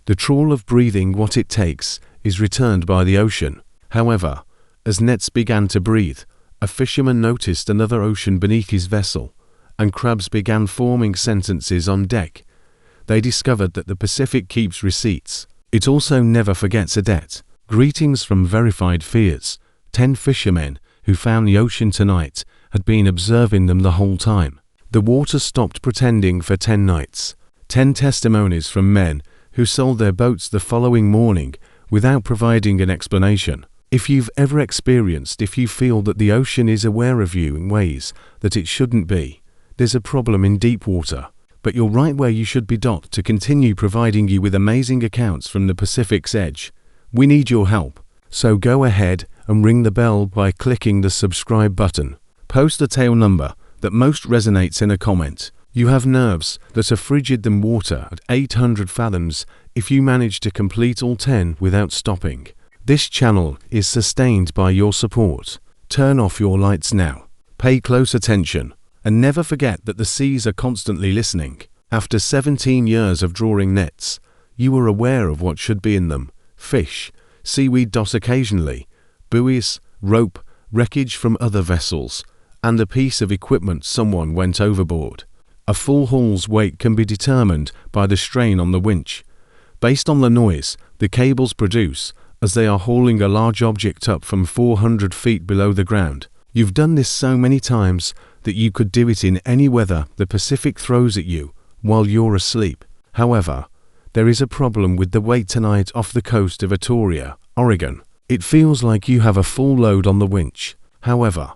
The trawl of breathing what it takes is returned by the ocean. However, as nets began to breathe, a fisherman noticed another ocean beneath his vessel, and crabs began forming sentences on deck. They discovered that the Pacific keeps receipts. It also never forgets a debt. Greetings from Verified Fears. 10 fishermen who found the ocean tonight had been observing them the whole time. The water stopped pretending for 10 nights. 10 testimonies from men who sold their boats the following morning without providing an explanation. If you've ever experienced, if you feel that the ocean is aware of you in ways that it shouldn't be, there's a problem in deep water. But you're right where you should be. To continue providing you with amazing accounts from the Pacific's edge. We need your help. So go ahead and ring the bell by clicking the subscribe button. Post a tale number that most resonates in a comment. You have nerves that are frigid than water at 800 fathoms if you manage to complete all 10 without stopping. This channel is sustained by your support. Turn off your lights now. Pay close attention. And never forget that the seas are constantly listening. After 17 years of drawing nets, you are aware of what should be in them. Fish, seaweed. Occasionally, buoys, rope, wreckage from other vessels, and a piece of equipment someone went overboard. A full haul's weight can be determined by the strain on the winch, based on the noise the cables produce as they are hauling a large object up from 400 feet below the ground. You've done this so many times that you could do it in any weather the Pacific throws at you while you're asleep. However, there is a problem with the weight tonight off the coast of Atoria, Oregon. It feels like you have a full load on the winch. However,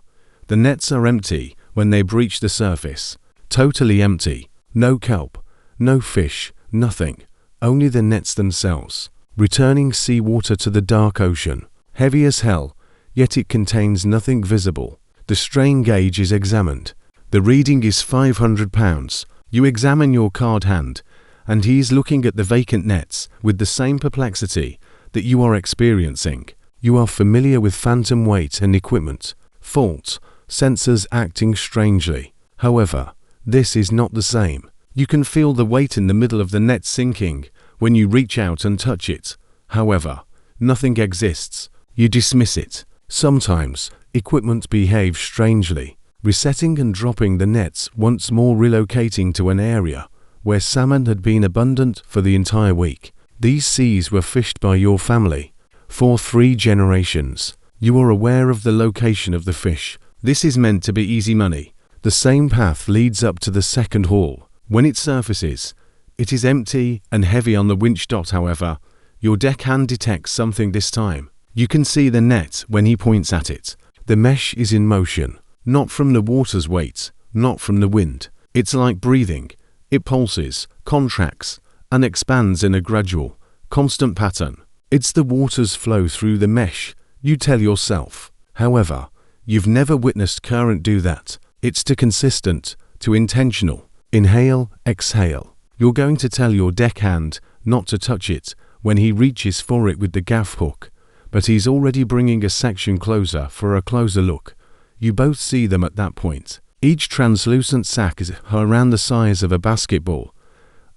the nets are empty when they breach the surface. Totally empty. No kelp, no fish, nothing. Only the nets themselves. Returning seawater to the dark ocean. Heavy as hell, yet it contains nothing visible. The strain gauge is examined. The reading is 500 pounds. You examine your card hand, and he is looking at the vacant nets with the same perplexity that you are experiencing. You are familiar with phantom weight and equipment. Fault, sensors acting strangely. However, this is not the same. You can feel the weight in the middle of the net sinking when you reach out and touch it. However, nothing exists. You dismiss it. Sometimes, equipment behaves strangely, resetting and dropping the nets, once more relocating to an area where salmon had been abundant for the entire week. These seas were fished by your family for 3 generations. You are aware of the location of the fish. This is meant to be easy money. The same path leads up to the second haul. When it surfaces, it is empty and heavy on the winch. However, your deckhand detects something this time. You can see the net when he points at it. The mesh is in motion, not from the water's weight, not from the wind. It's like breathing. It pulses, contracts, and expands in a gradual, constant pattern. It's the water's flow through the mesh, you tell yourself. However, you've never witnessed current do that. It's too consistent, too intentional. Inhale, exhale. You're going to tell your deckhand not to touch it when he reaches for it with the gaff hook, but he's already bringing a section closer for a closer look. You both see them at that point. Each translucent sac is around the size of a basketball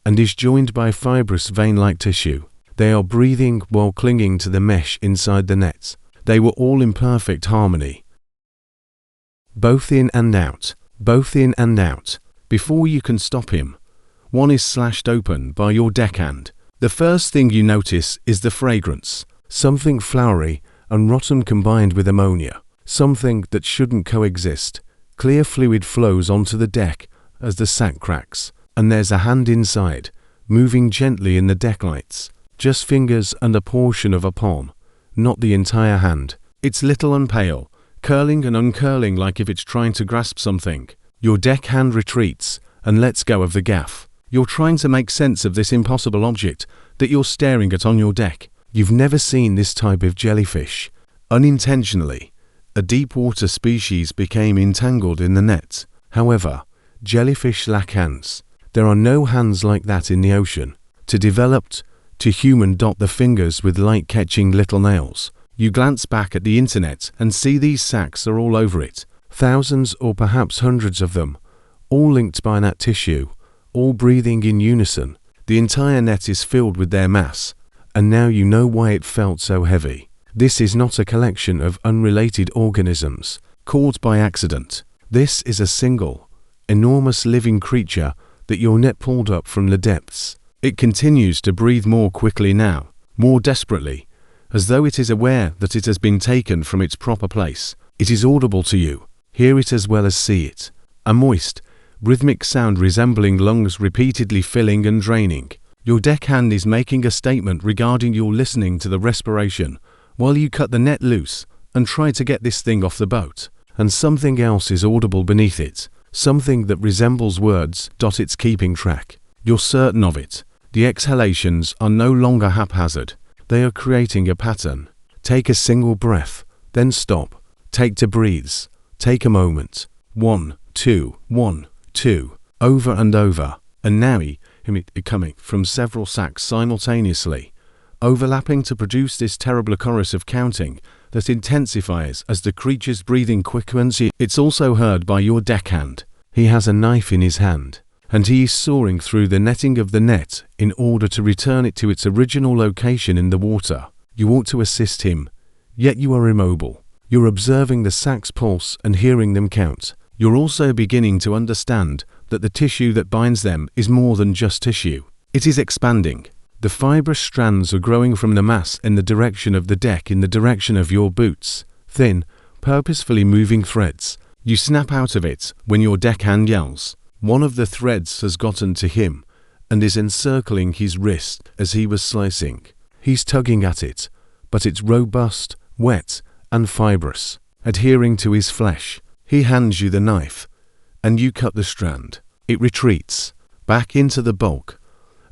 and is joined by fibrous vein-like tissue. They are breathing while clinging to the mesh inside the net. They were all in perfect harmony. Both in and out, both in and out. Before you can stop him, one is slashed open by your deckhand. The first thing you notice is the fragrance. Something flowery and rotten combined with ammonia. Something that shouldn't coexist. Clear fluid flows onto the deck as the sack cracks, and there's a hand inside, moving gently in the deck lights. Just fingers and a portion of a palm, not the entire hand. It's little and pale, curling and uncurling like if it's trying to grasp something. Your deckhand retreats and lets go of the gaff. You're trying to make sense of this impossible object that you're staring at on your deck. You've never seen this type of jellyfish. Unintentionally, a deep water species became entangled in the net. However, jellyfish lack hands. There are no hands like that in the ocean. To developed, to human. The fingers with light-catching little nails. You glance back at the internet and see these sacs are all over it. Thousands or perhaps hundreds of them, all linked by that tissue, all breathing in unison. The entire net is filled with their mass, and now you know why it felt so heavy. This is not a collection of unrelated organisms caught by accident. This is a single, enormous living creature that your net pulled up from the depths. It continues to breathe more quickly now, more desperately, as though it is aware that it has been taken from its proper place. It is audible to you. Hear it as well as see it. A moist, rhythmic sound resembling lungs repeatedly filling and draining. Your deckhand is making a statement regarding your listening to the respiration while you cut the net loose and try to get this thing off the boat. And something else is audible beneath it, something that resembles words. It's keeping track. You're certain of it. The exhalations are no longer haphazard. They are creating a pattern. Take a single breath, then stop. Take 2 breaths. Take a moment. 1, 2, 1, 2, over and over. And now coming from several sacs simultaneously, overlapping to produce this terrible chorus of counting that intensifies as the creature's breathing quickens. It's also heard by your deckhand. He has a knife in his hand, and he is sawing through the netting of the net in order to return it to its original location in the water. You ought to assist him, yet you are immobile. You're observing the sac's pulse and hearing them count. You're also beginning to understand that the tissue that binds them is more than just tissue. It is expanding. The fibrous strands are growing from the mass in the direction of the deck, in the direction of your boots. Thin, purposefully moving threads. You snap out of it when your deckhand yells. One of the threads has gotten to him and is encircling his wrist as he was slicing. He's tugging at it, but it's robust, wet, and fibrous, adhering to his flesh. He hands you the knife, and you cut the strand. It retreats, back into the bulk,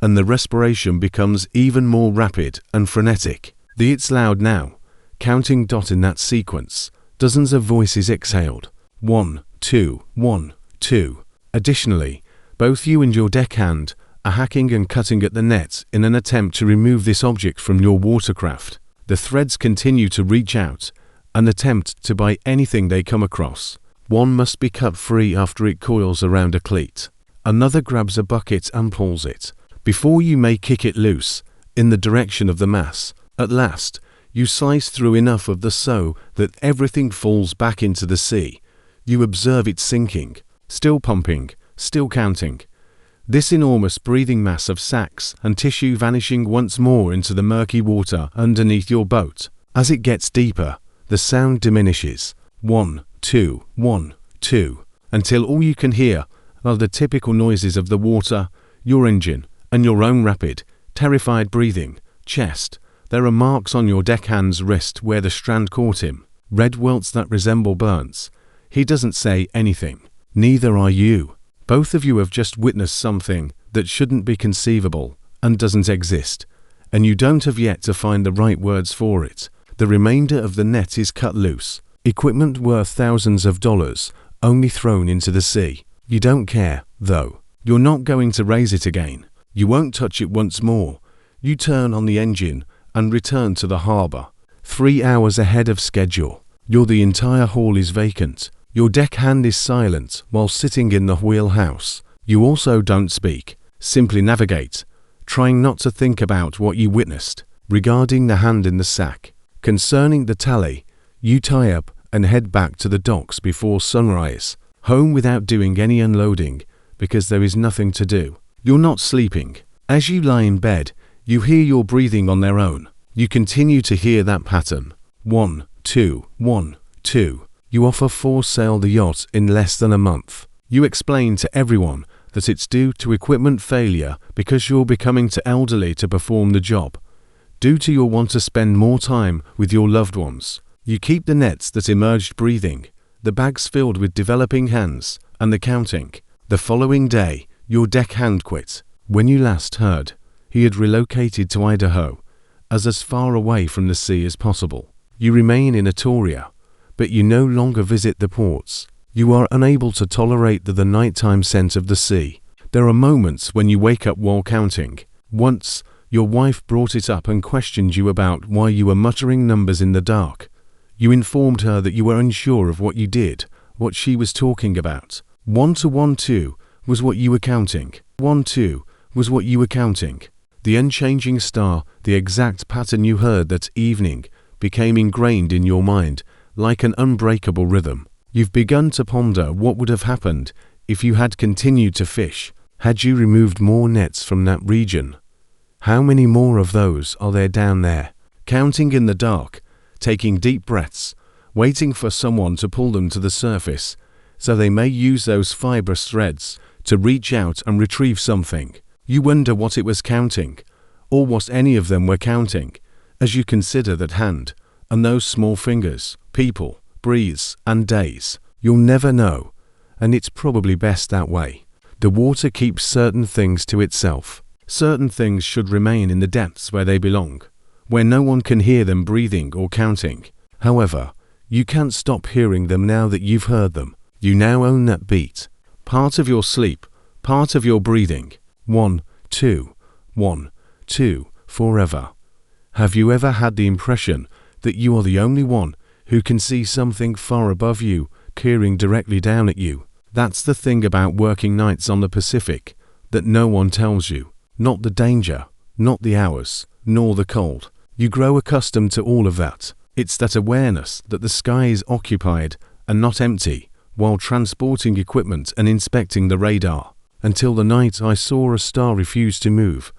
and the respiration becomes even more rapid and frenetic. It's loud now, counting. In that sequence, dozens of voices exhaled. 1, 2, 1, 2. Additionally, both you and your deckhand are hacking and cutting at the net in an attempt to remove this object from your watercraft. The threads continue to reach out and attempt to bite anything they come across. One must be cut free after it coils around a cleat. Another grabs a bucket and pulls it, before you may kick it loose, in the direction of the mass. At last, you slice through enough of the so that everything falls back into the sea. You observe it sinking, still pumping, still counting. This enormous breathing mass of sacs and tissue vanishing once more into the murky water underneath your boat. As it gets deeper, the sound diminishes. 1, 2, 1, 2, until all you can hear are the typical noises of the water, your engine, and your own rapid, terrified breathing. Chest. There are marks on your deckhand's wrist where the strand caught him. Red welts that resemble burns. He doesn't say anything. Neither are you. Both of you have just witnessed something that shouldn't be conceivable and doesn't exist, and you don't have yet to find the right words for it. The remainder of the net is cut loose. Equipment worth thousands of dollars, only thrown into the sea. You don't care, though. You're not going to raise it again. You won't touch it once more. You turn on the engine and return to the harbor. 3 hours ahead of schedule. The entire hall is vacant. Your deckhand is silent while sitting in the wheelhouse. You also don't speak. Simply navigate, trying not to think about what you witnessed. Regarding the hand in the sack. Concerning the tally, you tie up and head back to the docks before sunrise. Home without doing any unloading, because there is nothing to do. You're not sleeping. As you lie in bed, you hear your breathing on their own. You continue to hear that pattern. 1, 2, 1, 2. You offer for sale the yacht in less than a month. You explain to everyone that it's due to equipment failure because you're becoming too elderly to perform the job, due to your want to spend more time with your loved ones. You keep the nets that emerged breathing, the bags filled with developing hands, and the counting. The following day, your deckhand quit. When you last heard, he had relocated to Idaho, as far away from the sea as possible. You remain in Atoria, but you no longer visit the ports. You are unable to tolerate the nighttime scent of the sea. There are moments when you wake up while counting. Once, your wife brought it up and questioned you about why you were muttering numbers in the dark. You informed her that you were unsure of what you did, what she was talking about. 1 to 1, 2 was what you were counting. 1, 2 was what you were counting. The unchanging star, the exact pattern you heard that evening, became ingrained in your mind like an unbreakable rhythm. You've begun to ponder what would have happened if you had continued to fish. Had you removed more nets from that region? How many more of those are there down there? Counting in the dark, taking deep breaths, waiting for someone to pull them to the surface, so they may use those fibrous threads to reach out and retrieve something. You wonder what it was counting, or what any of them were counting, as you consider that hand, and those small fingers, people, breathes, and days. You'll never know, and it's probably best that way. The water keeps certain things to itself. Certain things should remain in the depths where they belong, where no one can hear them breathing or counting. However, you can't stop hearing them now that you've heard them. You now own that beat. Part of your sleep, part of your breathing. 1, 2, 1, 2, forever. Have you ever had the impression that you are the only one who can see something far above you, peering directly down at you? That's the thing about working nights on the Pacific that no one tells you. Not the danger, not the hours, nor the cold. You grow accustomed to all of that. It's that awareness that the sky is occupied and not empty while transporting equipment and inspecting the radar. Until the night I saw a star refuse to move,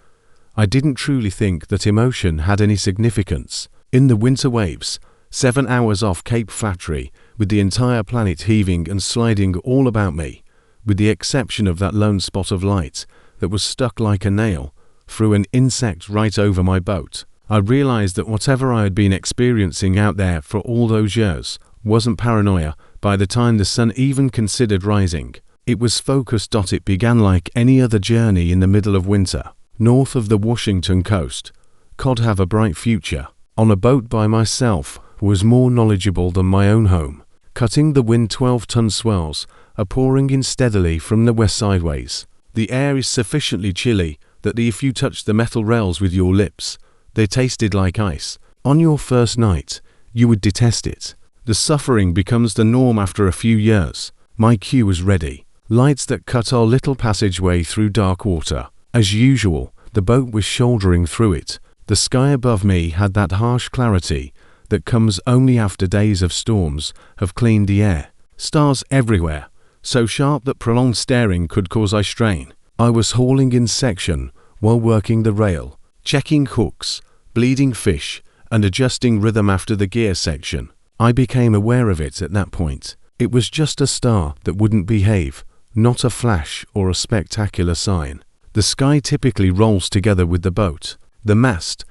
I didn't truly think that emotion had any significance. In the winter waves, 7 hours off Cape Flattery, with the entire planet heaving and sliding all about me, with the exception of that lone spot of light that was stuck like a nail through an insect right over my boat, I realized that whatever I had been experiencing out there for all those years wasn't paranoia by the time the sun even considered rising. It was focused. It began like any other journey in the middle of winter, north of the Washington coast. Could have a bright future. On a boat by myself was more knowledgeable than my own home. Cutting the wind, 12-ton swells are pouring in steadily from the west sideways. The air is sufficiently chilly that if you touched the metal rails with your lips, they tasted like ice. On your first night, you would detest it. The suffering becomes the norm after a few years. My cue was ready. Lights that cut our little passageway through dark water. As usual, the boat was shouldering through it. The sky above me had that harsh clarity that comes only after days of storms have cleaned the air. Stars everywhere, so sharp that prolonged staring could cause eye strain. I was hauling in section while working the rail, checking hooks, bleeding fish, and adjusting rhythm after the gear section. I became aware of it at that point. It was just a star that wouldn't behave, not a flash or a spectacular sign. The sky typically rolls together with the boat. The mast,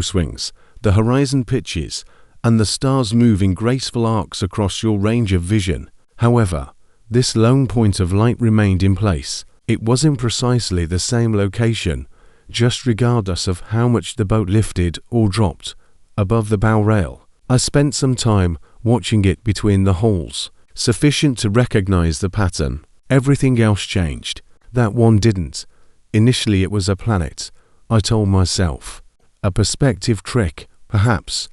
swings, the horizon pitches, and the stars move in graceful arcs across your range of vision. However, this lone point of light remained in place. It was in precisely the same location, just regardless of how much the boat lifted or dropped above the bow rail. I spent some time watching it between the holes, sufficient to recognize the pattern. Everything else changed. That one didn't. Initially it was a planet, I told myself. A perspective trick, perhaps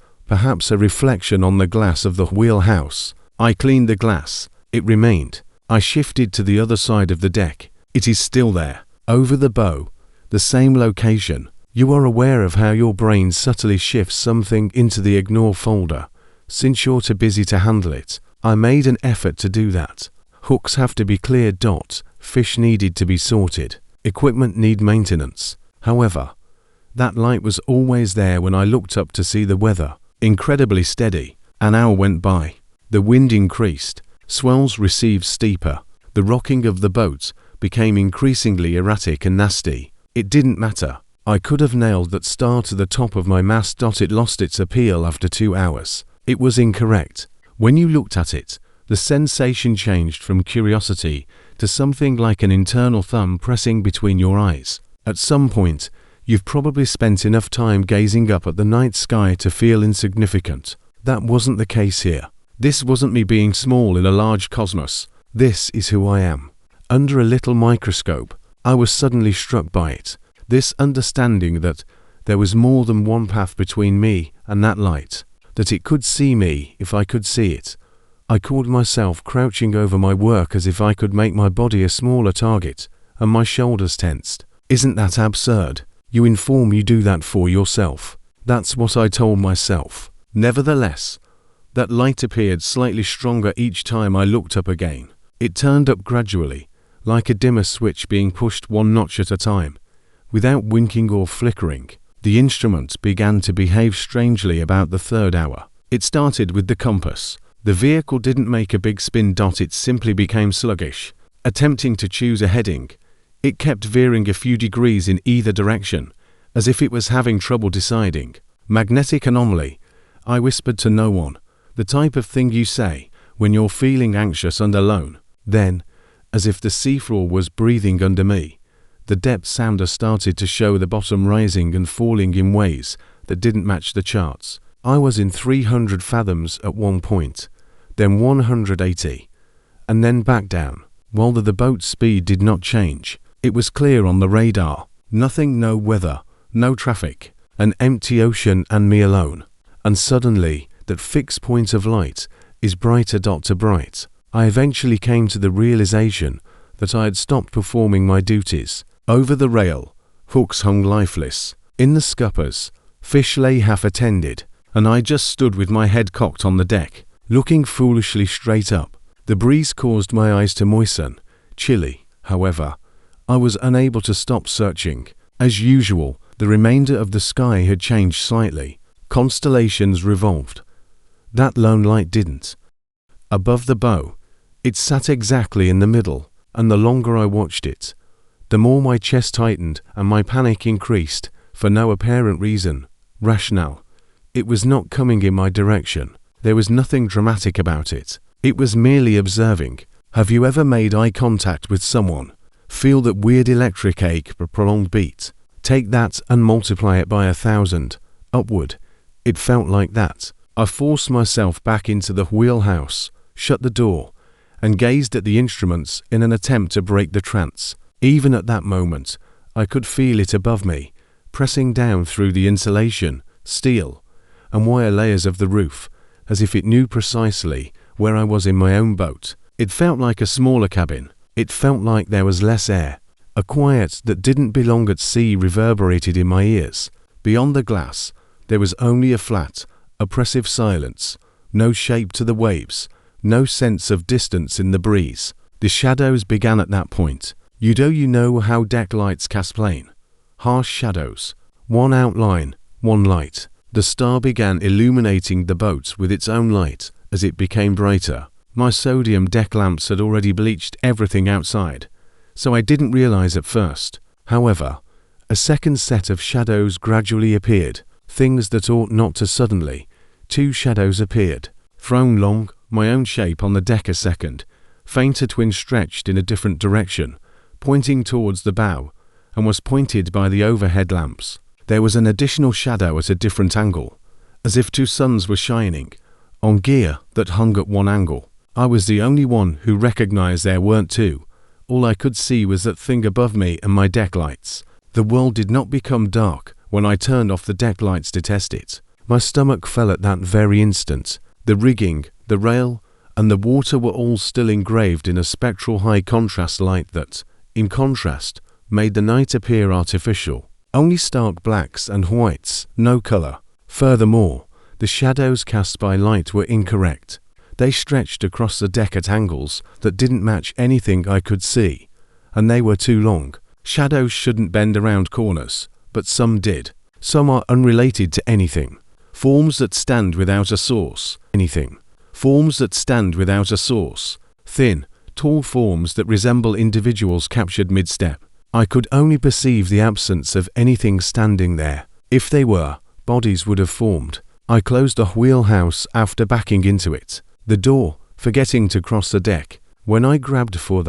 a reflection on the glass of the wheelhouse. I cleaned the glass. It remained. I shifted to the other side of the deck. It is still there, over the bow, the same location. You are aware of how your brain subtly shifts something into the ignore folder, since you're too busy to handle it. I made an effort to do that. Hooks have to be cleared. Fish needed to be sorted. Equipment need maintenance. However, that light was always there when I looked up to see the weather. Incredibly steady. An hour went by. The wind increased. Swells received steeper. The rocking of the boat became increasingly erratic and nasty. It didn't matter. I could have nailed that star to the top of my mast. It lost its appeal after 2 hours. It was incorrect. When you looked at it, the sensation changed from curiosity to something like an internal thumb pressing between your eyes. At some point, you've probably spent enough time gazing up at the night sky to feel insignificant. That wasn't the case here. This wasn't me being small in a large cosmos. This is who I am. Under a little microscope, I was suddenly struck by it. This understanding that there was more than one path between me and that light, that it could see me if I could see it. I caught myself crouching over my work as if I could make my body a smaller target, and my shoulders tensed. Isn't that absurd? You inform you do that for yourself. That's what I told myself. Nevertheless, that light appeared slightly stronger each time I looked up again. It turned up gradually, like a dimmer switch being pushed one notch at a time. Without winking or flickering, the instrument began to behave strangely about the third hour. It started with the compass. The vehicle didn't make a big spin. It simply became sluggish. Attempting to choose a heading, it kept veering a few degrees in either direction, as if it was having trouble deciding. Magnetic anomaly, I whispered to no one. The type of thing you say when you're feeling anxious and alone. Then, as if the seafloor was breathing under me, the depth sounder started to show the bottom rising and falling in ways that didn't match the charts. I was in 300 fathoms at one point, then 180, and then back down. While the boat's speed did not change, it was clear on the radar. Nothing, no weather, no traffic, an empty ocean and me alone. And suddenly, that fixed point of light is brighter to bright. I eventually came to the realization that I had stopped performing my duties. Over the rail, hooks hung lifeless. In the scuppers, fish lay half attended, and I just stood with my head cocked on the deck, looking foolishly straight up. The breeze caused my eyes to moisten. Chilly, however, I was unable to stop searching. As usual, the remainder of the sky had changed slightly. Constellations revolved. That lone light didn't. Above the bow, it sat exactly in the middle, and the longer I watched it, the more my chest tightened and my panic increased, for no apparent reason. Rationale. It was not coming in my direction. There was nothing dramatic about it. It was merely observing. Have you ever made eye contact with someone? Feel that weird electric ache for prolonged beat? Take that and multiply it by 1,000. Upward. It felt like that. I forced myself back into the wheelhouse, shut the door, and gazed at the instruments in an attempt to break the trance. Even at that moment, I could feel it above me, pressing down through the insulation, steel, and wire layers of the roof, as if it knew precisely where I was in my own boat. It felt like a smaller cabin. It felt like there was less air. A quiet that didn't belong at sea reverberated in my ears. Beyond the glass, there was only a flat, oppressive silence. No shape to the waves, no sense of distance in the breeze. The shadows began at that point. You know how deck lights cast plain. Harsh shadows. One outline, one light. The star began illuminating the boat with its own light as it became brighter. My sodium deck lamps had already bleached everything outside, so I didn't realize at first. However, a second set of shadows gradually appeared, things that ought not to suddenly. 2 shadows appeared, thrown long, my own shape on the deck a second. Fainter twin stretched in a different direction, pointing towards the bow, and was pointed by the overhead lamps. There was an additional shadow at a different angle, as if 2 suns were shining, on gear that hung at one angle. I was the only one who recognized there weren't 2. All I could see was that thing above me and my deck lights. The world did not become dark when I turned off the deck lights to test it. My stomach fell at that very instant. The rigging, the rail, and the water were all still engraved in a spectral high contrast light that, in contrast, made the night appear artificial. Only stark blacks and whites, no color. Furthermore, the shadows cast by light were incorrect. They stretched across the deck at angles that didn't match anything I could see, and they were too long. Shadows shouldn't bend around corners, but some did. Some are unrelated to anything. Forms that stand without a source. Anything. Forms that stand without a source. Thin, tall forms that resemble individuals captured mid-step. I could only perceive the absence of anything standing there. If they were, bodies would have formed. I closed the wheelhouse after backing into it. The door, forgetting to cross the deck. When I grabbed for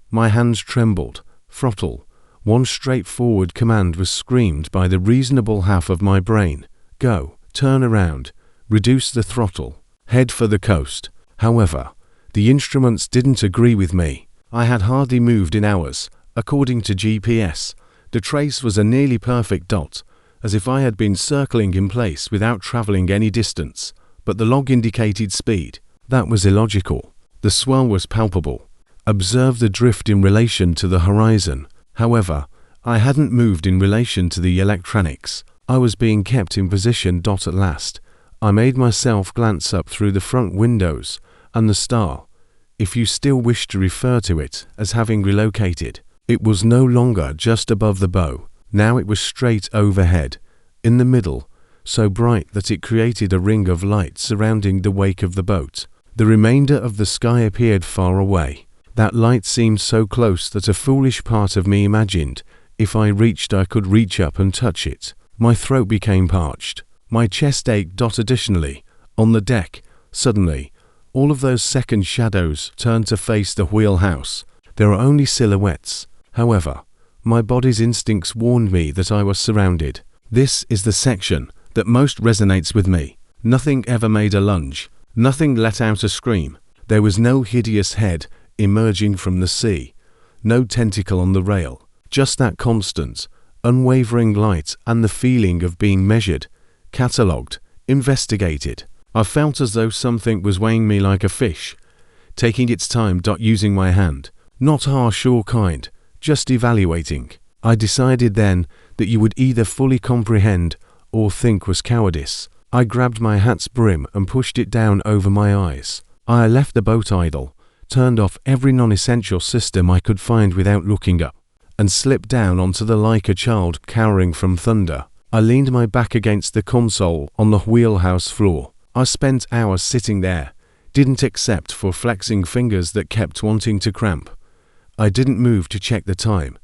my hands trembled. Throttle. One straightforward command was screamed by the reasonable half of my brain. Go. Turn around. Reduce the throttle. Head for the coast. However, the instruments didn't agree with me. I had hardly moved in hours. According to GPS, the trace was a nearly perfect dot, as if I had been circling in place without traveling any distance, but the log indicated speed. That was illogical. The swell was palpable. Observe the drift in relation to the horizon. However, I hadn't moved in relation to the electronics. I was being kept in position. At last, I made myself glance up through the front windows, and the star, if you still wish to refer to it as having relocated, it was no longer just above the bow. Now it was straight overhead, in the middle, so bright that it created a ring of light surrounding the wake of the boat. The remainder of the sky appeared far away. That light seemed so close that a foolish part of me imagined if I reached I could reach up and touch it. My throat became parched. My chest ached. Additionally, on the deck, suddenly, all of those second shadows turned to face the wheelhouse. There are only silhouettes. However, my body's instincts warned me that I was surrounded. This is the section that most resonates with me. Nothing ever made a lunge. Nothing let out a scream. There was no hideous head emerging from the sea. No tentacle on the rail. Just that constant, unwavering light and the feeling of being measured, catalogued, investigated. I felt as though something was weighing me like a fish, taking its time. Using my hand. Not harsh or kind, just evaluating. I decided then that you would either fully comprehend or think was cowardice. I grabbed my hat's brim and pushed it down over my eyes. I left the boat idle, turned off every non-essential system I could find without looking up, and slipped down onto the like a child cowering from thunder. I leaned my back against the console on the wheelhouse floor. I spent hours sitting there, didn't accept for flexing fingers that kept wanting to cramp. I didn't move to check the time,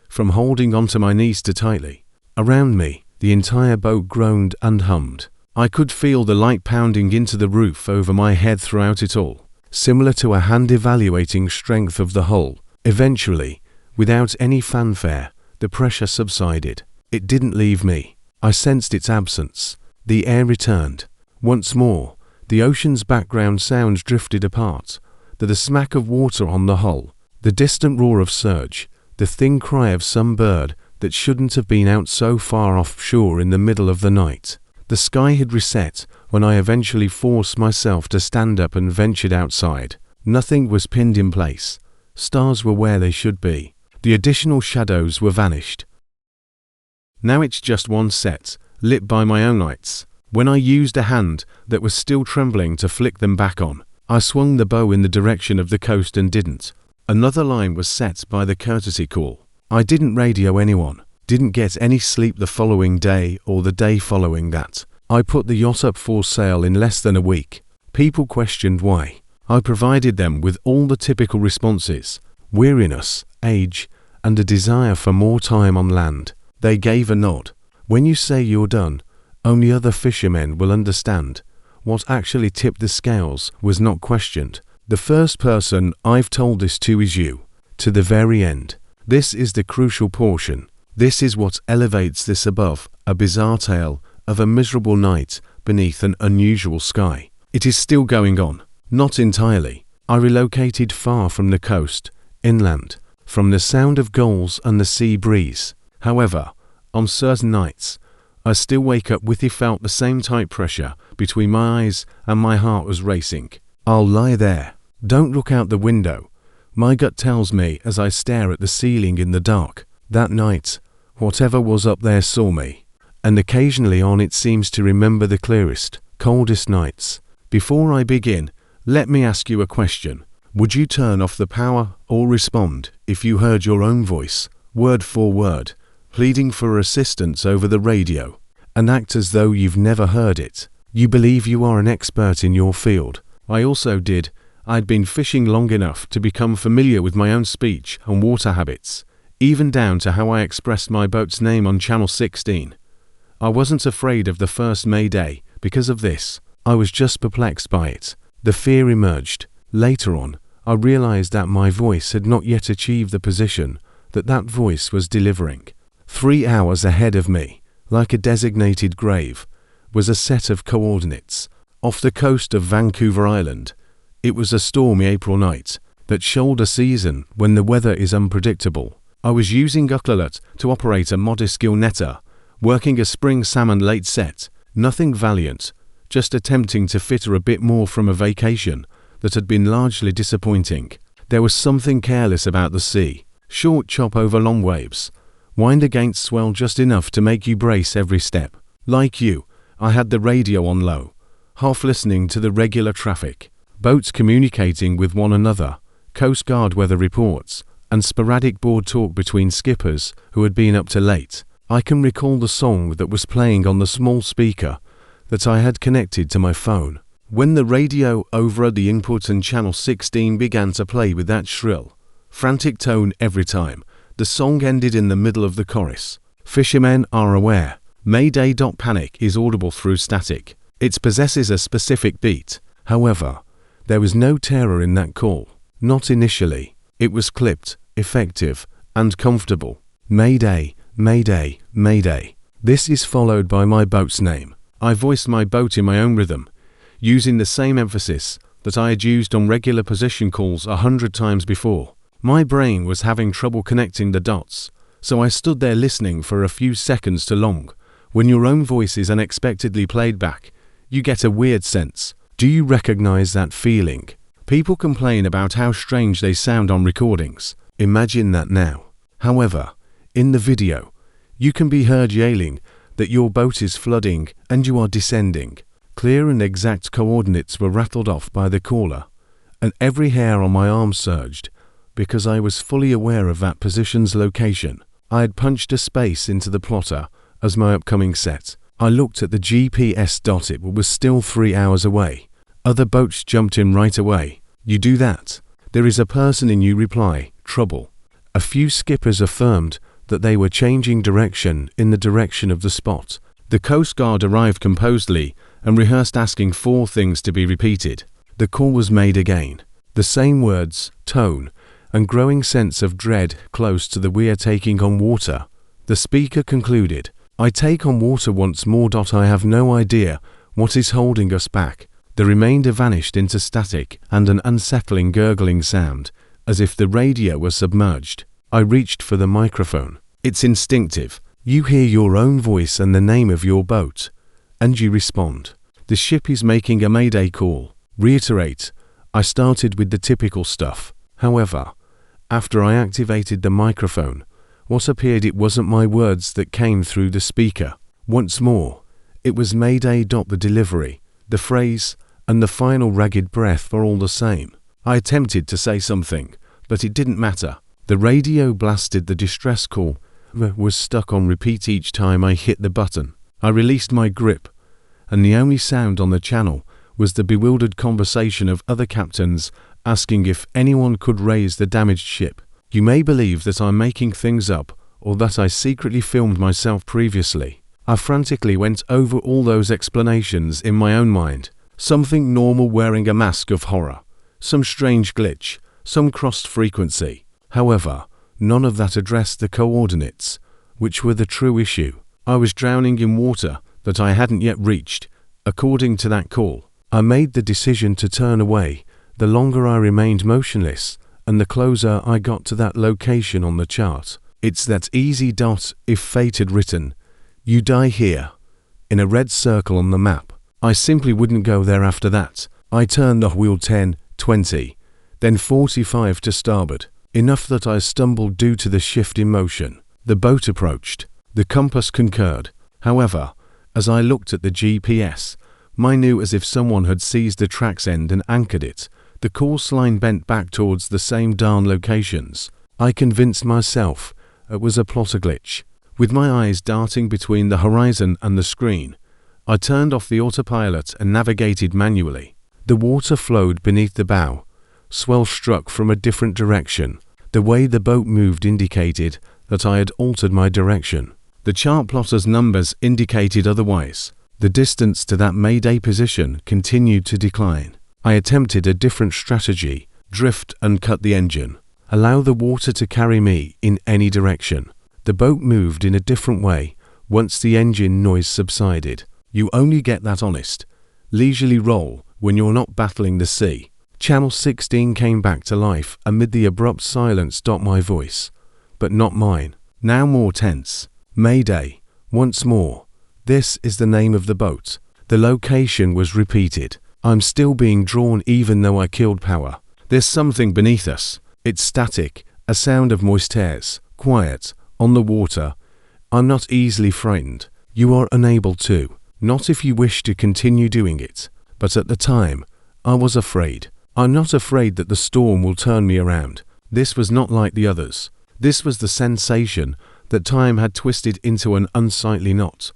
from holding onto my knees too tightly. Around me, the entire boat groaned and hummed. I could feel the light pounding into the roof over my head throughout it all, similar to a hand evaluating strength of the hull. Eventually, without any fanfare, the pressure subsided. It didn't leave me. I sensed its absence. The air returned. Once more, the ocean's background sounds drifted apart. The smack of water on the hull, the distant roar of surge, the thin cry of some bird that shouldn't have been out so far offshore in the middle of the night. The sky had reset when I eventually forced myself to stand up and ventured outside. Nothing was pinned in place. Stars were where they should be. The additional shadows were vanished. Now it's just one set, lit by my own lights. When I used a hand that was still trembling to flick them back on, I swung the bow in the direction of the coast and didn't. Another line was set by the courtesy call. I didn't radio anyone, didn't get any sleep the following day or the day following that. I put the yacht up for sale in less than a week. People questioned why. I provided them with all the typical responses: weariness, age, and a desire for more time on land. They gave a nod. When you say you're done, only other fishermen will understand. What actually tipped the scales was not questioned. The first person I've told this to is you, to the very end. This is the crucial portion. This is what elevates this above a bizarre tale of a miserable night beneath an unusual sky. It is still going on. Not entirely. I relocated far from the coast, inland, from the sound of gulls and the sea breeze. However, on certain nights, I still wake up with felt the same tight pressure between my eyes and my heart was racing. I'll lie there. Don't look out the window. My gut tells me as I stare at the ceiling in the dark. That night, whatever was up there saw me. And occasionally on it seems to remember the clearest, coldest nights. Before I begin, let me ask you a question. Would you turn off the power or respond if you heard your own voice, word for word, pleading for assistance over the radio, and act as though you've never heard it? You believe you are an expert in your field. I also did. I'd been fishing long enough to become familiar with my own speech and water habits, even down to how I expressed my boat's name on Channel 16. I wasn't afraid of the first May Day because of this. I was just perplexed by it. The fear emerged. Later on, I realized that my voice had not yet achieved the position that voice was delivering. 3 hours ahead of me, like a designated grave, was a set of coordinates. Off the coast of Vancouver Island, it was a stormy April night, that shoulder season when the weather is unpredictable. I was using Ucklalet to operate a modest gill netter, working a spring salmon late set, nothing valiant, just attempting to fitter a bit more from a vacation that had been largely disappointing. There was something careless about the sea, short chop over long waves, Wind against swell just enough to make you brace every step. Like you, I had the radio on low, half listening to the regular traffic, boats communicating with one another, Coast Guard weather reports, and sporadic board talk between skippers who had been up to late. I can recall the song that was playing on the small speaker that I had connected to my phone. When the radio over the input and channel 16 began to play with that shrill, frantic tone every time, the song ended in the middle of the chorus. Fishermen are aware. Mayday. Panic is audible through static. It possesses a specific beat. However, there was no terror in that call. Not initially. It was clipped, effective, and comfortable. Mayday, Mayday, Mayday. This is followed by my boat's name. I voiced my boat in my own rhythm, using the same emphasis that I had used on regular position calls 100 times before. My brain was having trouble connecting the dots, so I stood there listening for a few seconds too long. When your own voice is unexpectedly played back, you get a weird sense. Do you recognize that feeling? People complain about how strange they sound on recordings. Imagine that now. However, in the video, you can be heard yelling that your boat is flooding and you are descending. Clear and exact coordinates were rattled off by the caller, and every hair on my arm surged because I was fully aware of that position's location. I had punched a space into the plotter as my upcoming set. I looked at the GPS. It was still 3 hours away. Other boats jumped in right away. You do that. There is a person in you reply, trouble. A few skippers affirmed that they were changing direction in the direction of the spot. The Coast Guard arrived composedly and rehearsed asking 4 things to be repeated. The call was made again. The same words, tone, and growing sense of dread close to the "we are taking on water." The speaker concluded, "I take on water once more. I have no idea what is holding us back." The remainder vanished into static and an unsettling gurgling sound, as if the radio was submerged. I reached for the microphone. It's instinctive. You hear your own voice and the name of your boat, and you respond. The ship is making a mayday call. Reiterate. I started with the typical stuff. However, after I activated the microphone, what appeared it wasn't my words that came through the speaker. Once more, it was mayday. The delivery, the phrase, and the final ragged breath were all the same. I attempted to say something, but it didn't matter. The radio blasted the distress call, was stuck on repeat each time I hit the button. I released my grip, and the only sound on the channel was the bewildered conversation of other captains asking if anyone could raise the damaged ship. You may believe that I'm making things up, or that I secretly filmed myself previously. I frantically went over all those explanations in my own mind. Something normal wearing a mask of horror, some strange glitch, some crossed frequency. However, none of that addressed the coordinates, which were the true issue. I was drowning in water that I hadn't yet reached. According to that call, I made the decision to turn away the longer I remained motionless, and the closer I got to that location on the chart. It's that easy. If fate had written, "You die here," in a red circle on the map, I simply wouldn't go there after that. I turned the wheel 10, 20, then 45 to starboard, enough that I stumbled due to the shift in motion. The boat approached. The compass concurred. However, as I looked at the GPS, mine knew as if someone had seized the track's end and anchored it. The course line bent back towards the same darn locations. I convinced myself it was a plotter glitch. With my eyes darting between the horizon and the screen, I turned off the autopilot and navigated manually. The water flowed beneath the bow. Swell struck from a different direction. The way the boat moved indicated that I had altered my direction. The chart plotter's numbers indicated otherwise. The distance to that mayday position continued to decline. I attempted a different strategy: drift and cut the engine. Allow the water to carry me in any direction. The boat moved in a different way once the engine noise subsided. You only get that honest, leisurely roll when you're not battling the sea. Channel 16 came back to life amid the abrupt silence. My voice, but not mine, now more tense. Mayday, once more. This is the name of the boat. The location was repeated. I'm still being drawn even though I killed power. There's something beneath us. It's static, a sound of moist hairs, quiet, On the water, I'm not easily frightened. You are unable to. Not if you wish to continue doing it. But at the time, I was afraid. I'm not afraid that the storm will turn me around. This was not like the others. This was the sensation that time had twisted into an unsightly knot.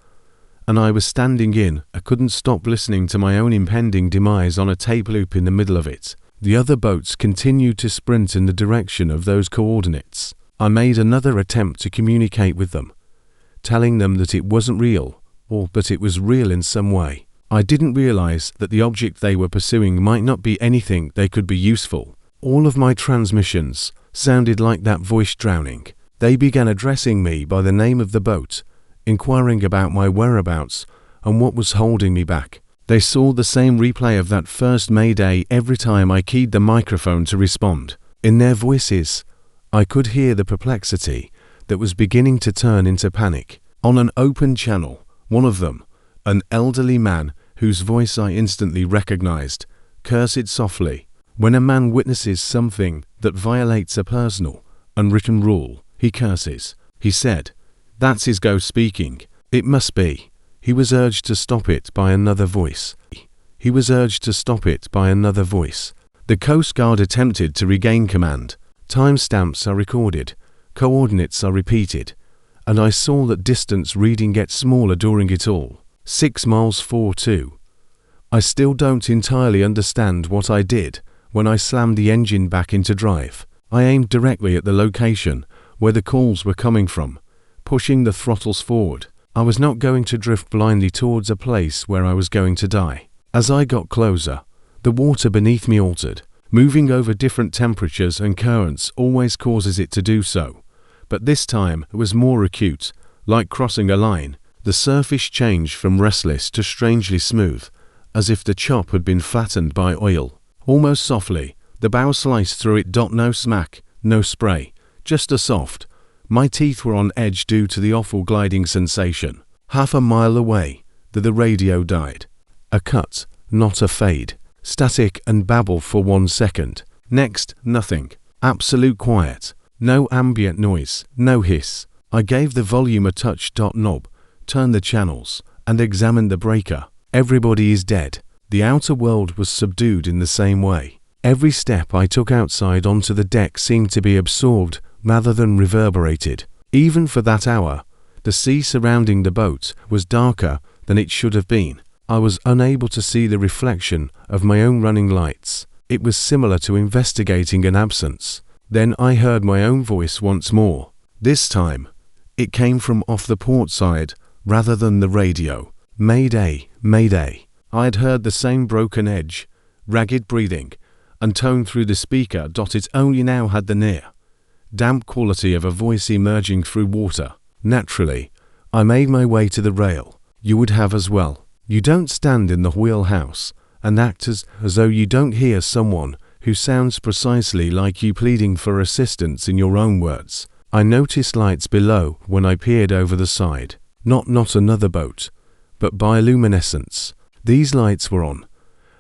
And I was standing in. I couldn't stop listening to my own impending demise on a tape loop in the middle of it. The other boats continued to sprint in the direction of those coordinates. I made another attempt to communicate with them, telling them that it wasn't real, or that it was real in some way. I didn't realize that the object they were pursuing might not be anything they could be useful. All of my transmissions sounded like that voice drowning. They began addressing me by the name of the boat, inquiring about my whereabouts and what was holding me back. They saw the same replay of that first Mayday every time I keyed the microphone to respond. In their voices, I could hear the perplexity that was beginning to turn into panic. On an open channel, one of them, an elderly man whose voice I instantly recognized, cursed softly. When a man witnesses something that violates a personal, unwritten rule, he curses. He said, "That's his ghost speaking. It must be." He was urged to stop it by another voice. He was urged to stop it by another voice. The Coast Guard attempted to regain command. Timestamps are recorded. Coordinates are repeated. And I saw that distance reading get smaller during it all. 6 miles 4-2. I still don't entirely understand what I did when I slammed the engine back into drive. I aimed directly at the location where the calls were coming from, pushing the throttles forward. I was not going to drift blindly towards a place where I was going to die. As I got closer, the water beneath me altered. Moving over different temperatures and currents always causes it to do so. But this time it was more acute, like crossing a line. The surface changed from restless to strangely smooth, as if the chop had been flattened by oil. Almost softly, the bow sliced through it. No smack, no spray, just a soft. My teeth were on edge due to the awful gliding sensation. Half a mile away, the radio died. A cut, not a fade. Static and babble for 1 second. Next, nothing. Absolute quiet. No ambient noise, no hiss. I gave the volume a touch. Knob, turned the channels, and examined the breaker. Everybody is dead. The outer world was subdued in the same way. Every step I took outside onto the deck seemed to be absorbed rather than reverberated. Even for that hour, the sea surrounding the boat was darker than it should have been. I was unable to see the reflection of my own running lights. It was similar to investigating an absence. Then I heard my own voice once more. This time, it came from off the port side rather than the radio. Mayday, mayday. I had heard the same broken edge, ragged breathing, and tone through the speaker. It only now had the near, damp quality of a voice emerging through water. Naturally, I made my way to the rail. You would have as well. You don't stand in the wheelhouse and act as though you don't hear someone who sounds precisely like you pleading for assistance in your own words. I noticed lights below when I peered over the side. Not another boat, but bioluminescence. These lights were on,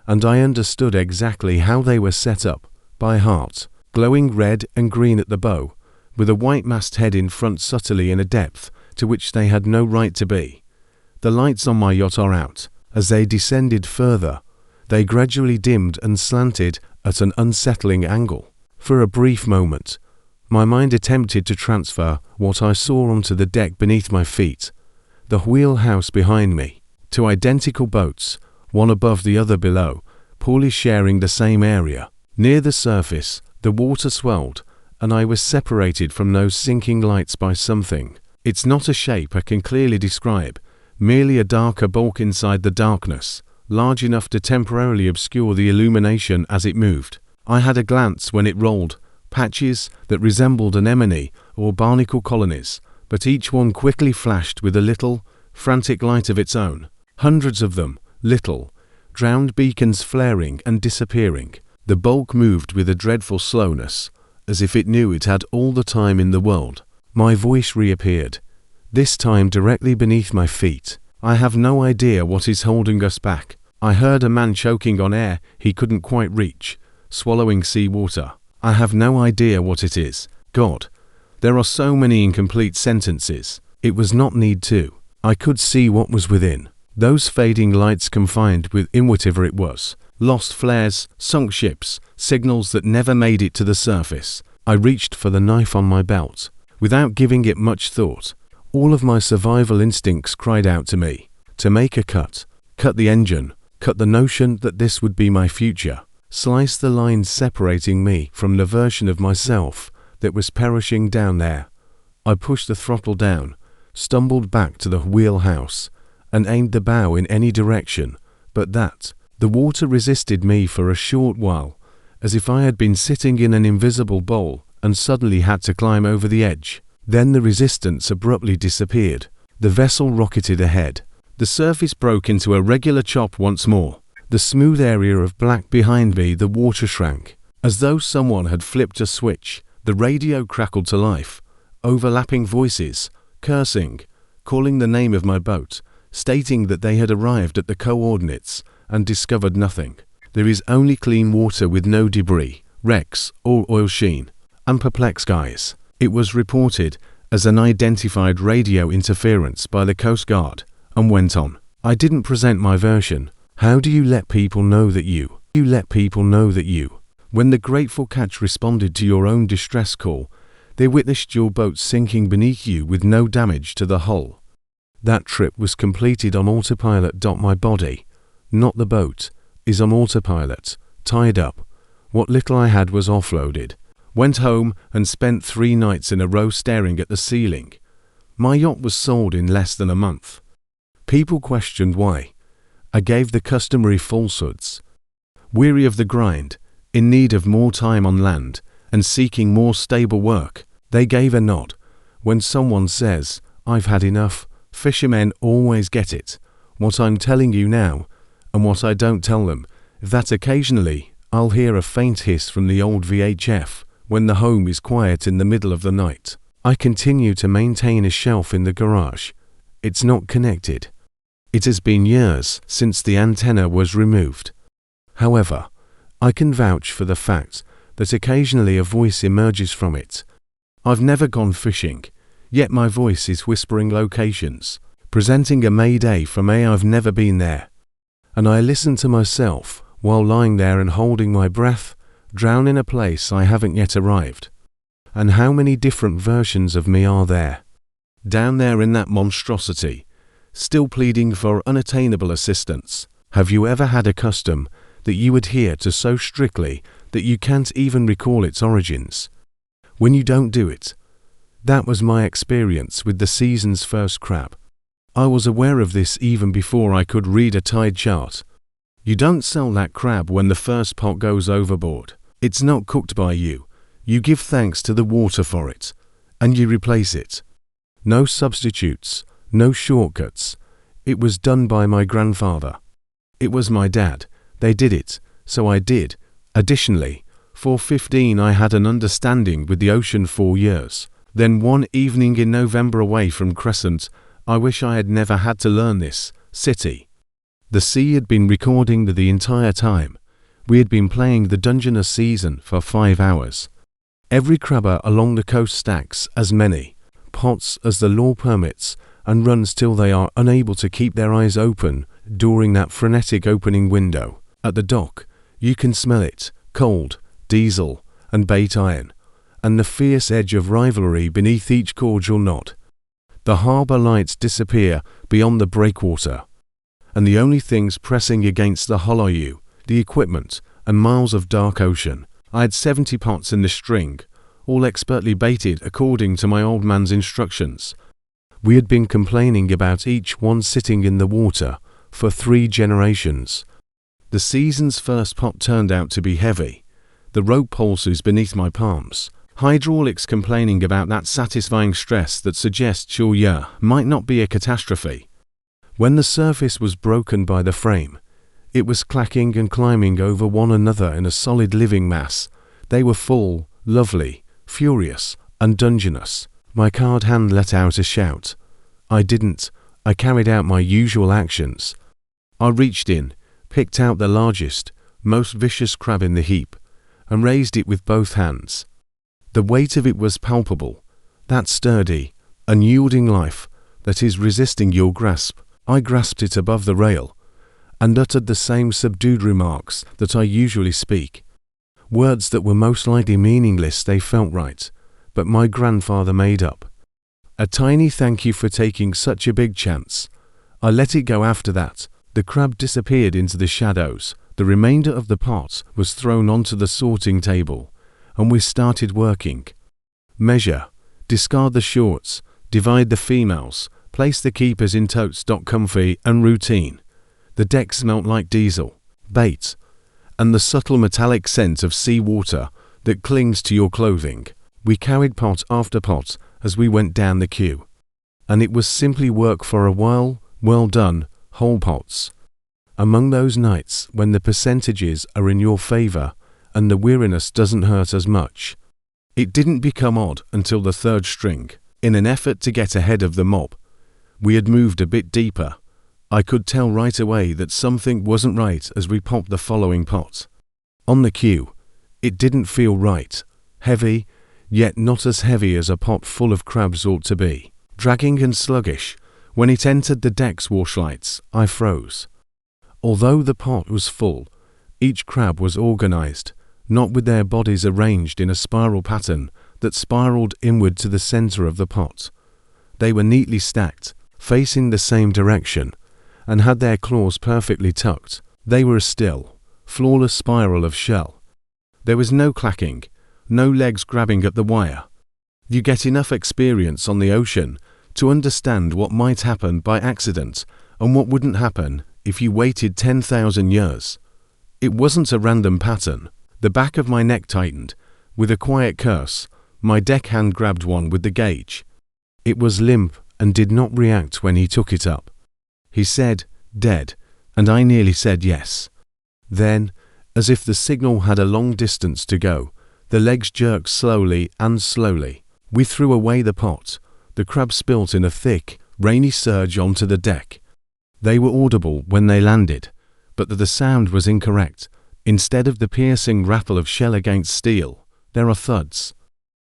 and I understood exactly how they were set up, by heart. Glowing red and green at the bow, with a white masthead in front subtly in a depth to which they had no right to be. The lights on my yacht are out. As they descended further, they gradually dimmed and slanted at an unsettling angle. For a brief moment, my mind attempted to transfer what I saw onto the deck beneath my feet, the wheelhouse behind me, to identical boats, one above the other below, poorly sharing the same area. Near the surface, the water swelled, and I was separated from those sinking lights by something. It's not a shape I can clearly describe, merely a darker bulk inside the darkness, large enough to temporarily obscure the illumination as it moved. I had a glance when it rolled, patches that resembled anemone or barnacle colonies, but each one quickly flashed with a little, frantic light of its own. Hundreds of them, little, drowned beacons flaring and disappearing. The bulk moved with a dreadful slowness, as if it knew it had all the time in the world. My voice reappeared, this time directly beneath my feet. I have no idea what is holding us back. I heard a man choking on air he couldn't quite reach, swallowing sea water. I have no idea what it is. God, There are so many incomplete sentences. It was not need to. I could see what was within. Those fading lights confined within whatever it was. Lost flares, sunk ships, signals that never made it to the surface. I reached for the knife on my belt. Without giving it much thought, all of my survival instincts cried out to me to make a cut. Cut the engine. Cut the notion that this would be my future. Slice the lines separating me from the version of myself that was perishing down there. I pushed the throttle down, stumbled back to the wheelhouse, and aimed the bow in any direction but that. The water resisted me for a short while, as if I had been sitting in an invisible bowl and suddenly had to climb over the edge. Then the resistance abruptly disappeared. The vessel rocketed ahead. The surface broke into a regular chop once more. The smooth area of black behind me, the water shrank. As though someone had flipped a switch, the radio crackled to life. Overlapping voices, cursing, calling the name of my boat, stating that they had arrived at the coordinates and discovered nothing. There is only clean water with no debris, wrecks, or oil sheen. And perplexed guys. It was reported as unidentified radio interference by the Coast Guard, and went on. I didn't present my version. How do you let people know that you? When the Grateful Catch responded to your own distress call, they witnessed your boat sinking beneath you with no damage to the hull. That trip was completed on autopilot. My body, not the boat, is on autopilot, tied up. What little I had was offloaded. Went home and spent 3 nights in a row staring at the ceiling. My yacht was sold in less than a month. People questioned why. I gave the customary falsehoods. Weary of the grind, in need of more time on land, and seeking more stable work, they gave a nod. When someone says, I've had enough, fishermen always get it. What I'm telling you now, and what I don't tell them, that occasionally I'll hear a faint hiss from the old VHF when the home is quiet in the middle of the night. I continue to maintain a shelf in the garage. It's not connected. It has been years since the antenna was removed. However, I can vouch for the fact that occasionally a voice emerges from it. I've never gone fishing, yet my voice is whispering locations, presenting a mayday from I've never been there. And I listen to myself while lying there and holding my breath, drown in a place I haven't yet arrived. And how many different versions of me are there? Down there in that monstrosity, still pleading for unattainable assistance. Have you ever had a custom that you adhere to so strictly that you can't even recall its origins? When you don't do it. That was my experience with the season's first crab. I was aware of this even before I could read a tide chart. You don't sell that crab when the first pot goes overboard. It's not cooked by you. You give thanks to the water for it, and you replace it. No substitutes, no shortcuts. It was done by my grandfather. It was my dad. They did it, so I did. Additionally, for 15 I had an understanding with the ocean 4 years. Then one evening in November away from Crescent, I wish I had never had to learn this. City. The sea had been recording the entire time. We had been playing the Dungeness season for 5 hours. Every crabber along the coast stacks as many pots as the law permits and runs till they are unable to keep their eyes open during that frenetic opening window. At the dock, you can smell it, cold, diesel, and bait iron, and the fierce edge of rivalry beneath each cordial nod. The harbour lights disappear beyond the breakwater, and the only things pressing against the hull are you, the equipment, and miles of dark ocean. I had 70 pots in the string, all expertly baited according to my old man's instructions. We had been complaining about each one sitting in the water for 3 generations. The season's first pot turned out to be heavy. The rope pulses beneath my palms. Hydraulics complaining about that satisfying stress that suggests your year might not be a catastrophe. When the surface was broken by the frame, it was clacking and climbing over one another in a solid living mass. They were full, lovely, furious, and Dungeness. My card hand let out a shout. I didn't. I carried out my usual actions. I reached in, picked out the largest, most vicious crab in the heap, and raised it with both hands. The weight of it was palpable. That sturdy, unyielding life that is resisting your grasp. I grasped it above the rail and uttered the same subdued remarks that I usually speak. Words that were most likely meaningless, they felt right, but my grandfather made up. A tiny thank you for taking such a big chance. I let it go after that. The crab disappeared into the shadows. The remainder of the pot was thrown onto the sorting table, and we started working. Measure, discard the shorts, divide the females, place the keepers in totes. Comfy and routine. The deck smelt like diesel, bait, and the subtle metallic scent of sea water that clings to your clothing. We carried pot after pot as we went down the queue, and it was simply work for a while. Well done, whole pots. Among those nights when the percentages are in your favor and the weariness doesn't hurt as much. It didn't become odd until the third string. In an effort to get ahead of the mob, we had moved a bit deeper. I could tell right away that something wasn't right as we popped the following pot. On the queue, it didn't feel right. Heavy, yet not as heavy as a pot full of crabs ought to be. Dragging and sluggish. When it entered the deck's washlights, I froze. Although the pot was full, each crab was organized, not with their bodies arranged in a spiral pattern that spiraled inward to the center of the pot. They were neatly stacked, facing the same direction, and had their claws perfectly tucked. They were a still, flawless spiral of shell. There was no clacking, no legs grabbing at the wire. You get enough experience on the ocean to understand what might happen by accident and what wouldn't happen if you waited 10,000 years. It wasn't a random pattern. The back of my neck tightened. With a quiet curse, my deckhand grabbed one with the gauge. It was limp and did not react when he took it up. He said, "Dead," and I nearly said yes. Then, as if the signal had a long distance to go, the legs jerked slowly and slowly. We threw away the pot. The crab spilt in a thick, rainy surge onto the deck. They were audible when they landed, but the sound was incorrect. Instead of the piercing rattle of shell against steel, there are thuds.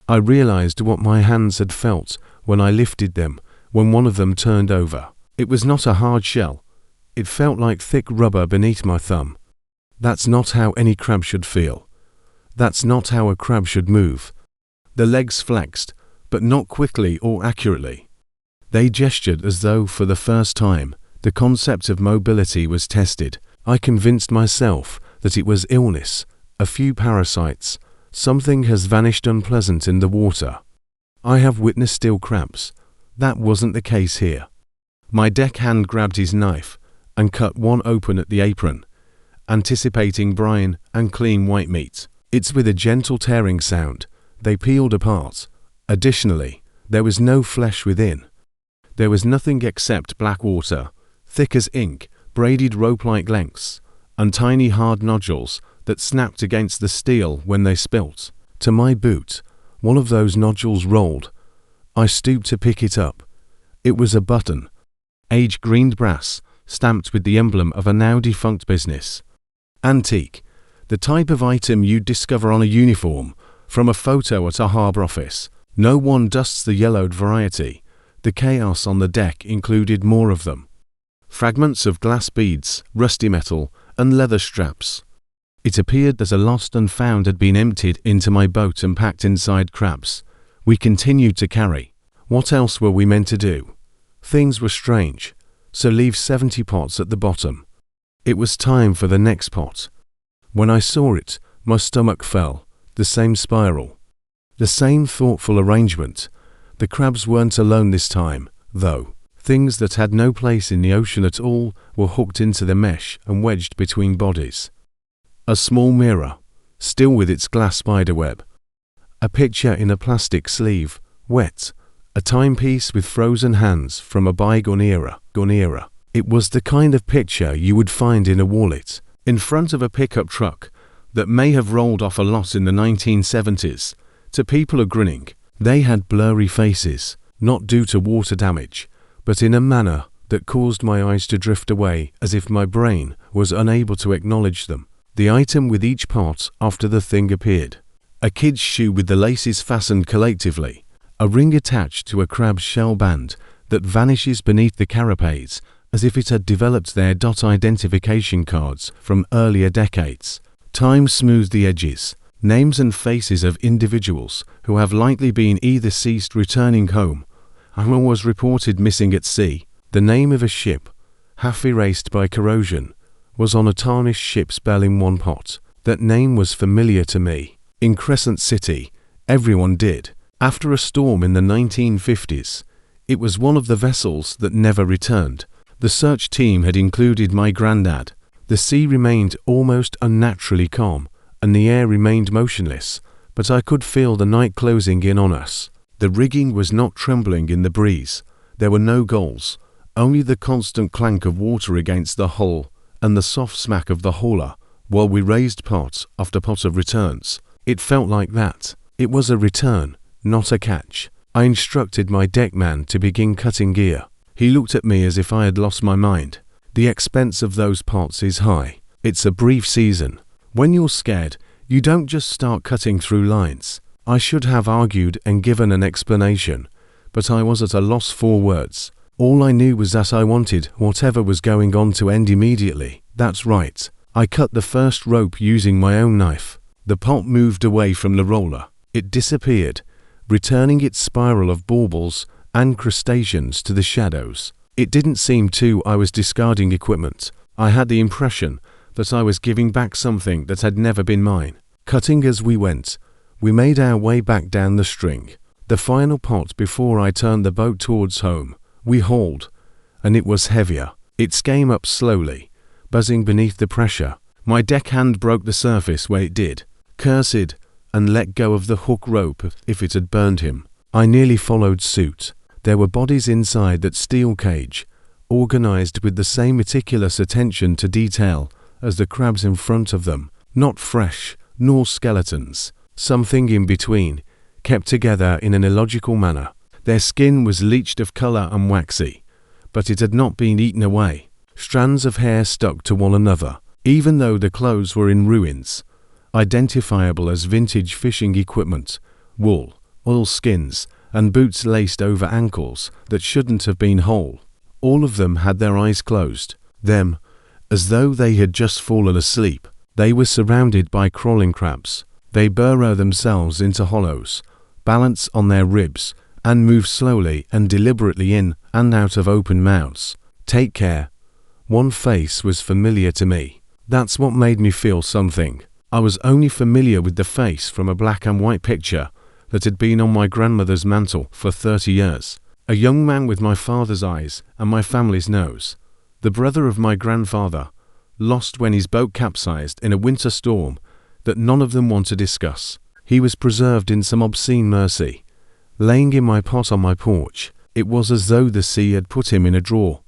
I realized what my hands had felt when I lifted them, when one of them turned over. It was not a hard shell. It felt like thick rubber beneath my thumb. That's not how any crab should feel. That's not how a crab should move. The legs flexed, but not quickly or accurately. They gestured as though for the first time the concept of mobility was tested. I convinced myself that it was illness, a few parasites, something has vanished unpleasant in the water. I have witnessed steel crabs. That wasn't the case here. My deckhand grabbed his knife and cut one open at the apron, anticipating brine and clean white meat. It's with a gentle tearing sound. They peeled apart. Additionally, there was no flesh within. There was nothing except black water, thick as ink, braided rope-like lengths, and tiny hard nodules that snapped against the steel when they spilt. To my boot, one of those nodules rolled. I stooped to pick it up. It was a button, age-greened brass, stamped with the emblem of a now-defunct business. Antique, the type of item you'd discover on a uniform from a photo at a harbour office. No one dusts the yellowed variety. The chaos on the deck included more of them. Fragments of glass beads, rusty metal, and leather straps. It appeared that a lost and found had been emptied into my boat and packed inside crabs. We continued to carry. What else were we meant to do? Things were strange, so leave 70 pots at the bottom. It was time for the next pot. When I saw it, my stomach fell. The same spiral. The same thoughtful arrangement. The crabs weren't alone this time, though. Things that had no place in the ocean at all were hooked into the mesh and wedged between bodies. A small mirror, still with its glass spiderweb. A picture in a plastic sleeve, wet. A timepiece with frozen hands from a bygone era. It was the kind of picture you would find in a wallet, in front of a pickup truck that may have rolled off a lot in the 1970s. To people are grinning. They had blurry faces, not due to water damage, but in a manner that caused my eyes to drift away as if my brain was unable to acknowledge them. The item with each pot after the thing appeared. A kid's shoe with the laces fastened collectively. a ring attached to a crab's shell band that vanishes beneath the carapace as if it had developed their dot identification cards from earlier decades. Time smoothed the edges, names and faces of individuals who have likely been either ceased returning home and was reported missing at sea. The name of a ship, half erased by corrosion, was on a tarnished ship's bell in one pot. That name was familiar to me. In Crescent City, everyone did. After a storm in the 1950s, it was one of the vessels that never returned. The search team had included my granddad. The sea remained almost unnaturally calm, and the air remained motionless, but I could feel the night closing in on us. The rigging was not trembling in the breeze. There were no gulls, only the constant clank of water against the hull and the soft smack of the hauler while we raised pot after pot of returns. It felt like that. It was a return, not a catch. I instructed my deckman to begin cutting gear. He looked at me as if I had lost my mind. The expense of those pots is high. It's a brief season. When you're scared, you don't just start cutting through lines. I should have argued and given an explanation, but I was at a loss for words. All I knew was that I wanted whatever was going on to end immediately. That's right. I cut the first rope using my own knife. The pot moved away from the roller. It disappeared, returning its spiral of baubles and crustaceans to the shadows. It didn't seem I was discarding equipment. I had the impression that I was giving back something that had never been mine. Cutting as we went, we made our way back down the string. The final pot before I turned the boat towards home. We hauled, and it was heavier. It came up slowly, buzzing beneath the pressure. My deckhand broke the surface where it did, cursed, and let go of the hook rope if it had burned him. I nearly followed suit. There were bodies inside that steel cage, organized with the same meticulous attention to detail as the crabs in front of them, not fresh, nor skeletons. Something in between, kept together in an illogical manner. Their skin was leached of color and waxy, but it had not been eaten away. Strands of hair stuck to one another, even though the clothes were in ruins, identifiable as vintage fishing equipment, wool, oilskins, and boots laced over ankles that shouldn't have been whole. All of them had their eyes closed, them, as though they had just fallen asleep. They were surrounded by crawling crabs. They burrow themselves into hollows, balance on their ribs, and move slowly and deliberately in and out of open mouths. Take care. One face was familiar to me. That's what made me feel something. I was only familiar with the face from a black and white picture that had been on my grandmother's mantel for 30 years. A young man with my father's eyes and my family's nose. The brother of my grandfather, lost when his boat capsized in a winter storm that none of them want to discuss. He was preserved in some obscene mercy, laying in my pot on my porch. It was as though the sea had put him in a drawer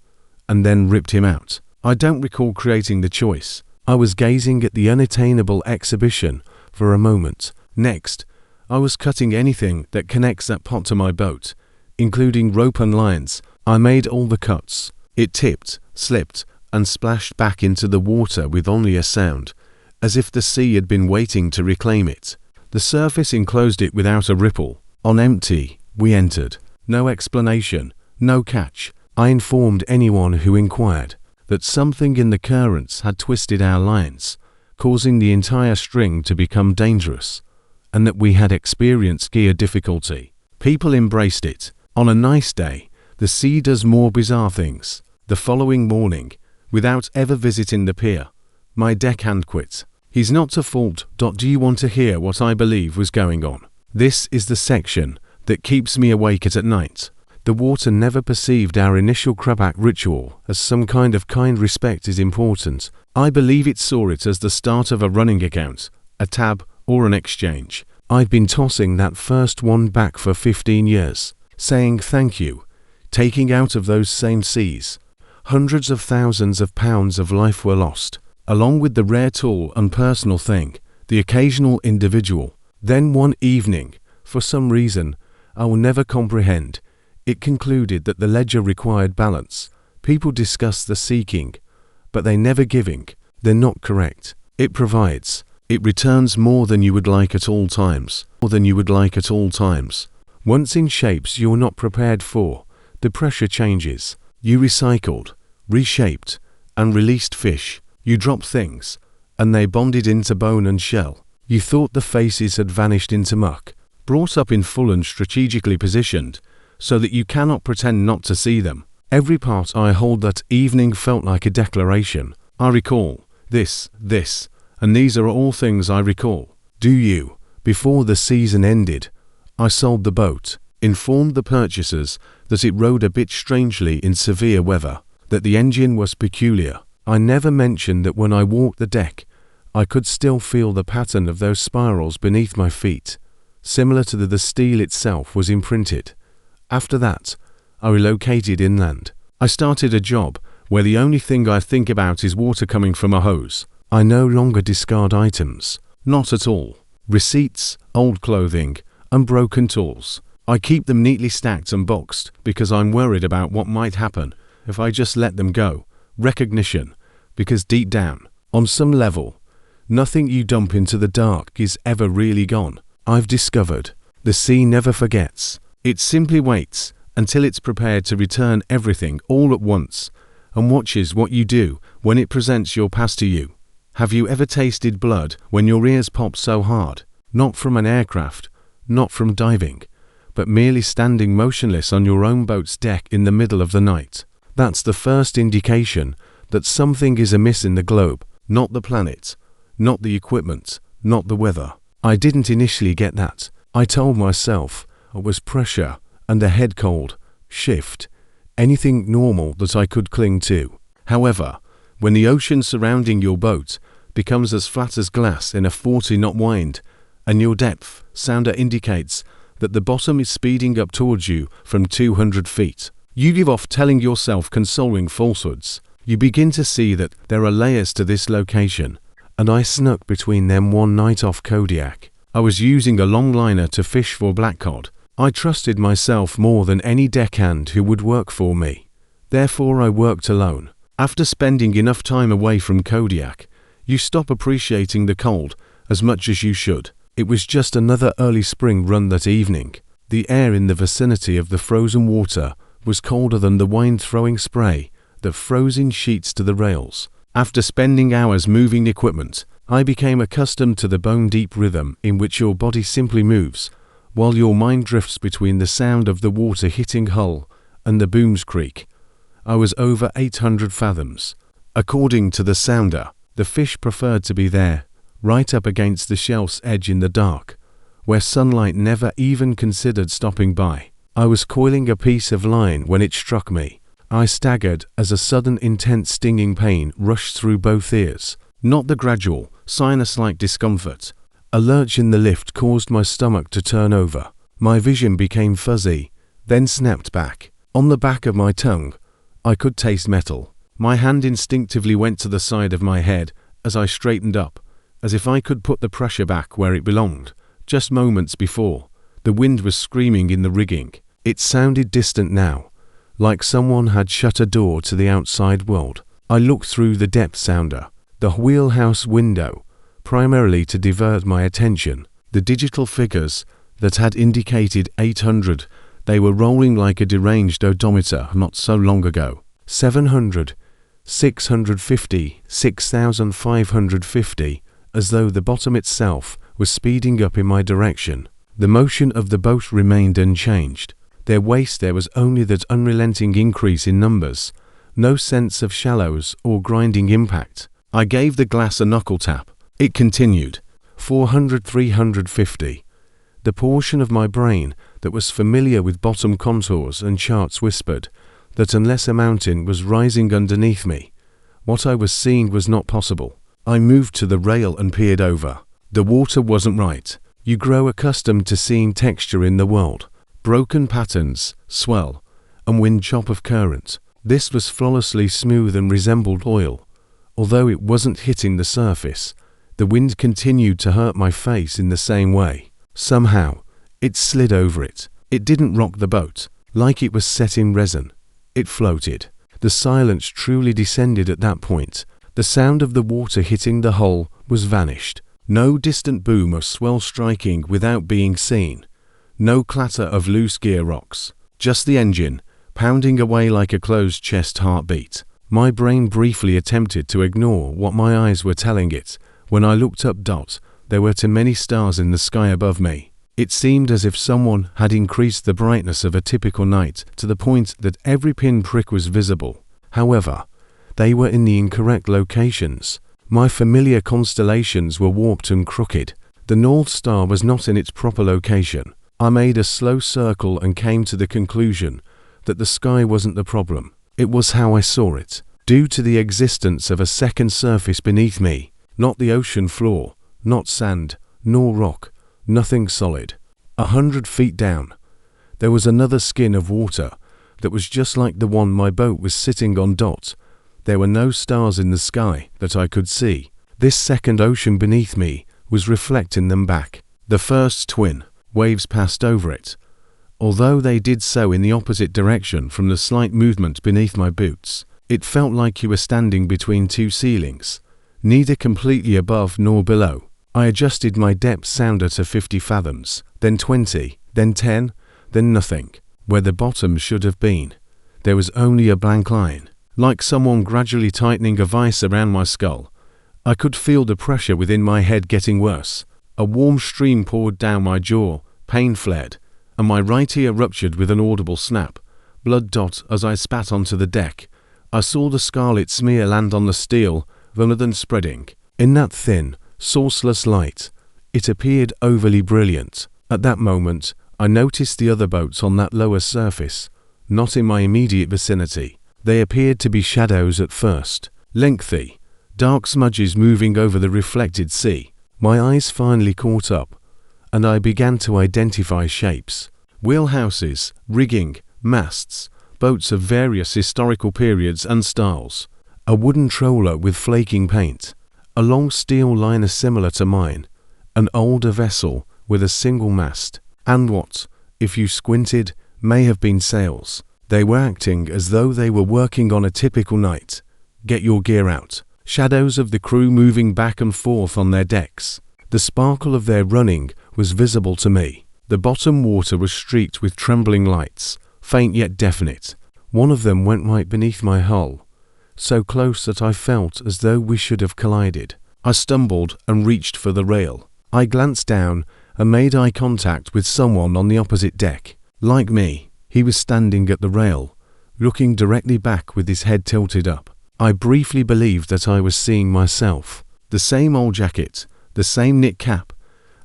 and then ripped him out. I don't recall creating the choice. I was gazing at the unattainable exhibition for a moment. Next, I was cutting anything that connects that pot to my boat, including rope and lines. I made all the cuts. It tipped, slipped, and splashed back into the water with only a sound, as if the sea had been waiting to reclaim it. The surface enclosed it without a ripple. On empty, we entered. No explanation, no catch. I informed anyone who inquired that something in the currents had twisted our lines, causing the entire string to become dangerous, and that we had experienced gear difficulty. People embraced it. On a nice day, the sea does more bizarre things. The following morning, without ever visiting the pier, my deckhand quit. He's not to fault. Do you want to hear what I believe was going on? This is the section that keeps me awake at night. The water never perceived our initial crab ritual as some kind respect is important. I believe it saw it as the start of a running account, a tab, or an exchange. I'd been tossing that first one back for 15 years, saying thank you, taking out of those same seas. Hundreds of thousands of pounds of life were lost, along with the rare tool and personal thing, the occasional individual. Then one evening, for some reason I will never comprehend, it concluded that the ledger required balance. People discuss the seeking, but they never giving. They're not correct. It provides. It returns more than you would like at all times. More than you would like at all times. Once in shapes you're not prepared for, the pressure changes. You recycled, reshaped, and released fish. You dropped things, and they bonded into bone and shell. You thought the faces had vanished into muck, brought up in full and strategically positioned, so that you cannot pretend not to see them. Every part I hold that evening felt like a declaration. I recall this, and these are all things I recall. Do you? Before the season ended, I sold the boat, informed the purchasers that it rode a bit strangely in severe weather, that the engine was peculiar. I never mentioned that when I walked the deck, I could still feel the pattern of those spirals beneath my feet, similar to the steel itself was imprinted. After that, I relocated inland. I started a job where the only thing I think about is water coming from a hose. I no longer discard items. Not at all. Receipts, old clothing, and broken tools. I keep them neatly stacked and boxed because I'm worried about what might happen if I just let them go. Recognition, because deep down, on some level, nothing you dump into the dark is ever really gone. I've discovered the sea never forgets. It simply waits until it's prepared to return everything all at once and watches what you do when it presents your past to you. Have you ever tasted blood when your ears pop so hard? Not from an aircraft, not from diving, but merely standing motionless on your own boat's deck in the middle of the night. That's the first indication that something is amiss in the globe, not the planet, not the equipment, not the weather. I didn't initially get that. I told myself it was pressure and a head cold, shift, anything normal that I could cling to. However, when the ocean surrounding your boat becomes as flat as glass in a 40-knot wind, and your depth sounder indicates that the bottom is speeding up towards you from 200 feet, you give off telling yourself consoling falsehoods. You begin to see that there are layers to this location, and I snuck between them one night off Kodiak. I was using a long liner to fish for blackcod. I trusted myself more than any deckhand who would work for me. Therefore I worked alone. After spending enough time away from Kodiak, you stop appreciating the cold as much as you should. It was just another early spring run that evening. The air in the vicinity of the frozen water was colder than the wine-throwing spray that froze in sheets to the rails. After spending hours moving equipment, I became accustomed to the bone-deep rhythm in which your body simply moves, while your mind drifts between the sound of the water hitting hull and the boom's creak. I was over 800 fathoms. According to the sounder, the fish preferred to be there, right up against the shelf's edge in the dark, where sunlight never even considered stopping by. I was coiling a piece of line when it struck me. I staggered as a sudden intense stinging pain rushed through both ears. Not the gradual, sinus-like discomfort. A lurch in the lift caused my stomach to turn over. My vision became fuzzy, then snapped back. On the back of my tongue, I could taste metal. My hand instinctively went to the side of my head as I straightened up, as if I could put the pressure back where it belonged. Just moments before, the wind was screaming in the rigging. It sounded distant now, like someone had shut a door to the outside world. I looked through the depth sounder, the wheelhouse window, primarily to divert my attention. The digital figures that had indicated 800, they were rolling like a deranged odometer not so long ago. 700, 650, 6,550, as though the bottom itself was speeding up in my direction. The motion of the boat remained unchanged. Their waist there was only that unrelenting increase in numbers, no sense of shallows or grinding impact. I gave the glass a knuckle tap. It continued. 400, 350. The portion of my brain that was familiar with bottom contours and charts whispered that unless a mountain was rising underneath me, what I was seeing was not possible. I moved to the rail and peered over. The water wasn't right. You grow accustomed to seeing texture in the world. Broken patterns, swell, and wind chop of current. This was flawlessly smooth and resembled oil. Although it wasn't hitting the surface, the wind continued to hurt my face in the same way. Somehow, it slid over it. It didn't rock the boat, like it was set in resin. It floated. The silence truly descended at that point. The sound of the water hitting the hull was vanished. No distant boom of swell striking without being seen. No clatter of loose gear rocks, just the engine, pounding away like a closed chest heartbeat. My brain briefly attempted to ignore what my eyes were telling it. When I looked up, there were too many stars in the sky above me. It seemed as if someone had increased the brightness of a typical night to the point that every pinprick was visible. However, they were in the incorrect locations. My familiar constellations were warped and crooked. The North Star was not in its proper location. I made a slow circle and came to the conclusion that the sky wasn't the problem. It was how I saw it, due to the existence of a second surface beneath me, not the ocean floor, not sand, nor rock, nothing solid. 100 feet down, there was another skin of water that was just like the one my boat was sitting on. There were no stars in the sky that I could see. This second ocean beneath me was reflecting them back. The first twin waves passed over it, although they did so in the opposite direction from the slight movement beneath my boots. It felt like you were standing between two ceilings, neither completely above nor below. I adjusted my depth sounder to 50 fathoms, then 20, then 10, then nothing. Where the bottom should have been, there was only a blank line, like someone gradually tightening a vice around my skull. I could feel the pressure within my head getting worse. A warm stream poured down my jaw, pain flared, and my right ear ruptured with an audible snap. Blood. As I spat onto the deck, I saw the scarlet smear land on the steel, rather than spreading. In that thin, sourceless light, it appeared overly brilliant. At that moment, I noticed the other boats on that lower surface, not in my immediate vicinity. They appeared to be shadows at first, lengthy, dark smudges moving over the reflected sea. My eyes finally caught up, and I began to identify shapes. Wheelhouses, rigging, masts, boats of various historical periods and styles. A wooden trawler with flaking paint, a long steel liner similar to mine, an older vessel with a single mast, and what, if you squinted, may have been sails. They were acting as though they were working on a typical night. Get your gear out. Shadows of the crew moving back and forth on their decks. The sparkle of their running was visible to me. The bottom water was streaked with trembling lights, faint yet definite. One of them went right beneath my hull, so close that I felt as though we should have collided. I stumbled and reached for the rail. I glanced down and made eye contact with someone on the opposite deck. Like me, he was standing at the rail, looking directly back with his head tilted up. I briefly believed that I was seeing myself. The same old jacket, the same knit cap,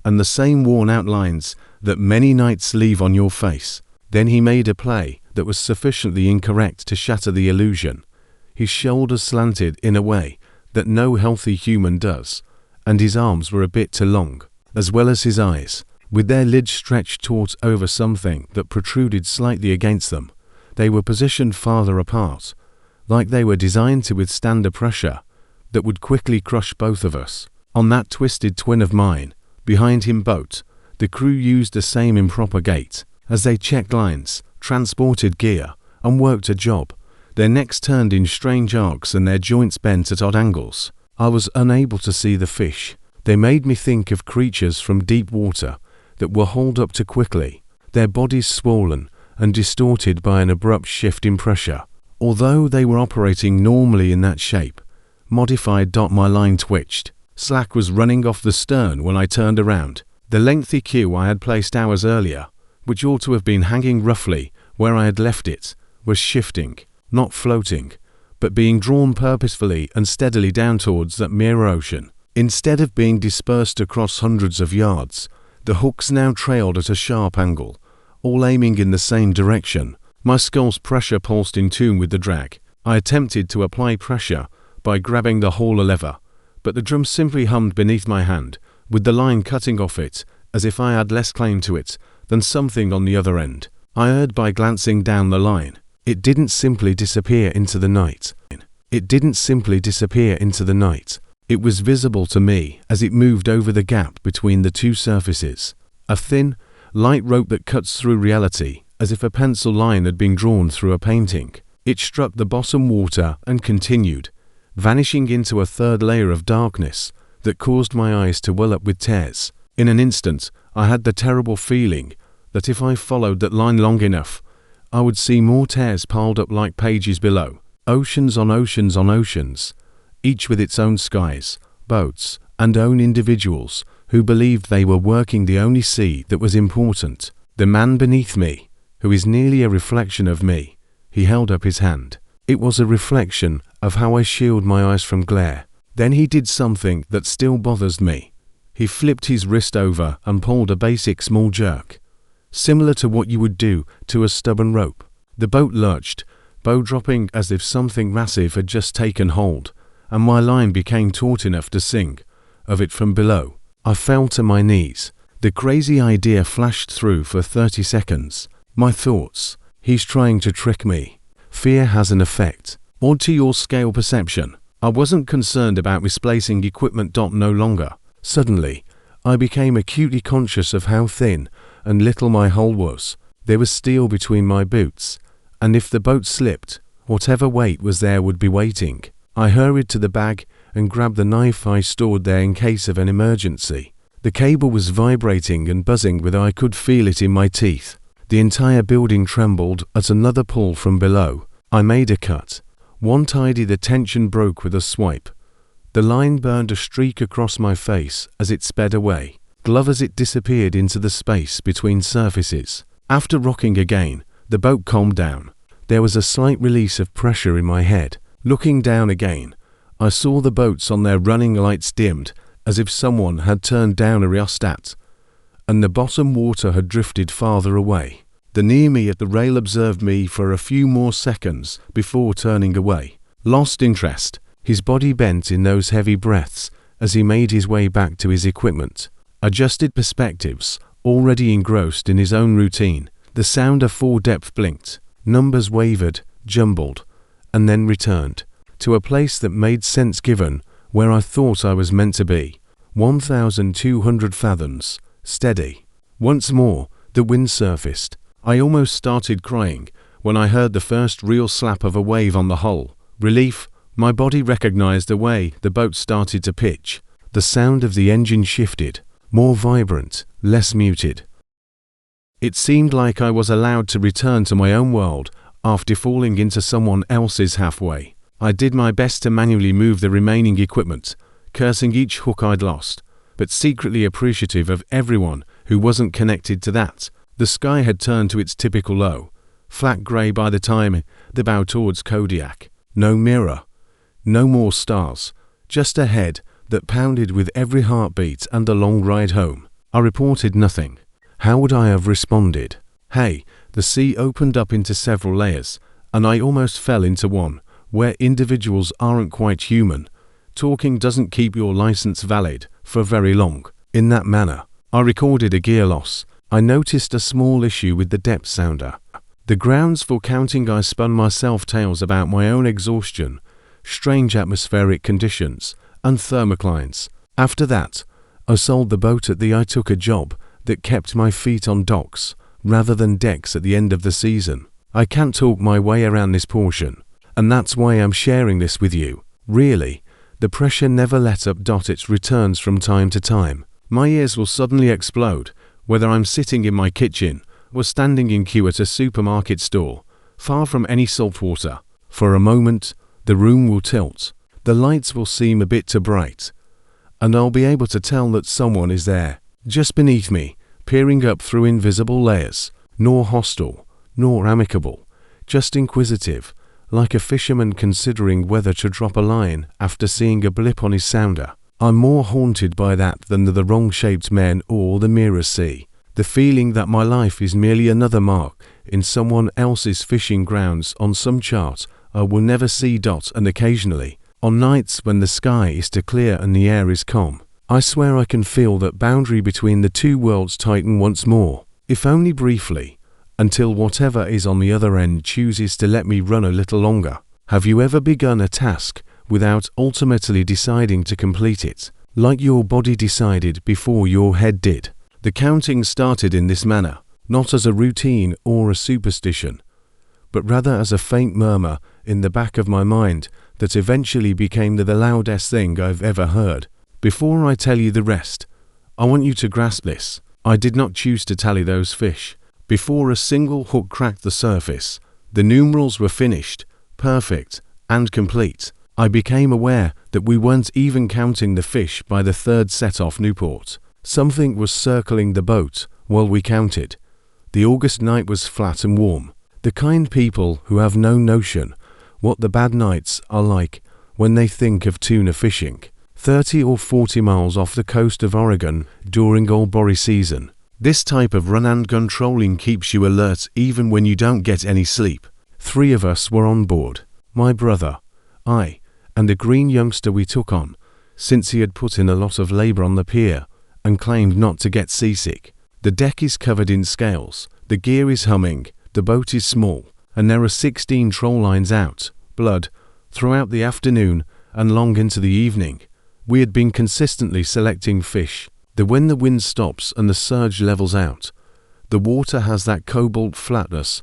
and the same worn-out lines that many nights leave on your face. Then he made a play that was sufficiently incorrect to shatter the illusion. His shoulders slanted in a way that no healthy human does, and his arms were a bit too long, as well as his eyes, with their lids stretched taut over something that protruded slightly against them. They were positioned farther apart, like they were designed to withstand a pressure that would quickly crush both of us. On that twisted twin of mine, behind him boat, the crew used the same improper gait as they checked lines, transported gear, and worked a job. Their necks turned in strange arcs and their joints bent at odd angles. I was unable to see the fish. They made me think of creatures from deep water that were hauled up too quickly, their bodies swollen and distorted by an abrupt shift in pressure. Although they were operating normally in that shape, modified. My line twitched. Slack was running off the stern when I turned around. The lengthy queue I had placed hours earlier, which ought to have been hanging roughly where I had left it, was shifting, not floating, but being drawn purposefully and steadily down towards that mirror ocean. Instead of being dispersed across hundreds of yards, the hooks now trailed at a sharp angle, all aiming in the same direction. My skull's pressure pulsed in tune with the drag. I attempted to apply pressure by grabbing the hauler lever, but the drum simply hummed beneath my hand, with the line cutting off it, as if I had less claim to it than something on the other end. I erred by glancing down the line. It didn't simply disappear into the night. It didn't simply disappear into the night. It was visible to me as it moved over the gap between the two surfaces. A thin, light rope that cuts through reality, as if a pencil line had been drawn through a painting. It struck the bottom water and continued, vanishing into a third layer of darkness that caused my eyes to well up with tears. In an instant, I had the terrible feeling that if I followed that line long enough, I would see more tears piled up like pages below. Oceans on oceans on oceans, each with its own skies, boats, and own individuals who believed they were working the only sea that was important. The man beneath me, who is nearly a reflection of me, he held up his hand. It was a reflection of how I shield my eyes from glare. Then he did something that still bothers me. He flipped his wrist over and pulled a basic small jerk, similar to what you would do to a stubborn rope. The boat lurched, bow dropping as if something massive had just taken hold, and my line became taut enough to sing of it from below. I fell to my knees. The crazy idea flashed through for 30 seconds. My thoughts, he's trying to trick me. Fear has an effect. Odd to your scale perception. I wasn't concerned about misplacing equipment. No longer. Suddenly, I became acutely conscious of how thin and little my hull was. There was steel between my boots, and if the boat slipped, whatever weight was there would be waiting. I hurried to the bag and grabbed the knife I stored there in case of an emergency. The cable was vibrating and buzzing with I could feel it in my teeth. The entire building trembled at another pull from below. I made a cut. One tidy, the tension broke with a swipe. The line burned a streak across my face as it sped away, glove as it disappeared into the space between surfaces. After rocking again, the boat calmed down. There was a slight release of pressure in my head. Looking down again, I saw the boats on their running lights dimmed, as if someone had turned down a rheostat, and the bottom water had drifted farther away. The near me at the rail observed me for a few more seconds before turning away. Lost interest. His body bent in those heavy breaths as he made his way back to his equipment. Adjusted perspectives, already engrossed in his own routine. The sounder 4 depth blinked. Numbers wavered, jumbled, and then returned to a place that made sense given where I thought I was meant to be. 1,200 fathoms. Steady. Once more, the wind surfaced. I almost started crying when I heard the first real slap of a wave on the hull. Relief. My body recognized the way the boat started to pitch. The sound of the engine shifted, more vibrant, less muted. It seemed like I was allowed to return to my own world after falling into someone else's halfway. I did my best to manually move the remaining equipment, cursing each hook I'd lost, but secretly appreciative of everyone who wasn't connected to that. The sky had turned to its typical low, flat grey by the time the bow towards Kodiak. No mirror, no more stars, just a head that pounded with every heartbeat and the long ride home. I reported nothing. How would I have responded? Hey, the sea opened up into several layers, and I almost fell into one, where individuals aren't quite human. Talking doesn't keep your license valid for very long. In that manner, I recorded a gear loss. I noticed a small issue with the depth sounder. The grounds for counting I spun myself tales about my own exhaustion, strange atmospheric conditions, and thermoclines. After that, I sold the boat at the I took a job that kept my feet on docks rather than decks at the end of the season. I can't talk my way around this portion, and that's why I'm sharing this with you. Really, the pressure never let up. It returns from time to time. My ears will suddenly explode, whether I'm sitting in my kitchen or standing in queue at a supermarket store, far from any salt water. For a moment, the room will tilt. The lights will seem a bit too bright, and I'll be able to tell that someone is there, just beneath me, peering up through invisible layers, nor hostile, nor amicable, just inquisitive, like a fisherman considering whether to drop a line after seeing a blip on his sounder. I'm more haunted by that than the wrong-shaped men or the mirror sea. The feeling that my life is merely another mark in someone else's fishing grounds on some chart I will never see. And occasionally, on nights when the sky is too clear and the air is calm, I swear I can feel that boundary between the two worlds tighten once more, if only briefly, until whatever is on the other end chooses to let me run a little longer. Have you ever begun a task without ultimately deciding to complete it, like your body decided before your head did? The counting started in this manner, not as a routine or a superstition, but rather as a faint murmur in the back of my mind that eventually became the loudest thing I've ever heard. Before I tell you the rest, I want you to grasp this. I did not choose to tally those fish. Before a single hook cracked the surface, the numerals were finished, perfect, and complete. I became aware that we weren't even counting the fish by the third set off Newport. Something was circling the boat while we counted. The August night was flat and warm. The kind people who have no notion what the bad nights are like when they think of tuna fishing. 30 or 40 miles off the coast of Oregon during Albury season. This type of run-and-gun trolling keeps you alert even when you don't get any sleep. 3 of us were on board. My brother, I, and the green youngster we took on, since he had put in a lot of labor on the pier and claimed not to get seasick. The deck is covered in scales, the gear is humming, the boat is small, and there are 16 troll lines out, blood, throughout the afternoon and long into the evening. We had been consistently selecting fish that when the wind stops and the surge levels out, the water has that cobalt flatness,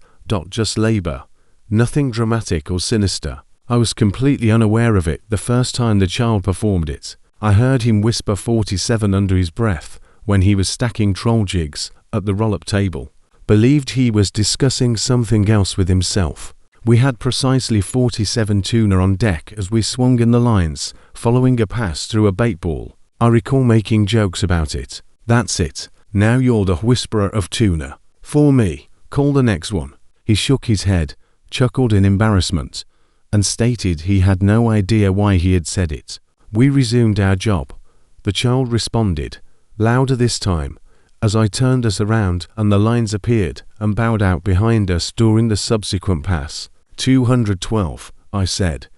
just labor, nothing dramatic or sinister. I was completely unaware of it the first time the child performed it. I heard him whisper 47 under his breath when he was stacking troll jigs at the roll-up table. Believed he was discussing something else with himself. We had precisely 47 tuna on deck as we swung in the lines, following a pass through a bait ball. I recall making jokes about it. That's it. Now you're the whisperer of tuna. For me, call the next one. He shook his head, chuckled in embarrassment, and stated he had no idea why he had said it. We resumed our job. The child responded, louder this time, as I turned us around and the lines appeared and bowed out behind us during the subsequent pass. 212, I said,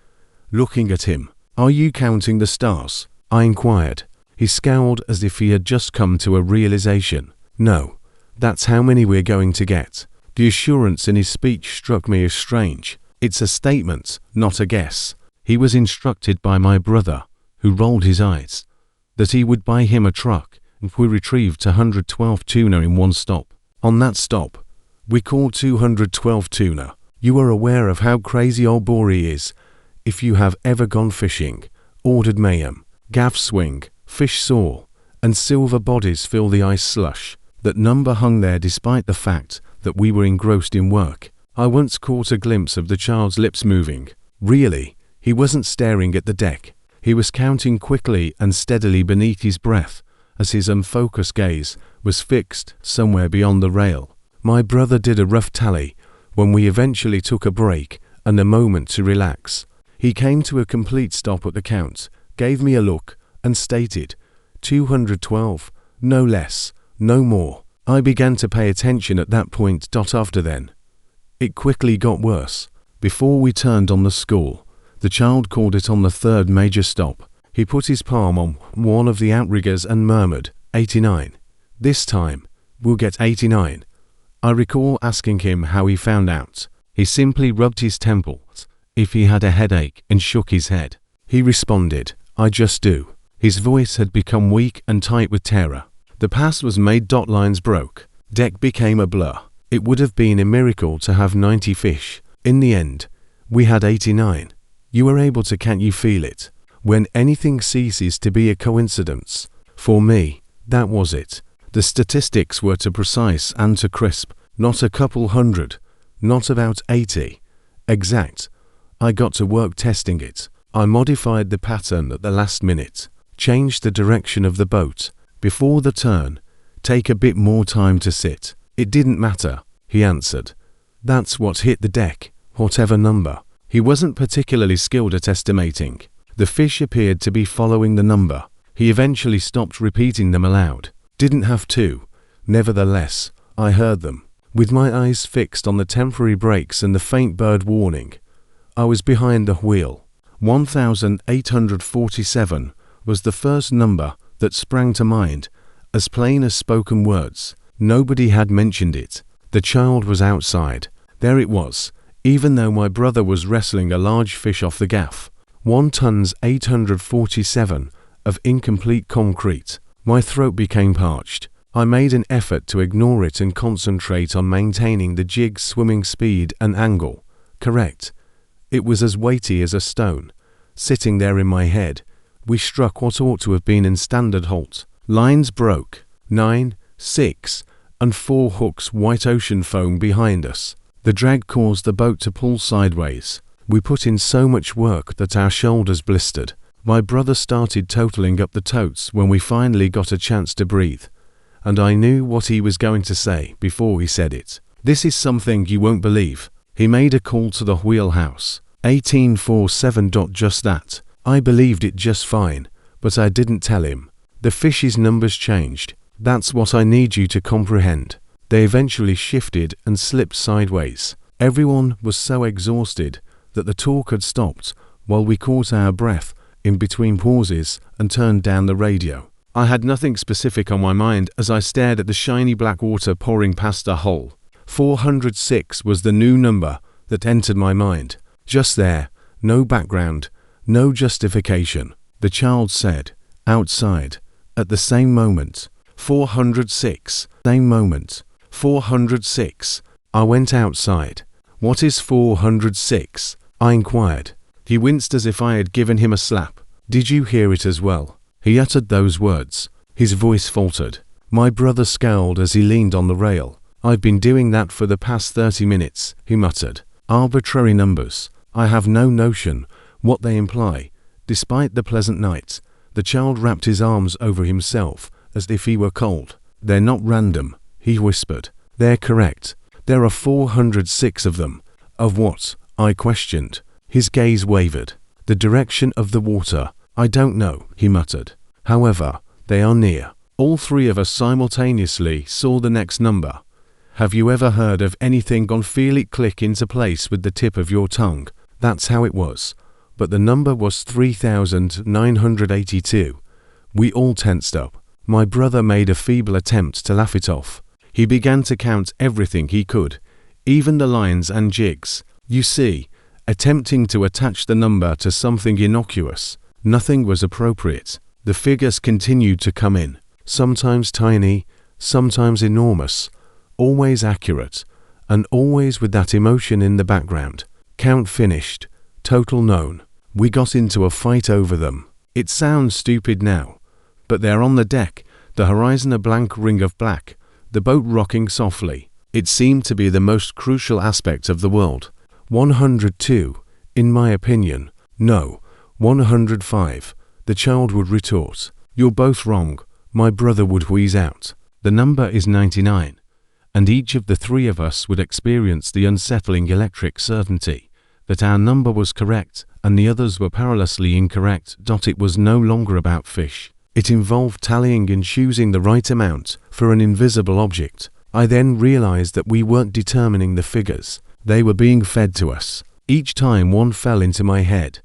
looking at him. Are you counting the stars? I inquired. He scowled as if he had just come to a realization. No, that's how many we're going to get. The assurance in his speech struck me as strange. It's a statement, not a guess. He was instructed by my brother, who rolled his eyes, that he would buy him a truck if we retrieved 212 tuna in one stop. On that stop, we called 212 tuna. You are aware of how crazy Albury is if you have ever gone fishing. Ordered mayhem, gaff swing, fish soar, and silver bodies fill the ice slush. That number hung there despite the fact that we were engrossed in work. I once caught a glimpse of the child's lips moving. Really, he wasn't staring at the deck. He was counting quickly and steadily beneath his breath, as his unfocused gaze was fixed somewhere beyond the rail. My brother did a rough tally when we eventually took a break and a moment to relax. He came to a complete stop at the count, gave me a look, and stated, 212, no less, no more. I began to pay attention at that point. After then, it quickly got worse. Before we turned on the score, the child called it on the third major stop. He put his palm on one of the outriggers and murmured, 89. This time, we'll get 89. I recall asking him how he found out. He simply rubbed his temples if he had a headache and shook his head. He responded, I just do. His voice had become weak and tight with terror. The pass was made. Lines broke. Deck became a blur. It would have been a miracle to have 90 fish. In the end, we had 89. You were able to, can't you feel it? When anything ceases to be a coincidence. For me, that was it. The statistics were to precise and to crisp. Not a couple hundred. Not about 80. Exact. I got to work testing it. I modified the pattern at the last minute. Changed the direction of the boat. Before the turn, take a bit more time to sit. It didn't matter, he answered. That's what hit the deck, whatever number. He wasn't particularly skilled at estimating. The fish appeared to be following the number. He eventually stopped repeating them aloud. Didn't have to. Nevertheless, I heard them. With my eyes fixed on the temporary brakes and the faint bird warning, I was behind the wheel. 1847 was the first number that sprang to mind, as plain as spoken words. Nobody had mentioned it. The child was outside. There it was, even though my brother was wrestling a large fish off the gaff. 1 tons 847 of incomplete concrete. My throat became parched. I made an effort to ignore it and concentrate on maintaining the jig's swimming speed and angle. Correct. It was as weighty as a stone. Sitting there in my head, we struck what ought to have been in standard halt. Lines broke. 9, 6, and 4 hooks white ocean foam behind us. The drag caused the boat to pull sideways. We put in so much work that our shoulders blistered. My brother started totaling up the totes when we finally got a chance to breathe, and I knew what he was going to say before he said it. This is something you won't believe. He made a call to the wheelhouse. 1847. Just that. I believed it just fine, but I didn't tell him. The fish's numbers changed. That's what I need you to comprehend. They eventually shifted and slipped sideways. Everyone was so exhausted that the talk had stopped while we caught our breath in between pauses and turned down the radio. I had nothing specific on my mind as I stared at the shiny black water pouring past the hull. 406 was the new number that entered my mind. Just there, no background, no justification. The child said, outside, at the same moment. 406, same moment. 406. I went outside. What is 406? I inquired. He winced as if I had given him a slap. Did you hear it as well? He uttered those words. His voice faltered. My brother scowled as he leaned on the rail. I've been doing that for the past 30 minutes, he muttered. Arbitrary numbers. I have no notion what they imply. Despite the pleasant night, the child wrapped his arms over himself as if he were cold. They're not random, he whispered. They're correct. There are 406 of them. Of what? I questioned. His gaze wavered. The direction of the water. I don't know, he muttered. However, they are near. All 3 of us simultaneously saw the next number. Have you ever heard of anything gone feel it click into place with the tip of your tongue? That's how it was. But the number was 3,982. We all tensed up. My brother made a feeble attempt to laugh it off. He began to count everything he could, even the lines and jigs. You see, attempting to attach the number to something innocuous. Nothing was appropriate. The figures continued to come in, sometimes tiny, sometimes enormous, always accurate, and always with that emotion in the background. Count finished. Total known. We got into a fight over them. It sounds stupid now, but they're on the deck, the horizon a blank ring of black, the boat rocking softly. It seemed to be the most crucial aspect of the world. 102, in my opinion. No, 105, the child would retort. You're both wrong, my brother would wheeze out. The number is 99, and each of the 3 of us would experience the unsettling electric certainty that our number was correct and the others were perilously incorrect. It was no longer about fish. It involved tallying and choosing the right amount for an invisible object. I then realized that we weren't determining the figures. They were being fed to us. Each time one fell into my head,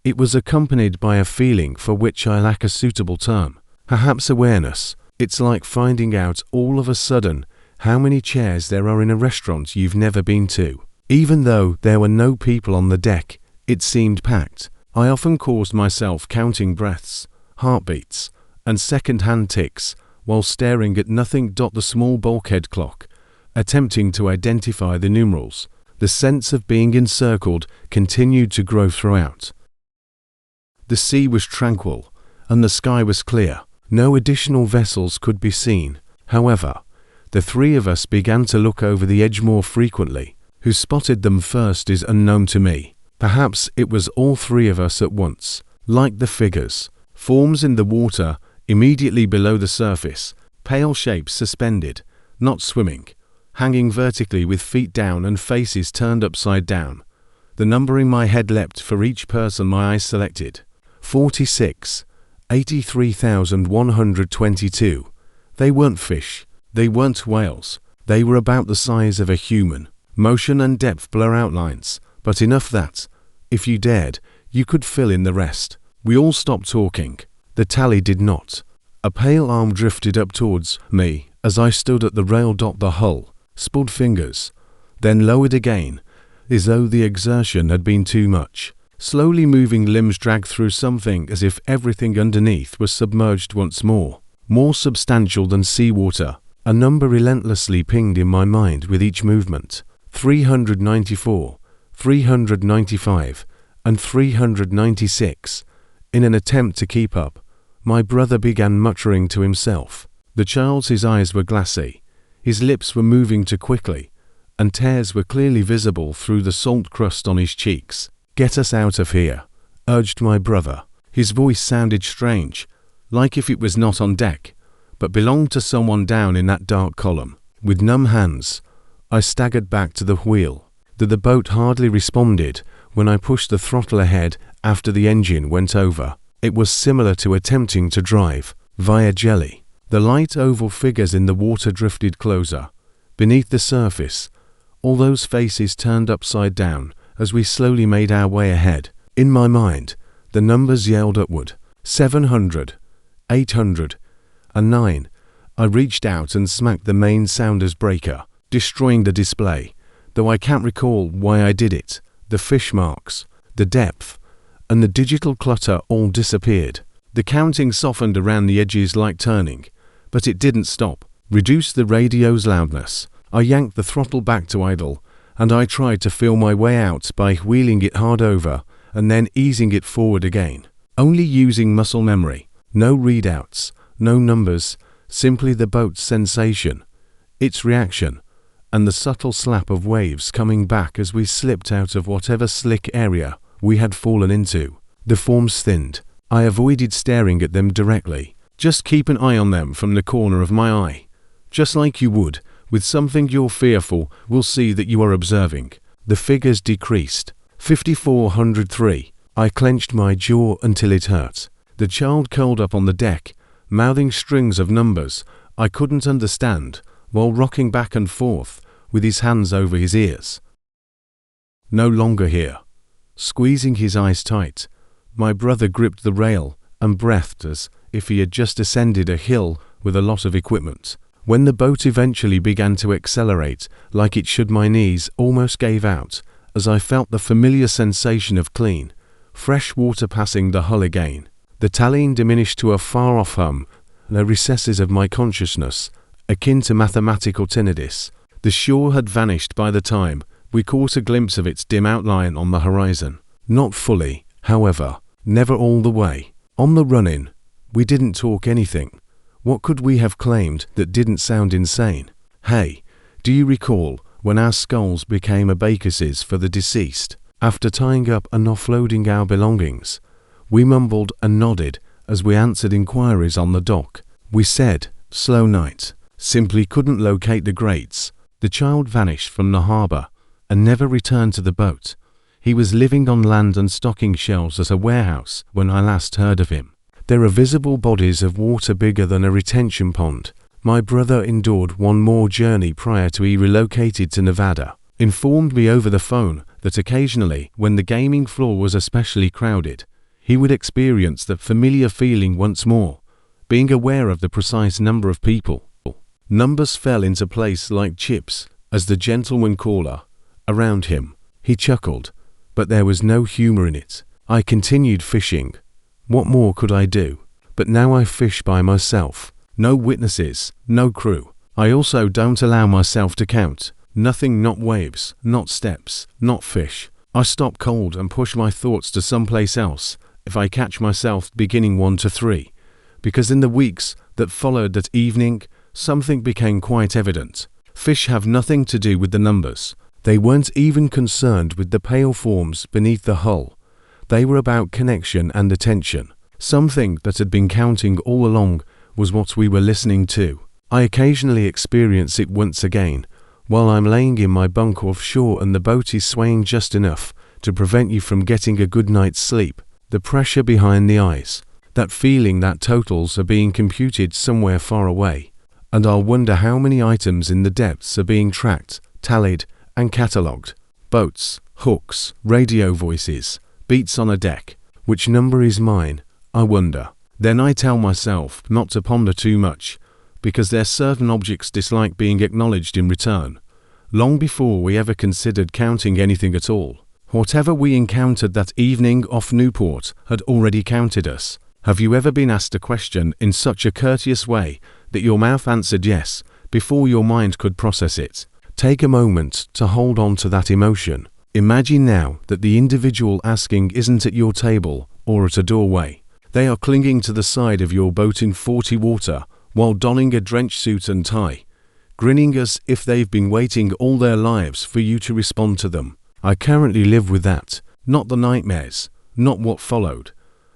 it was accompanied by a feeling for which I lack a suitable term. Perhaps awareness. It's like finding out all of a sudden how many chairs there are in a restaurant you've never been to. Even though there were no people on the deck, it seemed packed. I often caused myself counting breaths, heartbeats, and second-hand ticks while staring at nothing. The small bulkhead clock, attempting to identify the numerals. The sense of being encircled continued to grow throughout. The sea was tranquil, and the sky was clear. No additional vessels could be seen. However, the 3 of us began to look over the edge more frequently. Who spotted them first is unknown to me. Perhaps it was all 3 of us at once. Like the figures, forms in the water immediately below the surface, pale shapes suspended, not swimming, hanging vertically with feet down and faces turned upside down. The number in my head leapt for each person my eyes selected. 46, 83,122. They weren't fish. They weren't whales. They were about the size of a human. Motion and depth blur outlines, but enough that, if you dared, you could fill in the rest. We all stopped talking. The tally did not. A pale arm drifted up towards me as I stood at the rail. The hull, spud fingers, then lowered again, as though the exertion had been too much. Slowly moving limbs dragged through something as if everything underneath was submerged once more. More substantial than seawater. A number relentlessly pinged in my mind with each movement. 394, 395, and 396. In an attempt to keep up, my brother began muttering to himself. The child's eyes were glassy. His lips were moving too quickly, and tears were clearly visible through the salt crust on his cheeks. "Get us out of here," urged my brother. His voice sounded strange, like if it was not on deck, but belonged to someone down in that dark column. With numb hands, I staggered back to the wheel. The boat hardly responded when I pushed the throttle ahead after the engine went over. It was similar to attempting to drive via jelly. The light oval figures in the water drifted closer. Beneath the surface, all those faces turned upside down as we slowly made our way ahead. In my mind, the numbers yelled upward. 700, 800, and 9. I reached out and smacked the main sounders breaker, destroying the display, though I can't recall why I did it. The fish marks, the depth, and the digital clutter all disappeared. The counting softened around the edges like turning, but it didn't stop. Reduce the radio's loudness. I yanked the throttle back to idle, and I tried to feel my way out by wheeling it hard over and then easing it forward again. Only using muscle memory. No readouts, no numbers, simply the boat's sensation, its reaction, and the subtle slap of waves coming back as we slipped out of whatever slick area we had fallen into. The forms thinned. I avoided staring at them directly. Just keep an eye on them from the corner of my eye. Just like you would with something you're fearful will see that you are observing. The figures decreased. 5,403. I clenched my jaw until it hurt. The child curled up on the deck, mouthing strings of numbers I couldn't understand, while rocking back and forth with his hands over his ears. No longer here. Squeezing his eyes tight, my brother gripped the rail and breathed as if he had just ascended a hill with a lot of equipment. When the boat eventually began to accelerate like it should, my knees almost gave out as I felt the familiar sensation of clean, fresh water passing the hull again. The tallying diminished to a far-off hum in the recesses of my consciousness, akin to mathematical tinnitus. The shore had vanished by the time we caught a glimpse of its dim outline on the horizon. Not fully, however, never all the way. On the run-in, we didn't talk anything. What could we have claimed that didn't sound insane? "Hey, do you recall when our skulls became abacuses for the deceased?" After tying up and offloading our belongings, we mumbled and nodded as we answered inquiries on the dock. We said, "Slow night." Simply couldn't locate the grates. The child vanished from the harbour and never returned to the boat. He was living on land and stocking shelves at a warehouse when I last heard of him. There are visible bodies of water bigger than a retention pond. My brother endured one more journey prior to he relocated to Nevada. Informed me over the phone that occasionally, when the gaming floor was especially crowded, he would experience that familiar feeling once more, being aware of the precise number of people. Numbers fell into place like chips as the gentleman caller around him. He chuckled, but there was no humor in it. I continued fishing. What more could I do? But now I fish by myself. No witnesses, no crew. I also don't allow myself to count. Nothing, not waves, not steps, not fish. I stop cold and push my thoughts to someplace else if I catch myself beginning 1 to 3. Because in the weeks that followed that evening, something became quite evident. Fish have nothing to do with the numbers. They weren't even concerned with the pale forms beneath the hull. They were about connection and attention. Something that had been counting all along was what we were listening to. I occasionally experience it once again, while I'm laying in my bunk offshore and the boat is swaying just enough to prevent you from getting a good night's sleep. The pressure behind the eyes, that feeling that totals are being computed somewhere far away, and I'll wonder how many items in the depths are being tracked, tallied, and catalogued. Boats, hooks, radio voices, beats on a deck. Which number is mine, I wonder. Then I tell myself not to ponder too much, because there's certain objects dislike being acknowledged in return, long before we ever considered counting anything at all. Whatever we encountered that evening off Newport had already counted us. Have you ever been asked a question in such a courteous way that your mouth answered yes before your mind could process it? Take a moment to hold on to that emotion. Imagine now that the individual asking isn't at your table or at a doorway. They are clinging to the side of your boat in 40 water while donning a drenched suit and tie, grinning as if they've been waiting all their lives for you to respond to them. I currently live with that, not the nightmares, not what followed,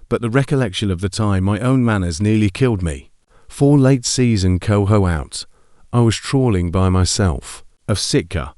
but the recollection of the time my own manners nearly killed me. 4 late season coho out. I was trawling by myself. Of Sitka.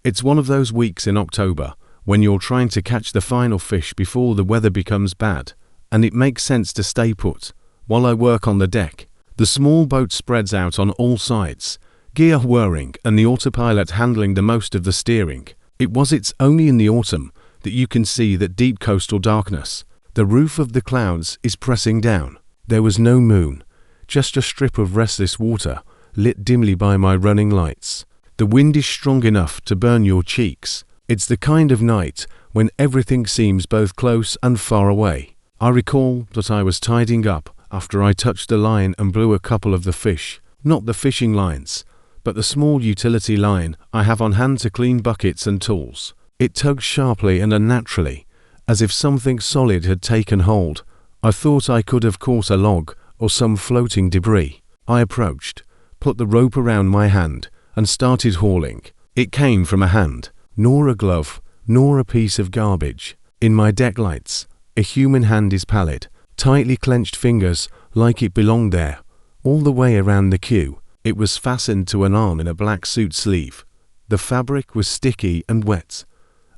It's one of those weeks in October when you're trying to catch the final fish before the weather becomes bad, and it makes sense to stay put while I work on the deck. The small boat spreads out on all sides, gear whirring and the autopilot handling the most of the steering. It's only in the autumn that you can see that deep coastal darkness. The roof of the clouds is pressing down. There was no moon, just a strip of restless water lit dimly by my running lights. The wind is strong enough to burn your cheeks. It's the kind of night when everything seems both close and far away. I recall that I was tidying up after I touched the line and blew a couple of the fish, not the fishing lines, but the small utility line I have on hand to clean buckets and tools. It tugged sharply and unnaturally, as if something solid had taken hold. I thought I could have caught a log or some floating debris. I approached, put the rope around my hand, and started hauling. It came from a hand, nor a glove, nor a piece of garbage. In my deck lights, a human hand is pallid, tightly clenched fingers like it belonged there, all the way around the queue. It was fastened to an arm in a black suit sleeve. The fabric was sticky and wet,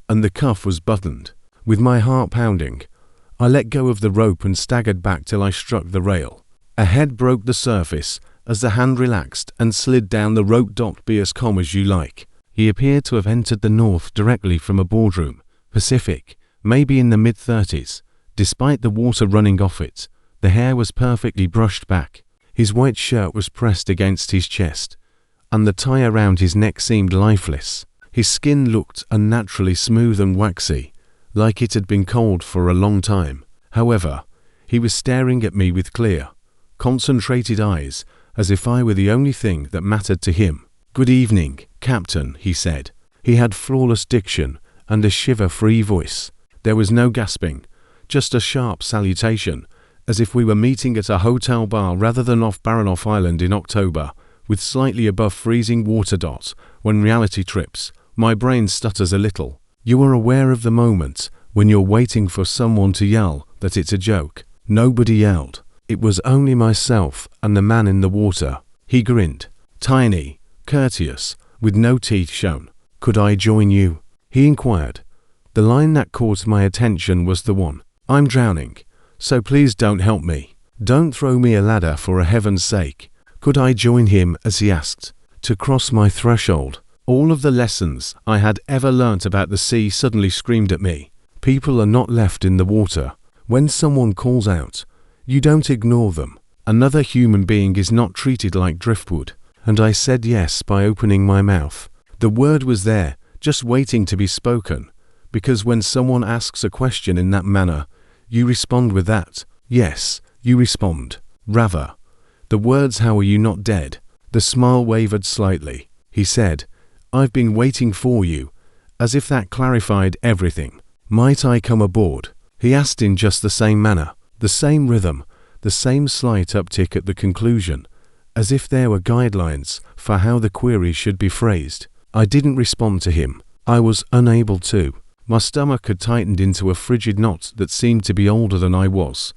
and the cuff was buttoned. With my heart pounding, I let go of the rope and staggered back till I struck the rail. A head broke the surface as the hand relaxed and slid down the rope. Be as calm as you like. He appeared to have entered the north directly from a boardroom, Pacific, maybe in the mid-30s. Despite the water running off it, the hair was perfectly brushed back. His white shirt was pressed against his chest, and the tie around his neck seemed lifeless. His skin looked unnaturally smooth and waxy, like it had been cold for a long time. However, he was staring at me with clear, concentrated eyes, as if I were the only thing that mattered to him. "Good evening, Captain," he said. He had flawless diction and a shiver-free voice. There was no gasping, just a sharp salutation, as if we were meeting at a hotel bar rather than off Baranoff Island in October, with slightly above freezing water. When reality trips, my brain stutters a little. You are aware of the moment when you're waiting for someone to yell that it's a joke. Nobody yelled. It was only myself and the man in the water. He grinned, tiny, courteous, with no teeth shown. "Could I join you?" he inquired. The line that caught my attention was the one, "I'm drowning, so please don't help me. Don't throw me a ladder for heaven's sake." Could I join him, as he asked, to cross my threshold? All of the lessons I had ever learnt about the sea suddenly screamed at me. People are not left in the water. When someone calls out, you don't ignore them. Another human being is not treated like driftwood. And I said yes by opening my mouth. The word was there, just waiting to be spoken, because when someone asks a question in that manner, you respond with that. Yes, you respond. Rather. The words, "How are you not dead?" The smile wavered slightly. He said, "I've been waiting for you," as if that clarified everything. Might I come aboard? He asked in just the same manner, the same rhythm, the same slight uptick at the conclusion, as if there were guidelines for how the query should be phrased. I didn't respond to him. I was unable to. My stomach had tightened into a frigid knot that seemed to be older than I was.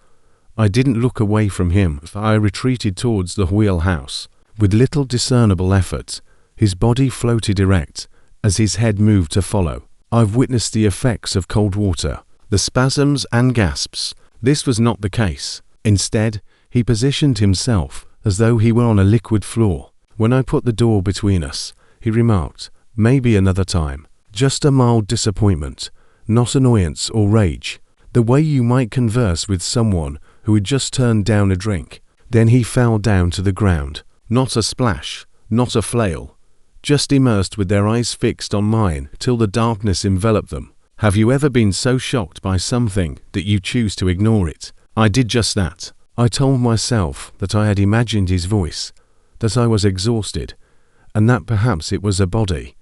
I didn't look away from him. I retreated towards the wheelhouse. With little discernible effort, his body floated erect as his head moved to follow. I've witnessed the effects of cold water, the spasms and gasps. This was not the case. Instead, he positioned himself as though he were on a liquid floor. When I put the door between us, he remarked, "Maybe another time." Just a mild disappointment, not annoyance or rage. The way you might converse with someone who had just turned down a drink. Then he fell down to the ground. Not a splash, not a flail. Just immersed with their eyes fixed on mine till the darkness enveloped them. Have you ever been so shocked by something that you choose to ignore it? I did just that. I told myself that I had imagined his voice, that I was exhausted, and that perhaps it was a body,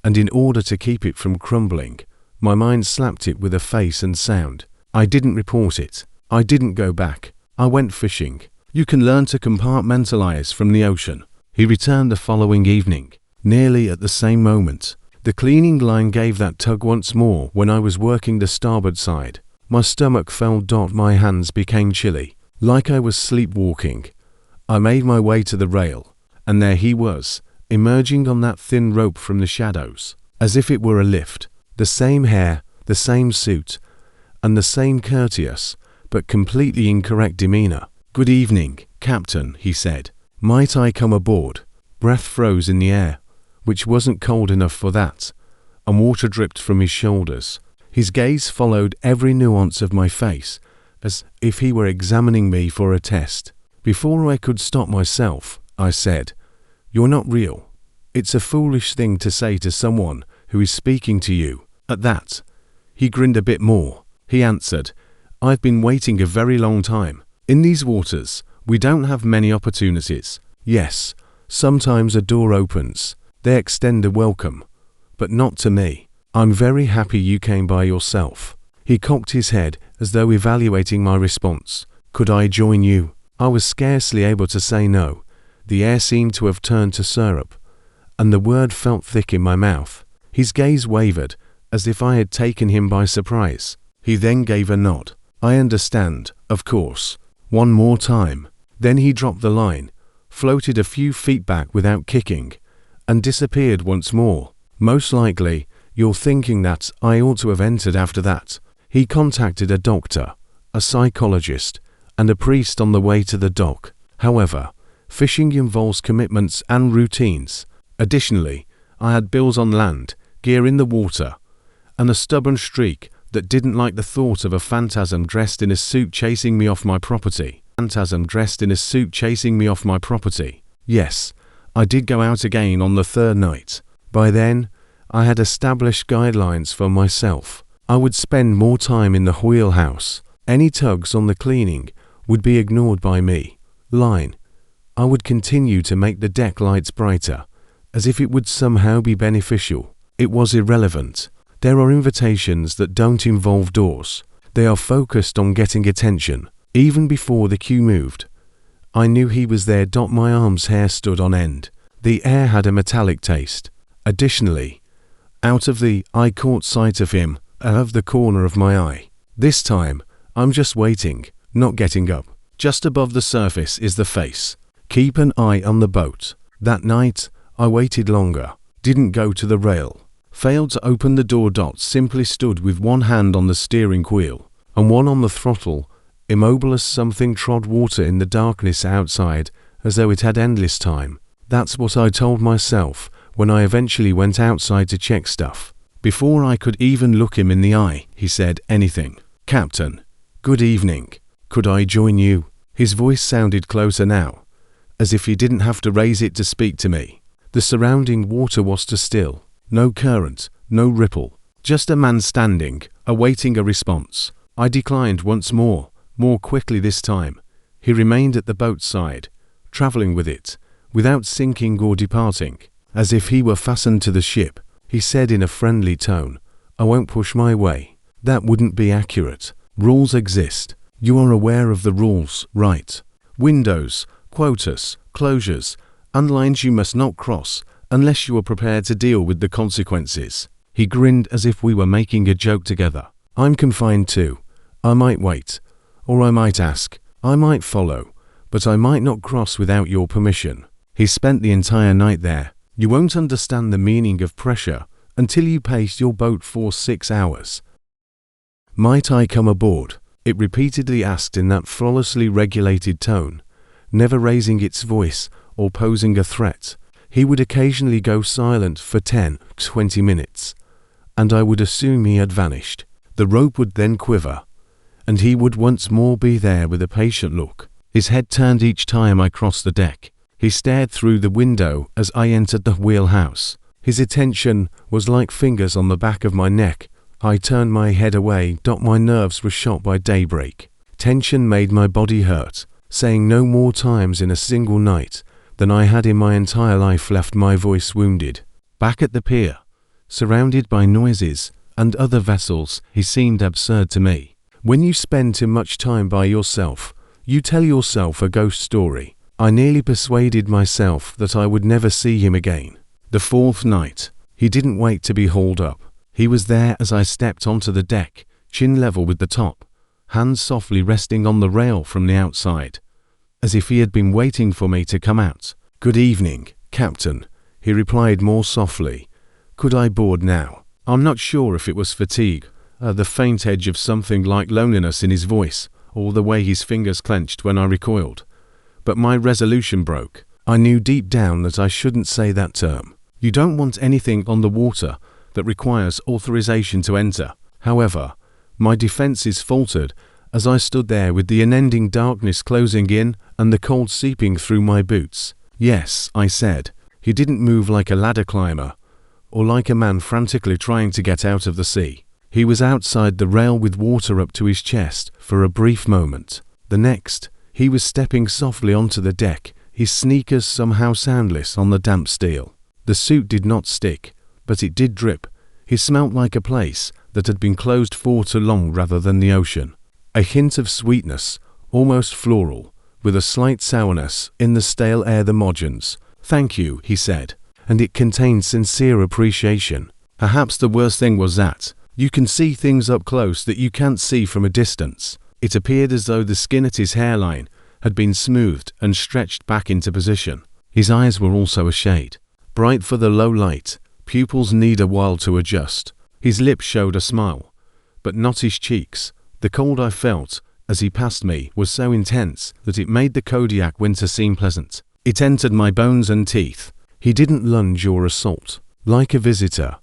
and in order to keep it from crumbling, my mind slapped it with a face and sound. I didn't report it. I didn't go back. I went fishing. You can learn to compartmentalize from the ocean. He returned the following evening, nearly at the same moment. The cleaning line gave that tug once more when I was working the starboard side. My stomach felt. My hands became chilly, like I was sleepwalking. I made my way to the rail, and there he was, emerging on that thin rope from the shadows, as if it were a lift. The same hair, the same suit, and the same courteous, but completely incorrect demeanor. "Good evening, Captain," he said. "Might I come aboard?" Breath froze in the air, which wasn't cold enough for that, and water dripped from his shoulders. His gaze followed every nuance of my face, as if he were examining me for a test. Before I could stop myself, I said, "You're not real." It's a foolish thing to say to someone who is speaking to you. At that, he grinned a bit more. He answered, "I've been waiting a very long time. In these waters, we don't have many opportunities. Yes, sometimes a door opens. They extend a welcome, but not to me. I'm very happy you came by yourself." He cocked his head as though evaluating my response. "Could I join you?" I was scarcely able to say no. The air seemed to have turned to syrup, and the word felt thick in my mouth. His gaze wavered, as if I had taken him by surprise. He then gave a nod. "I understand, of course." One more time. Then he dropped the line, floated a few feet back without kicking, and disappeared once more. "Most likely, you're thinking that I ought to have entered after that." He contacted a doctor, a psychologist, and a priest on the way to the dock. However, fishing involves commitments and routines. Additionally, I had bills on land, gear in the water, and a stubborn streak that didn't like the thought of a phantasm dressed in a suit chasing me off my property. Yes, I did go out again on the third night. By then, I had established guidelines for myself. I would spend more time in the wheelhouse. Any tugs on the cleaning would be ignored by me. Line. I would continue to make the deck lights brighter, as if it would somehow be beneficial. It was irrelevant. There are invitations that don't involve doors. They are focused on getting attention. Even before the cue moved, I knew he was there. My arm's hair stood on end. The air had a metallic taste. Additionally, I caught sight of him out of the corner of my eye. This time, I'm just waiting, not getting up. Just above the surface is the face. Keep an eye on the boat. That night, I waited longer. Didn't go to the rail. Failed to open the door. Simply stood with one hand on the steering wheel and one on the throttle, immobile as something trod water in the darkness outside, as though it had endless time. That's what I told myself when I eventually went outside to check stuff. Before I could even look him in the eye, he said, "Anything. Captain, good evening. Could I join you?" His voice sounded closer now, as if he didn't have to raise it to speak to me. The surrounding water was still. No current, no ripple. Just a man standing, awaiting a response. I declined once more quickly this time. He remained at the boat's side, traveling with it, without sinking or departing, as if he were fastened to the ship. He said in a friendly tone, "I won't push my way." That wouldn't be accurate. Rules exist. You are aware of the rules, right? Windows, quotas, closures, and lines you must not cross unless you are prepared to deal with the consequences. He grinned as if we were making a joke together. "I'm confined too. I might wait, or I might ask. I might follow, but I might not cross without your permission." He spent the entire night there. You won't understand the meaning of pressure until you pace your boat for 6 hours. "Might I come aboard?" It repeatedly asked in that flawlessly regulated tone, never raising its voice or posing a threat. He would occasionally go silent for 10-20 minutes, and I would assume he had vanished. The rope would then quiver, and he would once more be there with a patient look. His head turned each time I crossed the deck. He stared through the window as I entered the wheelhouse. His attention was like fingers on the back of my neck. I turned my head away. My nerves were shot by daybreak. Tension made my body hurt. Saying no more times in a single night than I had in my entire life left my voice wounded. Back at the pier, surrounded by noises and other vessels, he seemed absurd to me. When you spend too much time by yourself, you tell yourself a ghost story. I nearly persuaded myself that I would never see him again. The fourth night, he didn't wait to be hauled up. He was there as I stepped onto the deck, chin level with the top, hands softly resting on the rail from the outside, as if he had been waiting for me to come out. "Good evening, Captain," he replied more softly. "Could I board now?" I'm not sure if it was fatigue, the faint edge of something like loneliness in his voice, or the way his fingers clenched when I recoiled. But my resolution broke. I knew deep down that I shouldn't say that term. You don't want anything on the water that requires authorization to enter. However, my defenses faltered as I stood there with the unending darkness closing in and the cold seeping through my boots. "Yes," I said. He didn't move like a ladder climber, or like a man frantically trying to get out of the sea. He was outside the rail with water up to his chest for a brief moment. The next, he was stepping softly onto the deck, his sneakers somehow soundless on the damp steel. The suit did not stick, but it did drip. He smelt like a place that had been closed for too long rather than the ocean. A hint of sweetness, almost floral, with a slight sourness in the stale air the Mojans. "Thank you," he said, and it contained sincere appreciation. Perhaps the worst thing was that you can see things up close that you can't see from a distance. It appeared as though the skin at his hairline had been smoothed and stretched back into position. His eyes were also a shade bright for the low light. Pupils need a while to adjust. His lips showed a smile, but not his cheeks. The cold I felt as he passed me was so intense that it made the Kodiak winter seem pleasant. It entered my bones and teeth. He didn't lunge or assault. Like a visitor,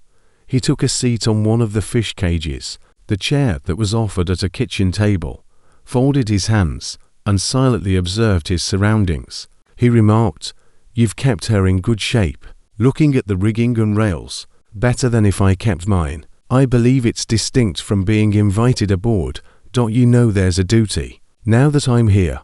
he took a seat on one of the fish cages, the chair that was offered at a kitchen table, folded his hands, and silently observed his surroundings. He remarked, "You've kept her in good shape." Looking at the rigging and rails, "Better than if I kept mine. I believe it's distinct from being invited aboard. Don't you know there's a duty? Now that I'm here,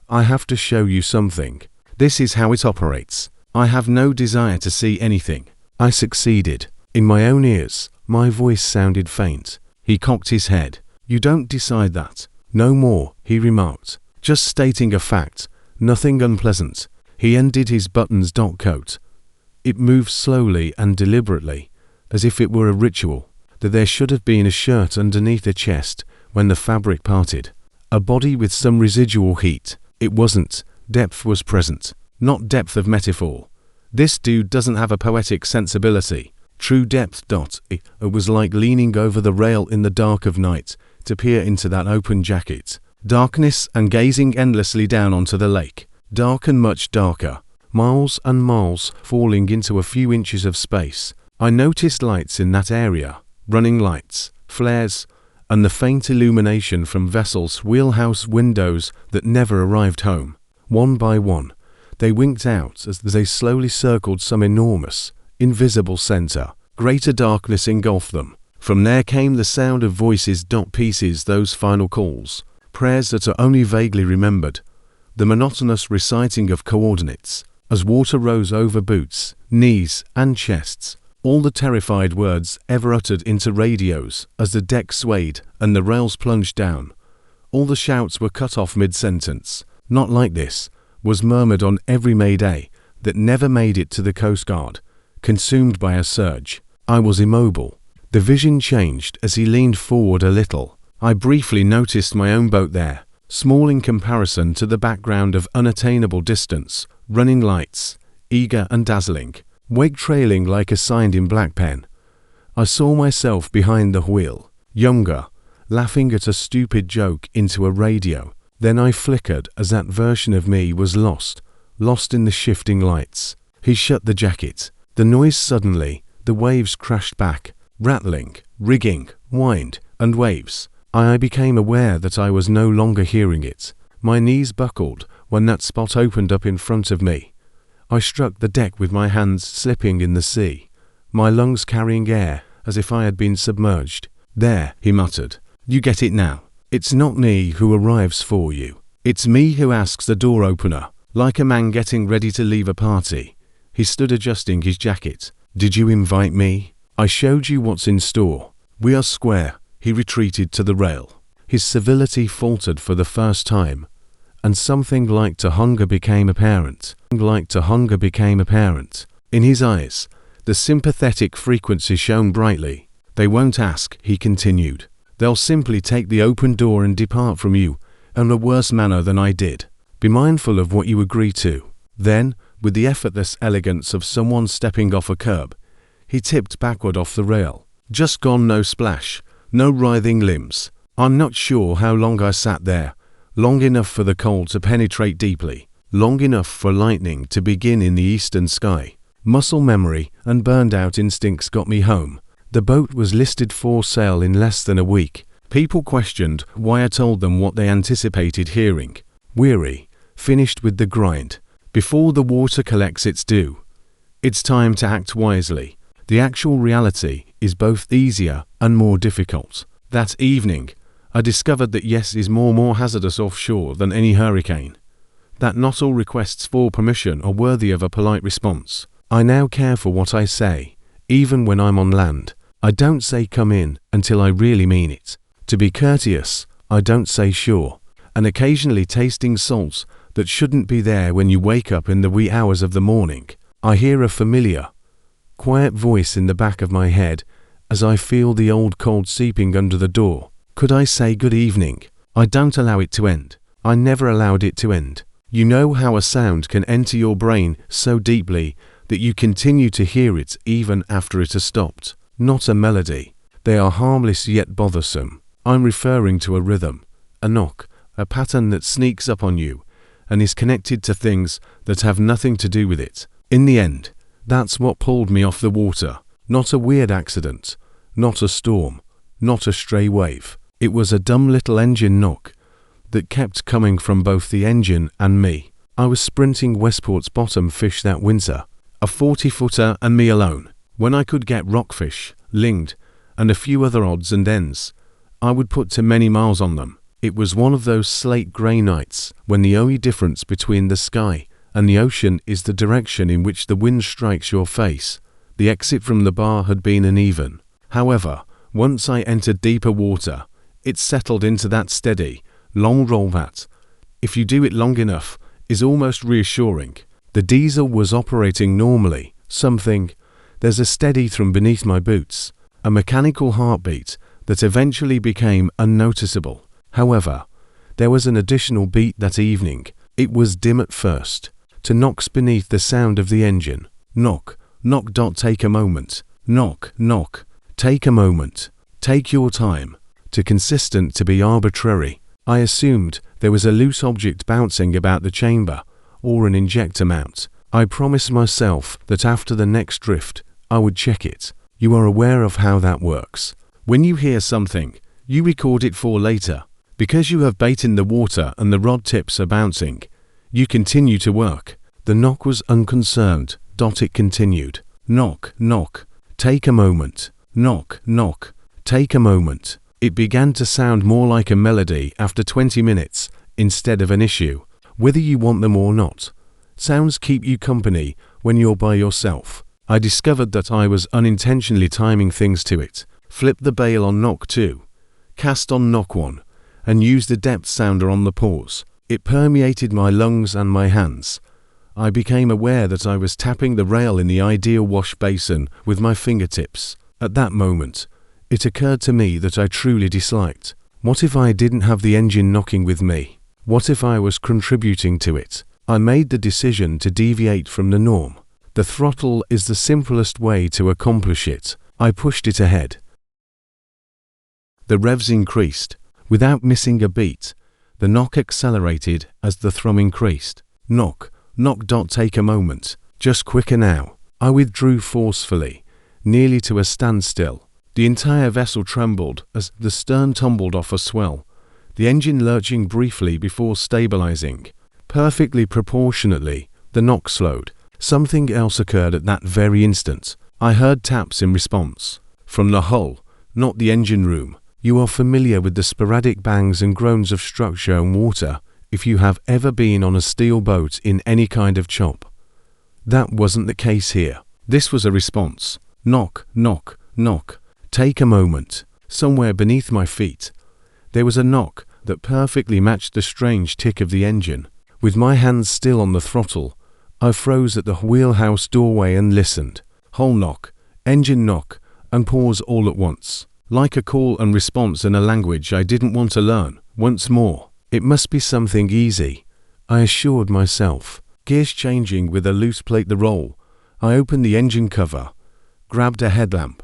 I have to show you something. This is how it operates. I have no desire to see anything." I succeeded. In my own ears, my voice sounded faint. He cocked his head. "You don't decide that." "No more," he remarked. "Just stating a fact. Nothing unpleasant." He undid his buttons-dock coat. It moved slowly and deliberately, as if it were a ritual, that there should have been a shirt underneath the chest when the fabric parted. A body with some residual heat. It wasn't. Depth was present. Not depth of metaphor. This dude doesn't have a poetic sensibility. True depth. It was like leaning over the rail in the dark of night to peer into that open jacket. Darkness and gazing endlessly down onto the lake. Dark and much darker. Miles and miles falling into a few inches of space. I noticed lights in that area, running lights, flares, and the faint illumination from vessels' wheelhouse windows that never arrived home. One by one, they winked out as they slowly circled some enormous, invisible center. Greater darkness engulfed them. From there came the sound of voices. Pieces, those final calls, prayers that are only vaguely remembered, the monotonous reciting of coordinates. As water rose over boots, knees, and chests, all the terrified words ever uttered into radios as the deck swayed and the rails plunged down. All the shouts were cut off mid-sentence. "Not like this," was murmured on every Mayday that never made it to the Coast Guard, consumed by a surge. I was immobile. The vision changed as he leaned forward a little. I briefly noticed my own boat there, small in comparison to the background of unattainable distance, running lights, eager and dazzling, wake trailing like a sign in black pen. I saw myself behind the wheel, younger, laughing at a stupid joke into a radio. Then I flickered as that version of me was lost in the shifting lights. He shut the jacket. The noise suddenly, the waves crashed back, rattling, rigging, wind, and waves. I became aware that I was no longer hearing it. My knees buckled when that spot opened up in front of me. I struck the deck with my hands slipping in the sea, my lungs carrying air as if I had been submerged. "There," he muttered. "You get it now. It's not me who arrives for you. It's me who asks the door opener, like a man getting ready to leave a party." He stood adjusting his jacket. "Did you invite me? I showed you what's in store. We are square." He retreated to the rail. His civility faltered for the first time, and something like to hunger became apparent. In his eyes, the sympathetic frequency shone brightly. "They won't ask," he continued. "They'll simply take the open door and depart from you in a worse manner than I did. Be mindful of what you agree to." Then, with the effortless elegance of someone stepping off a curb, he tipped backward off the rail. Just gone, no splash, no writhing limbs. I'm not sure how long I sat there. Long enough for the cold to penetrate deeply. Long enough for lightning to begin in the eastern sky. Muscle memory and burned-out instincts got me home. The boat was listed for sale in less than a week. People questioned why I told them what they anticipated hearing. Weary, finished with the grind. Before the water collects its due, it's time to act wisely. The actual reality is both easier and more difficult. That evening, I discovered that yes is more hazardous offshore than any hurricane. That not all requests for permission are worthy of a polite response. I now care for what I say, even when I'm on land. I don't say come in until I really mean it. To be courteous, I don't say sure. And occasionally tasting salts that shouldn't be there when you wake up in the wee hours of the morning. I hear a familiar, quiet voice in the back of my head as I feel the old cold seeping under the door. Could I say good evening? I don't allow it to end. I never allowed it to end. You know how a sound can enter your brain so deeply that you continue to hear it even after it has stopped. Not a melody. They are harmless yet bothersome. I'm referring to a rhythm, a knock, a pattern that sneaks up on you and is connected to things that have nothing to do with it. In the end, that's what pulled me off the water. Not a weird accident, not a storm, not a stray wave. It was a dumb little engine knock that kept coming from both the engine and me. I was sprinting Westport's bottom fish that winter, a 40-footer and me alone. When I could get rockfish, linged, and a few other odds and ends, I would put to many miles on them. It was one of those slate grey nights when the only difference between the sky and the ocean is the direction in which the wind strikes your face. The exit from the bar had been uneven. However, once I entered deeper water, it settled into that steady, long roll that, if you do it long enough, is almost reassuring. The diesel was operating normally. There's a steady thrum beneath my boots, a mechanical heartbeat that eventually became unnoticeable. However, there was an additional beat that evening. It was dim at first, to knocks beneath the sound of the engine. Knock, knock. Take a moment. Knock, knock. Take a moment. Take your time. Too consistent to be arbitrary. I assumed there was a loose object bouncing about the chamber, or an injector mount. I promised myself that after the next drift, I would check it. You are aware of how that works. When you hear something, you record it for later. Because you have bait in the water and the rod tips are bouncing, you continue to work. The knock was unconcerned. It continued. Knock, knock. Take a moment. Knock, knock. Take a moment. It began to sound more like a melody after 20 minutes instead of an issue. Whether you want them or not, sounds keep you company when you're by yourself. I discovered that I was unintentionally timing things to it. Flip the bail on knock 2, cast on knock 1, and use the depth sounder on the pause. It permeated my lungs and my hands. I became aware that I was tapping the rail in the ideal wash basin with my fingertips. At that moment, it occurred to me that I truly disliked. What if I didn't have the engine knocking with me? What if I was contributing to it? I made the decision to deviate from the norm. The throttle is the simplest way to accomplish it. I pushed it ahead. The revs increased. Without missing a beat, the knock accelerated as the thrum increased. Knock, knock. Take a moment. Just quicker now. I withdrew forcefully, nearly to a standstill. The entire vessel trembled as the stern tumbled off a swell, the engine lurching briefly before stabilizing. Perfectly proportionately, the knock slowed. Something else occurred at that very instant. I heard taps in response. From the hull, not the engine room. You are familiar with the sporadic bangs and groans of structure and water if you have ever been on a steel boat in any kind of chop. That wasn't the case here. This was a response. Knock, knock, knock. Take a moment. Somewhere beneath my feet, there was a knock that perfectly matched the strange tick of the engine. With my hands still on the throttle, I froze at the wheelhouse doorway and listened. Hull knock, engine knock, and pause all at once, like a call and response in a language I didn't want to learn. Once more. It must be something easy, I assured myself. Gears changing with a loose plate the roll, I opened the engine cover, grabbed a headlamp,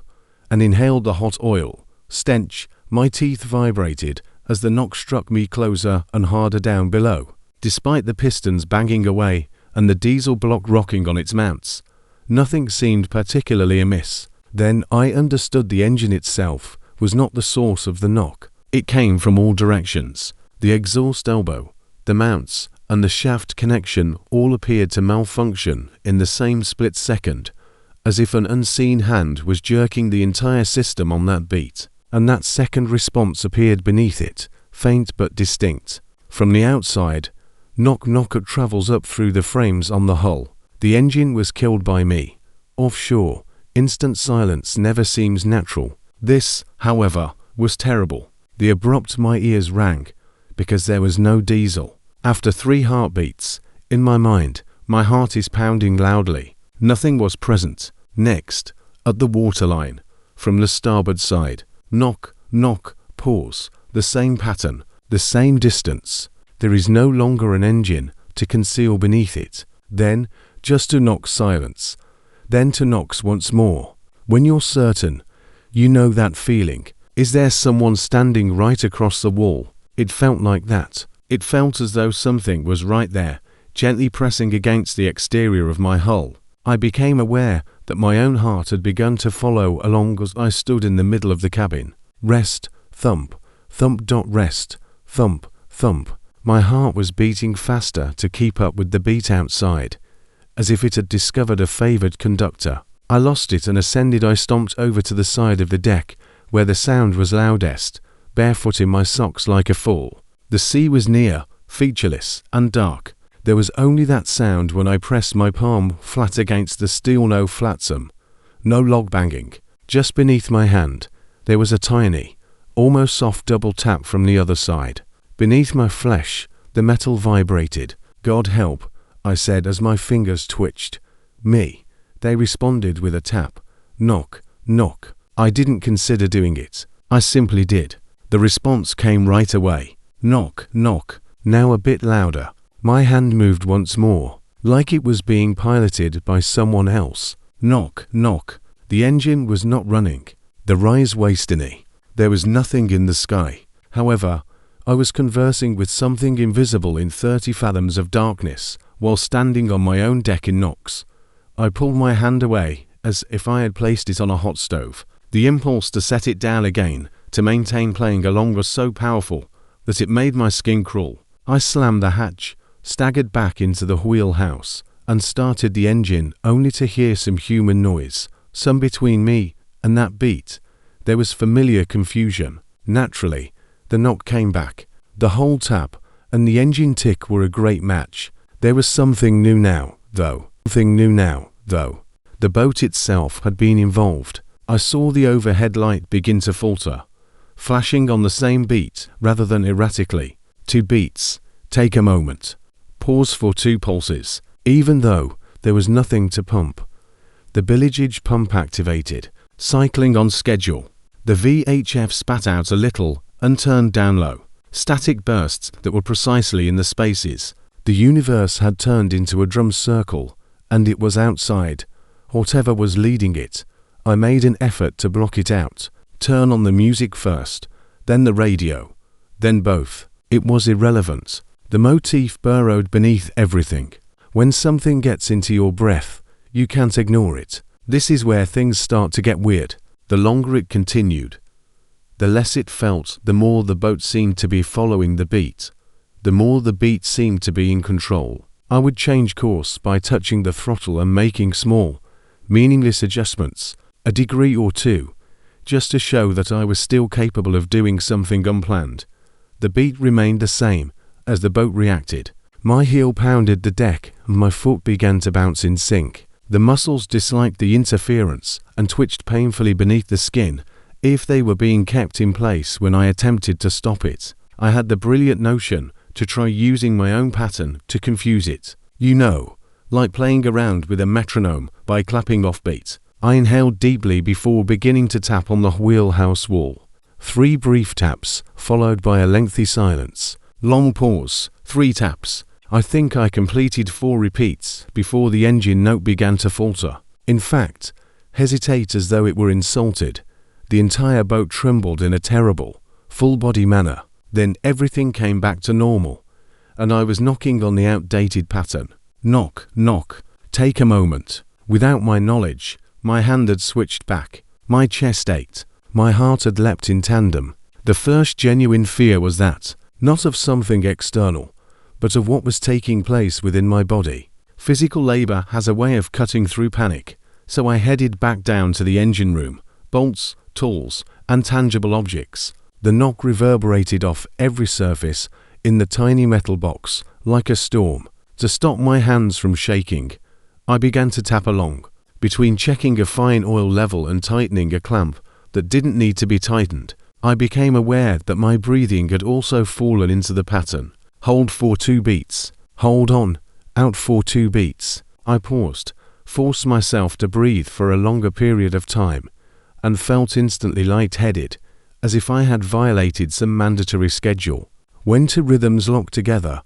and inhaled the hot oil. Stench, my teeth vibrated as the knock struck me closer and harder down below. Despite the pistons banging away and the diesel block rocking on its mounts, nothing seemed particularly amiss. Then I understood the engine itself was not the source of the knock. It came from all directions. The exhaust elbow, the mounts, and the shaft connection all appeared to malfunction in the same split second, as if an unseen hand was jerking the entire system on that beat. And that second response appeared beneath it, faint but distinct. From the outside, knock travels up through the frames on the hull. The engine was killed by me. Offshore, instant silence never seems natural. This, however, was terrible. The abrupt my ears rang, because there was no diesel. After 3 heartbeats, in my mind, my heart is pounding loudly. Nothing was present. Next, at the waterline, from the starboard side, knock, pause, the same pattern, the same distance. There is no longer an engine to conceal beneath it. Then, just to knock silence. Then to knocks once more. When you're certain, you know that feeling. Is there someone standing right across the wall? It felt like that. It felt as though something was right there, gently pressing against the exterior of my hull. I became aware that my own heart had begun to follow along as I stood in the middle of the cabin. Rest, thump, rest, thump. My heart was beating faster to keep up with the beat outside, as if it had discovered a favored conductor. I lost it and ascended. I stomped over to the side of the deck, where the sound was loudest, barefoot in my socks like a fool. The sea was near, featureless, and dark. There was only that sound when I pressed my palm flat against the steel. No flotsam, no log banging. Just beneath my hand, there was a tiny, almost soft double tap from the other side. Beneath my flesh, the metal vibrated. God help, I said as my fingers twitched. Me. They responded with a tap. Knock. I didn't consider doing it. I simply did. The response came right away. Knock. Now a bit louder. My hand moved once more, like it was being piloted by someone else. Knock. The engine was not running. The rise wastiny. There was nothing in the sky. However, I was conversing with something invisible in 30 fathoms of darkness while standing on my own deck in Knox. I pulled my hand away as if I had placed it on a hot stove. The impulse to set it down again, to maintain playing along, was so powerful that it made my skin crawl. I slammed the hatch, staggered back into the wheelhouse, and started the engine only to hear some human noise, some between me and that beat. There was familiar confusion. Naturally, the knock came back. The whole tap and the engine tick were a great match. There was something new now, though. The boat itself had been involved. I saw the overhead light begin to falter, flashing on the same beat rather than erratically. 2 beats. Take a moment. Pause for 2 pulses. Even though there was nothing to pump. The billiage pump activated, cycling on schedule. The VHF spat out a little and turned down low. Static bursts that were precisely in the spaces. The universe had turned into a drum circle, and it was outside. Whatever was leading it, I made an effort to block it out. Turn on the music first, then the radio, then both. It was irrelevant. The motif burrowed beneath everything. When something gets into your breath, you can't ignore it. This is where things start to get weird. The longer it continued, the less it felt, the more the boat seemed to be following the beat. The more the beat seemed to be in control. I would change course by touching the throttle and making small, meaningless adjustments, a degree or 2, just to show that I was still capable of doing something unplanned. The beat remained the same as the boat reacted. My heel pounded the deck and my foot began to bounce in sync. The muscles disliked the interference and twitched painfully beneath the skin if they were being kept in place when I attempted to stop it. I had the brilliant notion to try using my own pattern to confuse it. You know, like playing around with a metronome by clapping off beat. I inhaled deeply before beginning to tap on the wheelhouse wall. 3 brief taps, followed by a lengthy silence. Long pause, 3 taps. I think I completed 4 repeats before the engine note began to falter. In fact, hesitate as though it were insulted. The entire boat trembled in a terrible, full-body manner. Then everything came back to normal, and I was knocking on the outdated pattern. Knock, knock. Take a moment. Without my knowledge, my hand had switched back. My chest ached. My heart had leapt in tandem. The first genuine fear was that, not of something external, but of what was taking place within my body. Physical labor has a way of cutting through panic, so I headed back down to the engine room. Bolts, tools, and tangible objects. The knock reverberated off every surface in the tiny metal box like a storm. To stop my hands from shaking, I began to tap along, between checking a fine oil level and tightening a clamp that didn't need to be tightened. I became aware that my breathing had also fallen into the pattern. Hold for 2 beats. Hold on. Out for 2 beats. I paused, forced myself to breathe for a longer period of time, and felt instantly lightheaded, as if I had violated some mandatory schedule. When 2 rhythms lock together,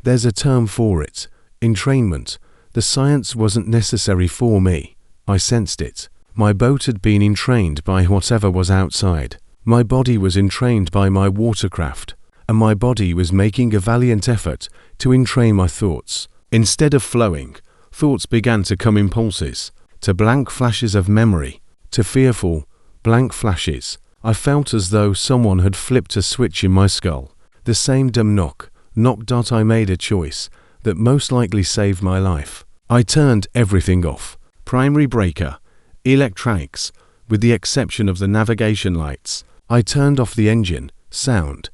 there's a term for it. Entrainment. The science wasn't necessary for me. I sensed it. My boat had been entrained by whatever was outside. My body was entrained by my watercraft, and my body was making a valiant effort to entrain my thoughts. Instead of flowing, thoughts began to come in pulses, to blank flashes of memory, to fearful, blank flashes. I felt as though someone had flipped a switch in my skull. The same dumb knock. I made a choice that most likely saved my life. I turned everything off. Primary breaker, electronics, with the exception of the navigation lights. I turned off the engine, sound.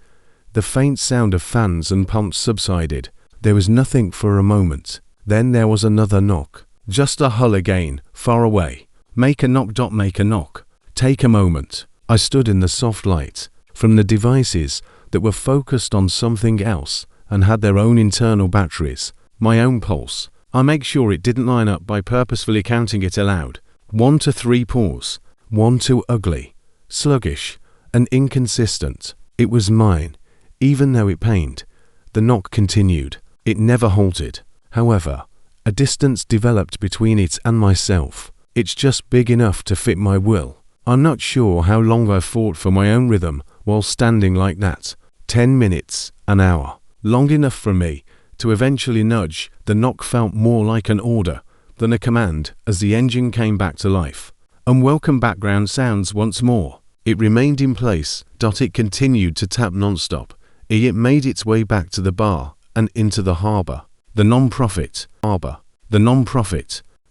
The faint sound of fans and pumps subsided. There was nothing for a moment. Then there was another knock. Just a hull again, far away. Make a knock. Make a knock. Take a moment. I stood in the soft light. From the devices that were focused on something else and had their own internal batteries. My own pulse. I make sure it didn't line up by purposefully counting it aloud. 1 to 3 pause. 1 too ugly, sluggish, and inconsistent. It was mine, even though it pained. The knock continued. It never halted. However, a distance developed between it and myself. It's just big enough to fit my will. I'm not sure how long I fought for my own rhythm while standing like that. 10 minutes, an hour. Long enough for me to eventually nudge. The knock felt more like an order than a command as the engine came back to life. Unwelcome background sounds once more. It remained in place. It continued to tap non-stop. It made its way back to the bar and into the harbour. The non-profit.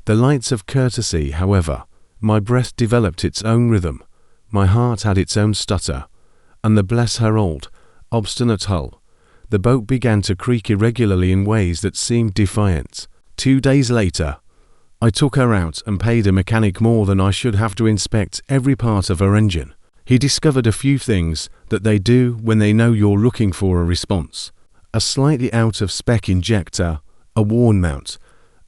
The lights of courtesy, however. My breath developed its own rhythm. My heart had its own stutter. And the bless her old, obstinate hull. The boat began to creak irregularly in ways that seemed defiant. 2 days later, I took her out and paid a mechanic more than I should have to inspect every part of her engine. He discovered a few things that they do when they know you're looking for a response. A slightly out-of-spec injector, a worn mount,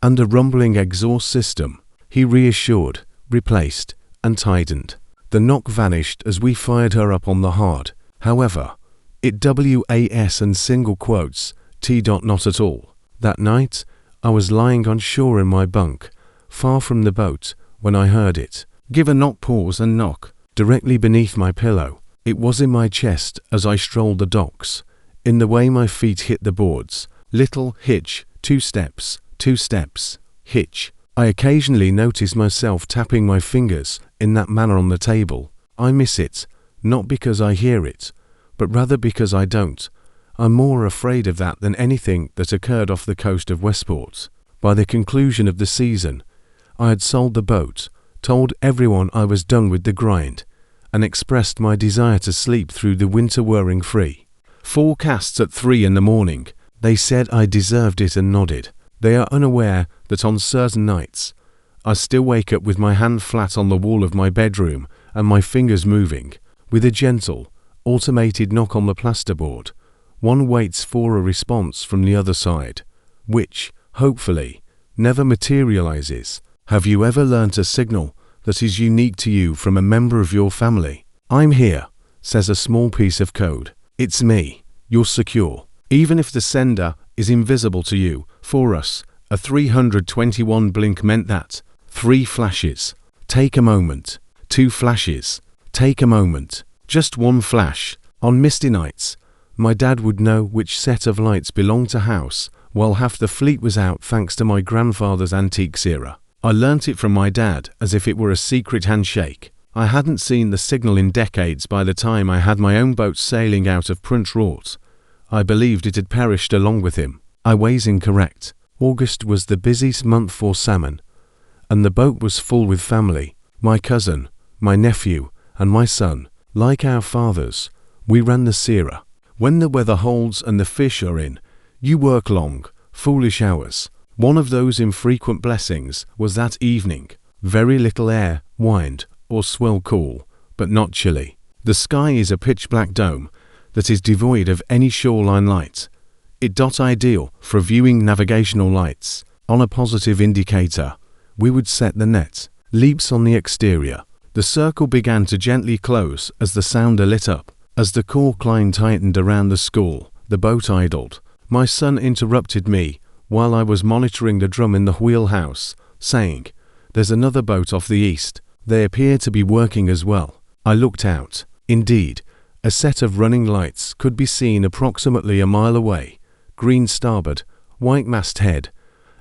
and a rumbling exhaust system. He reassured, replaced, and tightened. The knock vanished as we fired her up on the hard. However, it was and single quotes, not at all. That night, I was lying on shore in my bunk, far from the boat, when I heard it. Give a knock, pause and knock, directly beneath my pillow. It was in my chest as I strolled the docks, in the way my feet hit the boards. Little hitch, 2 steps, 2 steps, hitch. I occasionally notice myself tapping my fingers in that manner on the table. I miss it, not because I hear it, but rather because I don't. I'm more afraid of that than anything that occurred off the coast of Westport. By the conclusion of the season, I had sold the boat, told everyone I was done with the grind, and expressed my desire to sleep through the winter whirring free. 4 casts at 3 in the morning. They said I deserved it and nodded. They are unaware that on certain nights, I still wake up with my hand flat on the wall of my bedroom and my fingers moving, with a gentle, automated knock on the plasterboard. one waits for a response from the other side, which, hopefully, never materializes. Have you ever learnt a signal that is unique to you from a member of your family? "I'm here," says a small piece of code. It's me. You're secure. Even if the sender is invisible to you. For us, a 321 blink meant that. 3 flashes. Take a moment. 2 flashes. Take a moment. Just 1 flash. On misty nights, my dad would know which set of lights belonged to house, while half the fleet was out thanks to my grandfather's antiques era. I learnt it from my dad as if it were a secret handshake. I hadn't seen the signal in decades by the time I had my own boat sailing out of Prince Rort. I believed it had perished along with him. I was incorrect. August was the busiest month for salmon, and the boat was full with family. My cousin, my nephew, and my son. Like our fathers, we ran the Sierra. When the weather holds and the fish are in, you work long, foolish hours. One of those infrequent blessings was that evening. Very little air, wind, or swell cool, but not chilly. The sky is a pitch-black dome that is devoid of any shoreline light. It ideal for viewing navigational lights. On a positive indicator, we would set the net. Leaps on the exterior. The circle began to gently close as the sounder lit up. As the cork line tightened around the school, the boat idled. My son interrupted me while I was monitoring the drum in the wheelhouse, saying, "There's another boat off the east. They appear to be working as well." I looked out. Indeed, a set of running lights could be seen approximately a mile away. Green starboard, white masthead,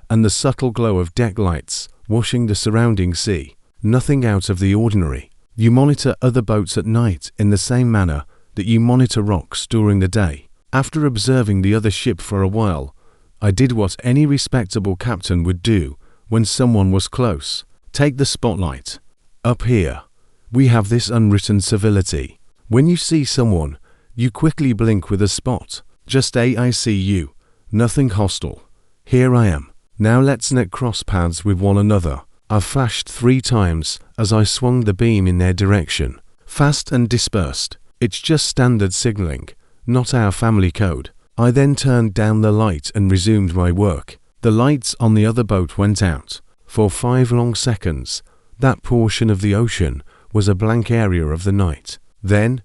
and the subtle glow of deck lights washing the surrounding sea. Nothing out of the ordinary. You monitor other boats at night in the same manner that you monitor rocks during the day. After observing the other ship for a while, I did what any respectable captain would do when someone was close. Take the spotlight. Up here, we have this unwritten civility. When you see someone, you quickly blink with a spot. Just I see you. Nothing hostile. Here I am. Now let's net cross paths with one another. I flashed 3 times as I swung the beam in their direction. Fast and dispersed. It's just standard signaling, not our family code. I then turned down the light and resumed my work. The lights on the other boat went out. For 5 long seconds, that portion of the ocean was a blank area of the night. Then,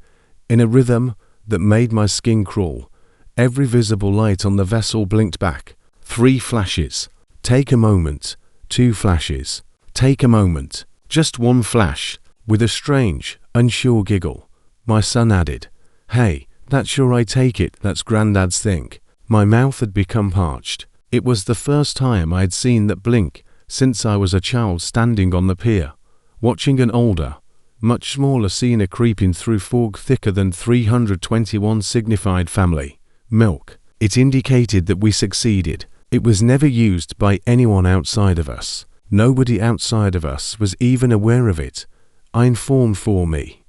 in a rhythm that made my skin crawl, every visible light on the vessel blinked back. 3 flashes. Take a moment. 2 flashes. Take a moment. Just 1 flash. With a strange, unsure giggle, my son added, "Hey, that's sure I take it that's Grandad's thing." My mouth had become parched. It was the first time I had seen that blink since I was a child standing on the pier, watching an older, much smaller Sena creeping through fog thicker than 321 signified family. Milk. It indicated that we succeeded. It was never used by anyone outside of us. Nobody outside of us was even aware of it. I informed for me.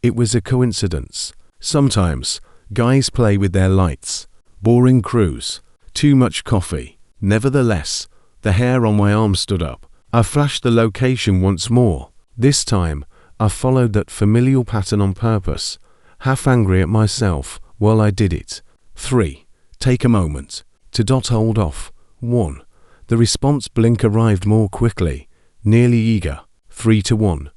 It was a coincidence. Sometimes, guys play with their lights. Boring cruise. Too much coffee. Nevertheless, the hair on my arm stood up. I flashed the location once more. This time, I followed that familial pattern on purpose, half angry at myself while I did it. 3. Take a moment. To hold off. 1. The response blink arrived more quickly, nearly eager. 3 to 1.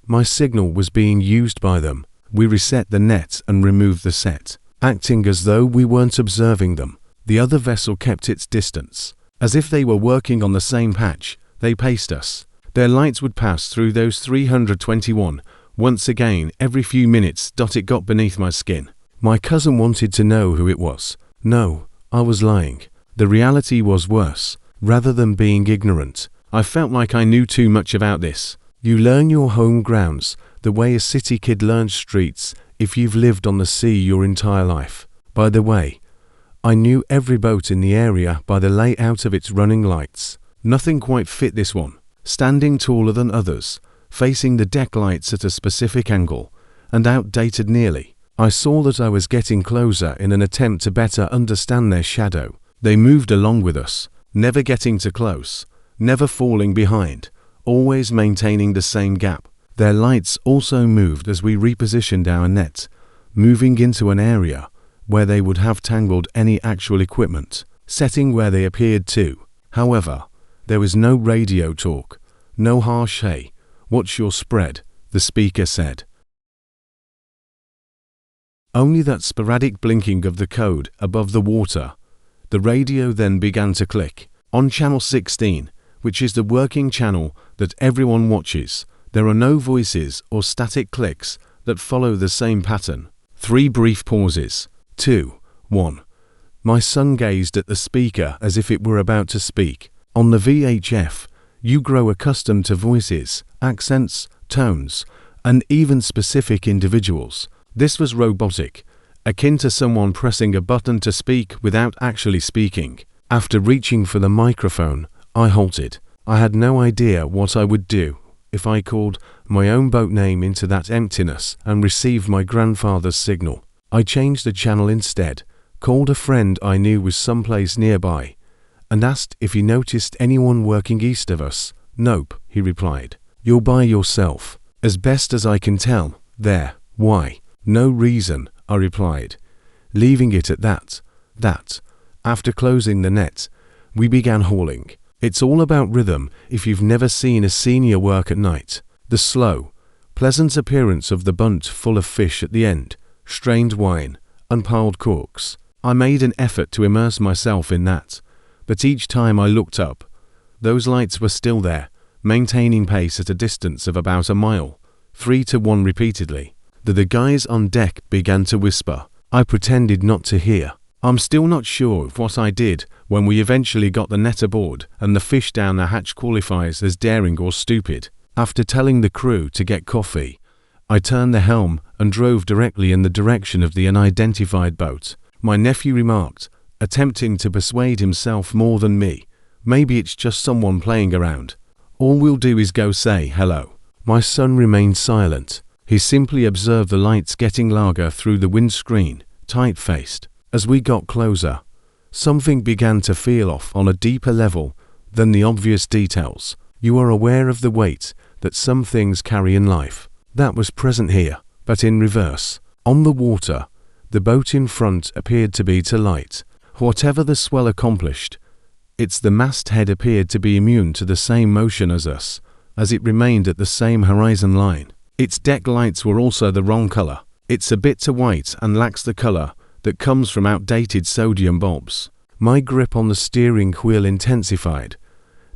My signal was being used by them. We reset the net and removed the set, acting as though we weren't observing them. The other vessel kept its distance. As if they were working on the same patch, they paced us. Their lights would pass through those 321 once again every few minutes. It got beneath my skin. My cousin wanted to know who it was. No, I was lying. The reality was worse. Rather than being ignorant, I felt like I knew too much about this. You learn your home grounds the way a city kid learns streets if you've lived on the sea your entire life. By the way, I knew every boat in the area by the layout of its running lights. Nothing quite fit this one. Standing taller than others, facing the deck lights at a specific angle, and outdated nearly. I saw that I was getting closer in an attempt to better understand their shadow. They moved along with us, never getting too close, never falling behind, always maintaining the same gap. Their lights also moved as we repositioned our net, moving into an area where they would have tangled any actual equipment, setting where they appeared to. However, there was no radio talk, no harsh "Hey, what's your spread?" the speaker said. Only that sporadic blinking of the code above the water. The radio then began to click. On channel 16, which is the working channel that everyone watches, there are no voices or static clicks that follow the same pattern. 3 brief pauses. 2. 1. My son gazed at the speaker as if it were about to speak. On the VHF, you grow accustomed to voices, accents, tones, and even specific individuals. This was robotic, akin to someone pressing a button to speak without actually speaking. After reaching for the microphone, I halted. I had no idea what I would do if I called my own boat name into that emptiness and received my grandfather's signal. I changed the channel instead, called a friend I knew was someplace nearby, and asked if he noticed anyone working east of us. "Nope," he replied. "You're by yourself." "As best as I can tell." "There." "Why?" "No reason," I replied, leaving it at that. After closing the net, we began hauling. It's all about rhythm if you've never seen a senior work at night. The slow, pleasant appearance of the bunt full of fish at the end, strained wine, and piled corks. I made an effort to immerse myself in that, but each time I looked up, those lights were still there, maintaining pace at a distance of about a mile, 3 to 1 repeatedly. The guys on deck began to whisper. I pretended not to hear. I'm still not sure of what I did when we eventually got the net aboard and the fish down the hatch qualifies as daring or stupid. After telling the crew to get coffee, I turned the helm and drove directly in the direction of the unidentified boat. My nephew remarked, attempting to persuade himself more than me, "Maybe it's just someone playing around. All we'll do is go say hello." My son remained silent. He simply observed the lights getting larger through the windscreen, tight-faced. As we got closer, something began to feel off on a deeper level than the obvious details. You are aware of the weight that some things carry in life. That was present here, but in reverse. On the water, the boat in front appeared to be too light. Whatever the swell accomplished, the masthead appeared to be immune to the same motion as us, as it remained at the same horizon line. Its deck lights were also the wrong color. It's a bit too white and lacks the color that comes from outdated sodium bulbs. My grip on the steering wheel intensified.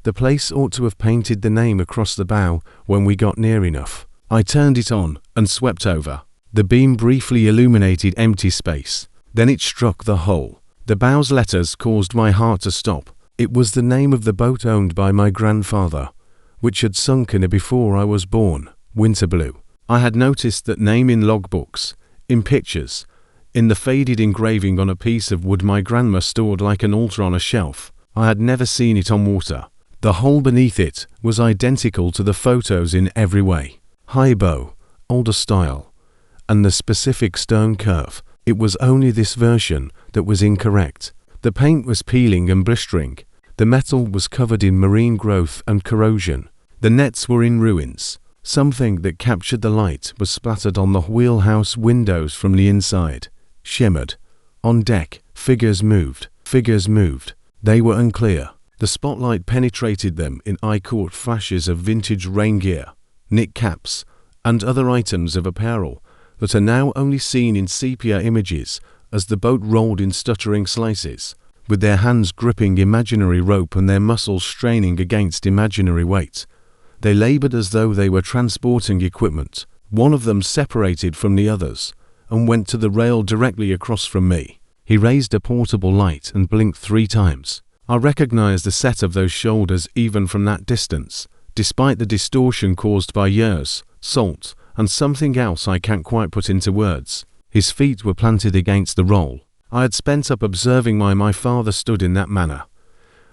The place ought to have painted the name across the bow when we got near enough. I turned it on and swept over. The beam briefly illuminated empty space. Then it struck the hull. The bow's letters caused my heart to stop. It was the name of the boat owned by my grandfather, which had sunken before I was born. Winterblue. I had noticed that name in logbooks, in pictures, in the faded engraving on a piece of wood my grandma stored like an altar on a shelf. I had never seen it on water. The hull beneath it was identical to the photos in every way. High bow, older style, and the specific stern curve. It was only this version that was incorrect. The paint was peeling and blistering. The metal was covered in marine growth and corrosion. The nets were in ruins. Something that captured the light was splattered on the wheelhouse windows from the inside. Shimmered. On deck, figures moved. They were unclear. The spotlight penetrated them in eye-caught flashes of vintage rain gear, knit caps, and other items of apparel that are now only seen in sepia images as the boat rolled in stuttering slices, with their hands gripping imaginary rope and their muscles straining against imaginary weight. They labored as though they were transporting equipment. One of them separated from the others and went to the rail directly across from me. He raised a portable light and blinked 3 times. I recognized the set of those shoulders even from that distance, despite the distortion caused by years, salt, and something else I can't quite put into words. His feet were planted against the roll. I had spent up observing why my father stood in that manner,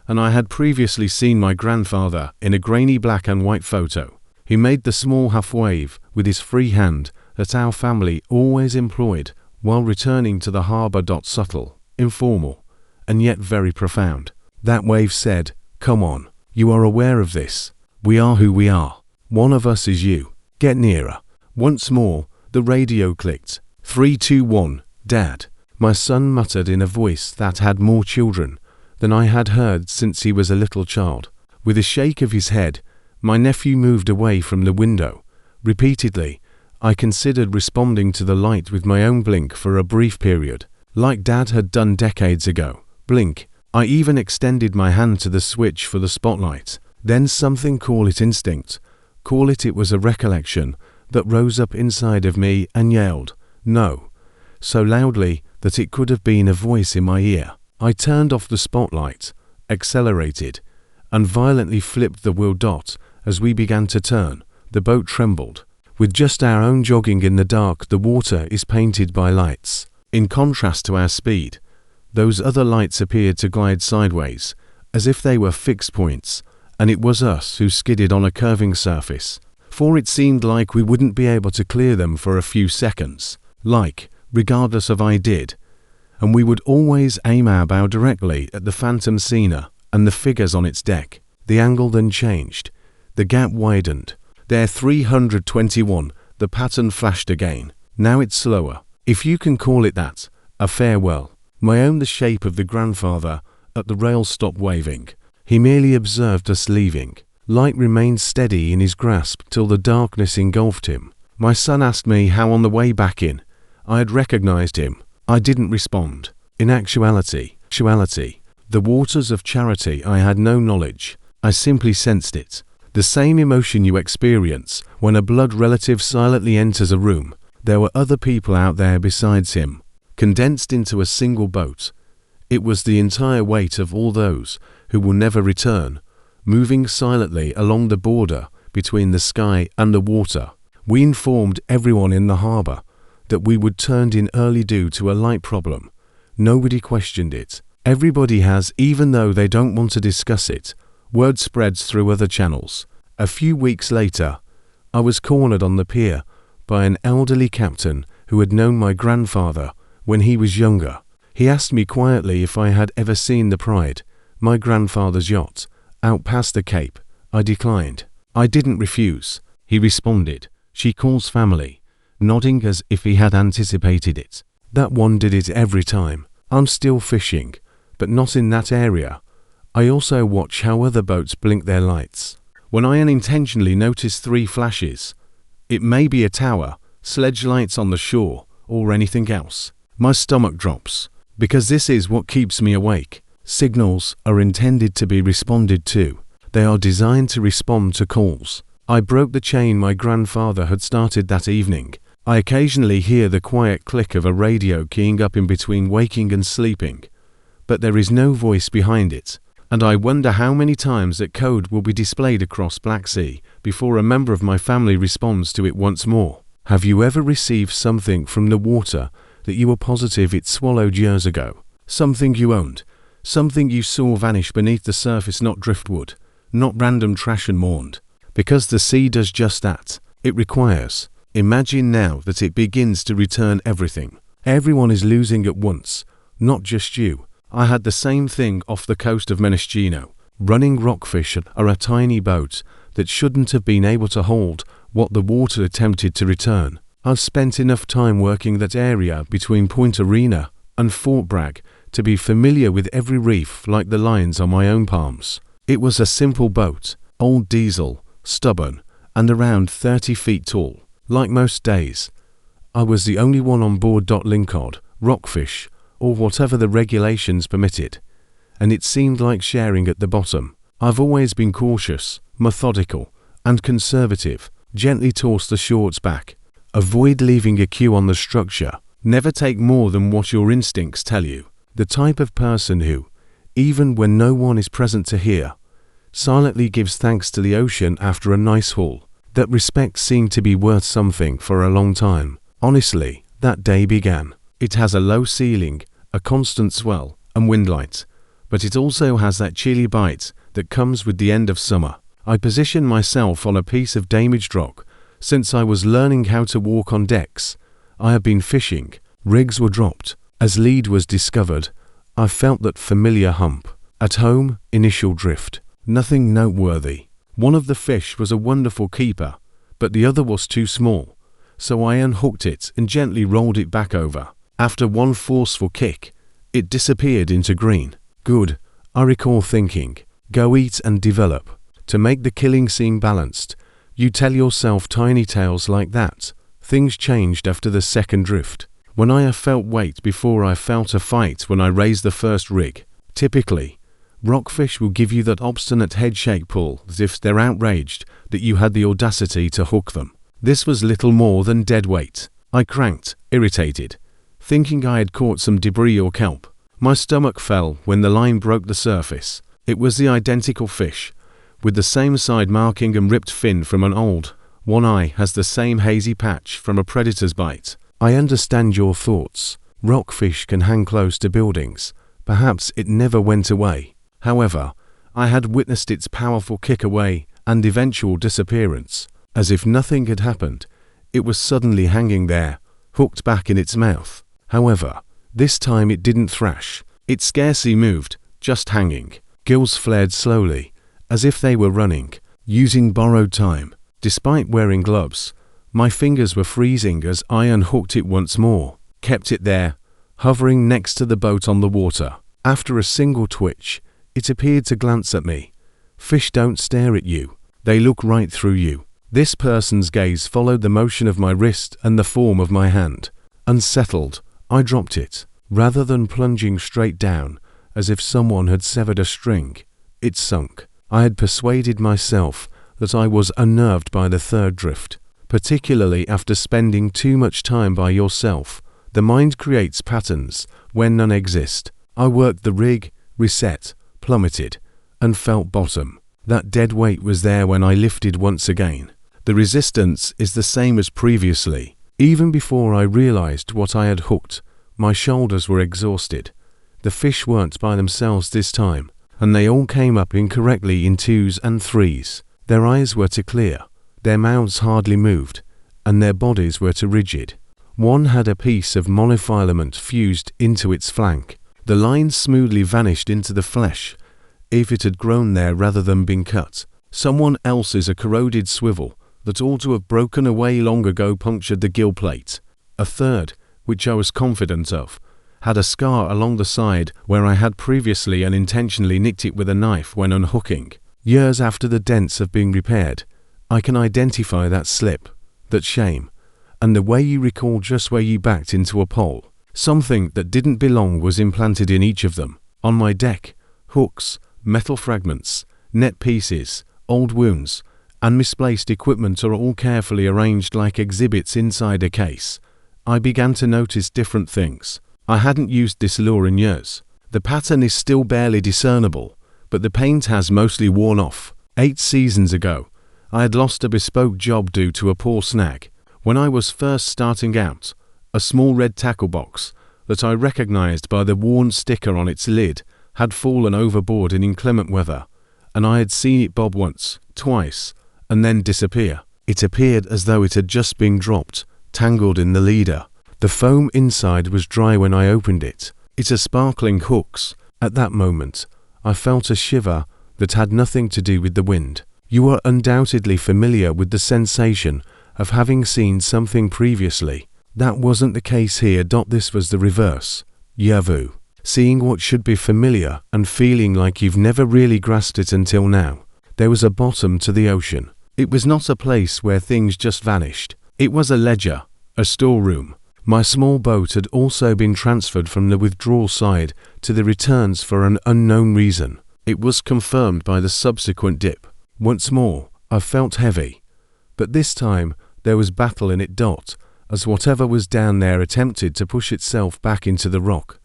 and I had previously seen my grandfather in a grainy black and white photo. He made the small half-wave with his free hand that our family always employed while returning to the harbour. Subtle, informal, and yet very profound. That wave said, "Come on, you are aware of this. We are who we are. One of us is you. Get nearer." Once more, the radio clicked. 3, 2, 1, Dad. My son muttered in a voice that had more children than I had heard since he was a little child. With a shake of his head, my nephew moved away from the window. Repeatedly, I considered responding to the light with my own blink for a brief period, like Dad had done decades ago. Blink. I even extended my hand to the switch for the spotlight. Then something, call it instinct, call it was a recollection, that rose up inside of me and yelled, "No," so loudly that it could have been a voice in my ear. I turned off the spotlight, accelerated, and violently flipped the wheel dot. As we began to turn, the boat trembled. With just our own jogging in the dark, the water is painted by lights. In contrast to our speed, those other lights appeared to glide sideways, as if they were fixed points, and it was us who skidded on a curving surface. For it seemed like we wouldn't be able to clear them for a few seconds, like, regardless of I did, and we would always aim our bow directly at the phantom Cena and the figures on its deck. The angle then changed. The gap widened. There 321, the pattern flashed again. Now it's slower, if you can call it that, a farewell. My own the shape of the grandfather at the rail stopped waving. He merely observed us leaving. Light remained steady in his grasp till the darkness engulfed him. My son asked me how on the way back in I had recognized him. I didn't respond. In actuality, the waters of charity, I had no knowledge. I simply sensed it. The same emotion you experience when a blood relative silently enters a room. There were other people out there besides him, condensed into a single boat. It was the entire weight of all those who will never return, moving silently along the border between the sky and the water. We informed everyone in the harbour that we would turn in early due to a light problem. Nobody questioned it. Everybody has, even though they don't want to discuss it. Word spreads through other channels. A few weeks later, I was cornered on the pier by an elderly captain who had known my grandfather when he was younger. He asked me quietly if I had ever seen the Pride, my grandfather's yacht, out past the Cape. I declined. I didn't refuse. He responded, "She calls family," nodding as if he had anticipated it. That one did it every time. I'm still fishing, but not in that area. I also watch how other boats blink their lights. When I unintentionally notice 3 flashes, it may be a tower, sledge lights on the shore, or anything else, my stomach drops, because this is what keeps me awake. Signals are intended to be responded to. They are designed to respond to calls. I broke the chain my grandfather had started that evening. I occasionally hear the quiet click of a radio keying up in between waking and sleeping, but there is no voice behind it, and I wonder how many times that code will be displayed across Black Sea before a member of my family responds to it once more. Have you ever received something from the water that you were positive it swallowed years ago? Something you owned, something you saw vanish beneath the surface, not driftwood, not random trash and mourned. Because the sea does just that. It requires. Imagine now that it begins to return everything. Everyone is losing at once, not just you. I had the same thing off the coast of Mendocino. Running rockfish are a tiny boat that shouldn't have been able to hold what the water attempted to return. I've spent enough time working that area between Point Arena and Fort Bragg to be familiar with every reef like the lines on my own palms. It was a simple boat, old diesel, stubborn, and around 30 feet tall. Like most days, I was the only one on board. Lingcod, rockfish, or whatever the regulations permitted, and it seemed like sharing at the bottom. I've always been cautious, methodical, and conservative. Gently toss the shorts back. Avoid leaving a cue on the structure. Never take more than what your instincts tell you. The type of person who, even when no one is present to hear, silently gives thanks to the ocean after a nice haul. That respect seemed to be worth something for a long time. Honestly, that day began. It has a low ceiling, a constant swell, and wind light, but it also has that chilly bite that comes with the end of summer. I positioned myself on a piece of damaged rock. Since I was learning how to walk on decks, I have been fishing. Rigs were dropped. As lead was discovered, I felt that familiar hump. At home, initial drift. Nothing noteworthy. One of the fish was a wonderful keeper, but the other was too small, so I unhooked it and gently rolled it back over. After one forceful kick, it disappeared into green. Good, I recall thinking. Go eat and develop. To make the killing seem balanced, you tell yourself tiny tales like that. Things changed after the second drift. When I have felt weight before I felt a fight when I raised the first rig. Typically, rockfish will give you that obstinate headshake pull as if they're outraged that you had the audacity to hook them. This was little more than dead weight. I cranked, irritated, thinking I had caught some debris or kelp. My stomach fell when the line broke the surface. It was the identical fish, with the same side marking and ripped fin from an old. One eye has the same hazy patch from a predator's bite. I understand your thoughts. Rockfish can hang close to buildings. Perhaps it never went away. However, I had witnessed its powerful kick away and eventual disappearance. As if nothing had happened, it was suddenly hanging there, hooked back in its mouth. However, this time it didn't thrash. It scarcely moved, just hanging. Gills flared slowly, as if they were running, using borrowed time. Despite wearing gloves, my fingers were freezing as I unhooked it once more, kept it there, hovering next to the boat on the water. After a single twitch, it appeared to glance at me. Fish don't stare at you. They look right through you. This person's gaze followed the motion of my wrist and the form of my hand. Unsettled, I dropped it. Rather than plunging straight down, as if someone had severed a string, it sunk. I had persuaded myself that I was unnerved by the third drift, particularly after spending too much time by yourself. The mind creates patterns when none exist. I worked the rig, reset, plummeted, and felt bottom. That dead weight was there when I lifted once again. The resistance is the same as previously. Even before I realized what I had hooked, my shoulders were exhausted. The fish weren't by themselves this time, and they all came up incorrectly in 2s and 3s. Their eyes were too clear, their mouths hardly moved, and their bodies were too rigid. One had a piece of monofilament fused into its flank. The line smoothly vanished into the flesh, if it had grown there rather than been cut. Someone else's a corroded swivel that ought to have broken away long ago punctured the gill plate. A third, which I was confident of, had a scar along the side where I had previously unintentionally nicked it with a knife when unhooking. Years after the dents have been repaired, I can identify that slip, that shame, and the way you recall just where you backed into a pole. Something that didn't belong was implanted in each of them. On my deck, hooks, metal fragments, net pieces, old wounds, and misplaced equipment are all carefully arranged like exhibits inside a case. I began to notice different things. I hadn't used this lure in years. The pattern is still barely discernible, but the paint has mostly worn off. 8 seasons ago, I had lost a bespoke job due to a poor snag. When I was first starting out, a small red tackle box that I recognized by the worn sticker on its lid had fallen overboard in inclement weather, and I had seen it bob once, twice, and then disappear. It appeared as though it had just been dropped, tangled in the leader. The foam inside was dry when I opened it. It had sparkling hooks. At that moment, I felt a shiver that had nothing to do with the wind. You are undoubtedly familiar with the sensation of having seen something previously. That wasn't the case here. This was the reverse. Yavu. Seeing what should be familiar and feeling like you've never really grasped it until now. There was a bottom to the ocean. It was not a place where things just vanished. It was a ledger, a storeroom. My small boat had also been transferred from the withdrawal side to the returns for an unknown reason. It was confirmed by the subsequent dip. Once more, I felt heavy. But this time, there was battle in it. As whatever was down there attempted to push itself back into the rock.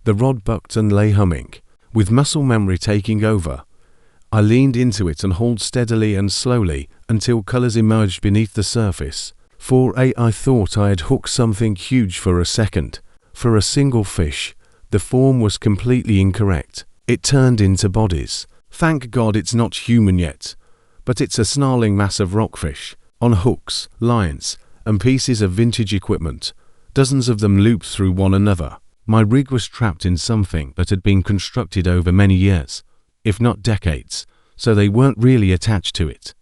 The rod bucked and lay humming. With muscle memory taking over, I leaned into it and hauled steadily and slowly until colors emerged beneath the surface. I thought I had hooked something huge for a second. For a single fish, the form was completely incorrect. It turned into bodies. Thank God it's not human yet, but it's a snarling mass of rockfish, on hooks, lines, and pieces of vintage equipment. Dozens of them looped through one another. My rig was trapped in something that had been constructed over many years, if not decades, so they weren't really attached to it.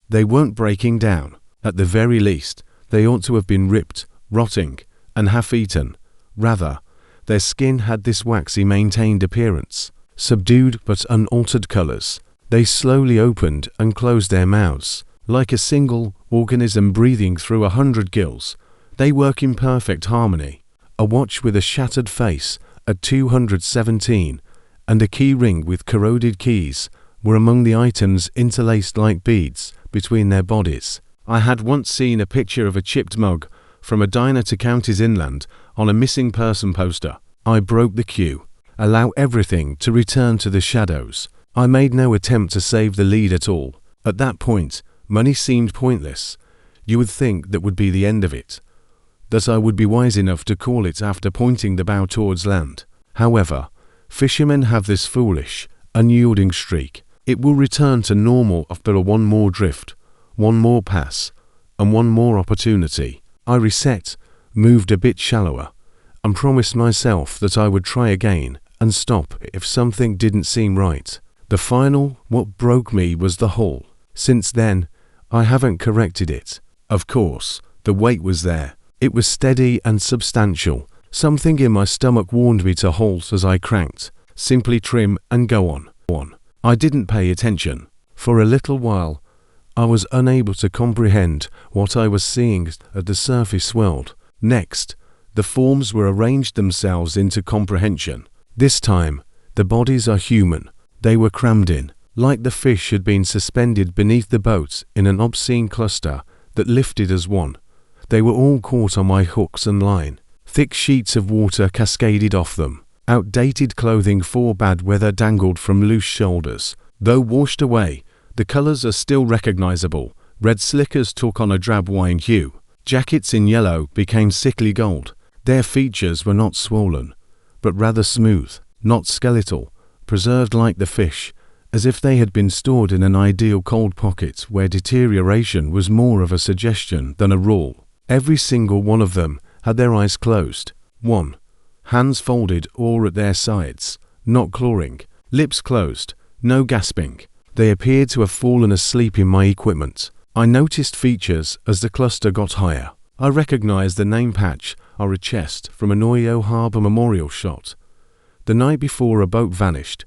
They weren't breaking down. At the very least, they ought to have been ripped rotting, and half-eaten. Rather, their skin had this waxy maintained appearance, subdued but unaltered colors. They slowly opened and closed their mouths, like a single organism breathing through 100 gills. They work in perfect harmony. A watch with a shattered face at 217 and a key ring with corroded keys were among the items interlaced like beads between their bodies. I had once seen a picture of a chipped mug from a diner to counties inland on a missing person poster. I broke the cue. Allow everything to return to the shadows. I made no attempt to save the lead at all. At that point, money seemed pointless. You would think that would be the end of it, that I would be wise enough to call it after pointing the bow towards land. However, fishermen have this foolish, unyielding streak. It will return to normal after one more drift, one more pass, and one more opportunity. I reset, moved a bit shallower, and promised myself that I would try again and stop if something didn't seem right. The final, what broke me was the hole. Since then, I haven't corrected it. Of course, the weight was there. It was steady and substantial. Something in my stomach warned me to halt as I cranked. Simply trim and go on. I didn't pay attention. For a little while, I was unable to comprehend what I was seeing as the surface swelled. Next, the forms were arranged themselves into comprehension. This time, the bodies are human. They were crammed in, like the fish had been suspended beneath the boat in an obscene cluster that lifted as one. They were all caught on my hooks and line. Thick sheets of water cascaded off them. Outdated clothing for bad weather dangled from loose shoulders. Though washed away, the colors are still recognizable. Red slickers took on a drab wine hue. Jackets in yellow became sickly gold. Their features were not swollen, but rather smooth, not skeletal, preserved like the fish, as if they had been stored in an ideal cold pocket where deterioration was more of a suggestion than a rule. Every single one of them had their eyes closed. 1. Hands folded or at their sides, not clawing. Lips closed, no gasping. They appeared to have fallen asleep in my equipment. I noticed features as the cluster got higher. I recognized the name patch on a chest from an Oyo Harbor memorial shot. The night before a boat vanished,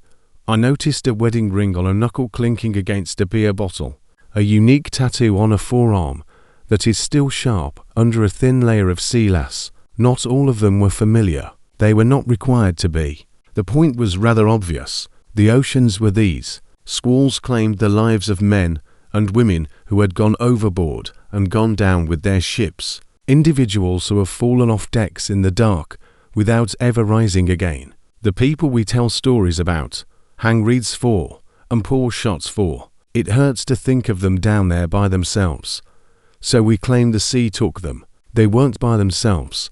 I noticed a wedding ring on a knuckle clinking against a beer bottle, a unique tattoo on a forearm that is still sharp under a thin layer of sea lace. Not all of them were familiar. They were not required to be. The point was rather obvious. The oceans were these. Squalls claimed the lives of men and women who had gone overboard and gone down with their ships. Individuals who have fallen off decks in the dark without ever rising again. The people we tell stories about, hang wreaths for, and pour shots for. It hurts to think of them down there by themselves. So we claim the sea took them. They weren't by themselves.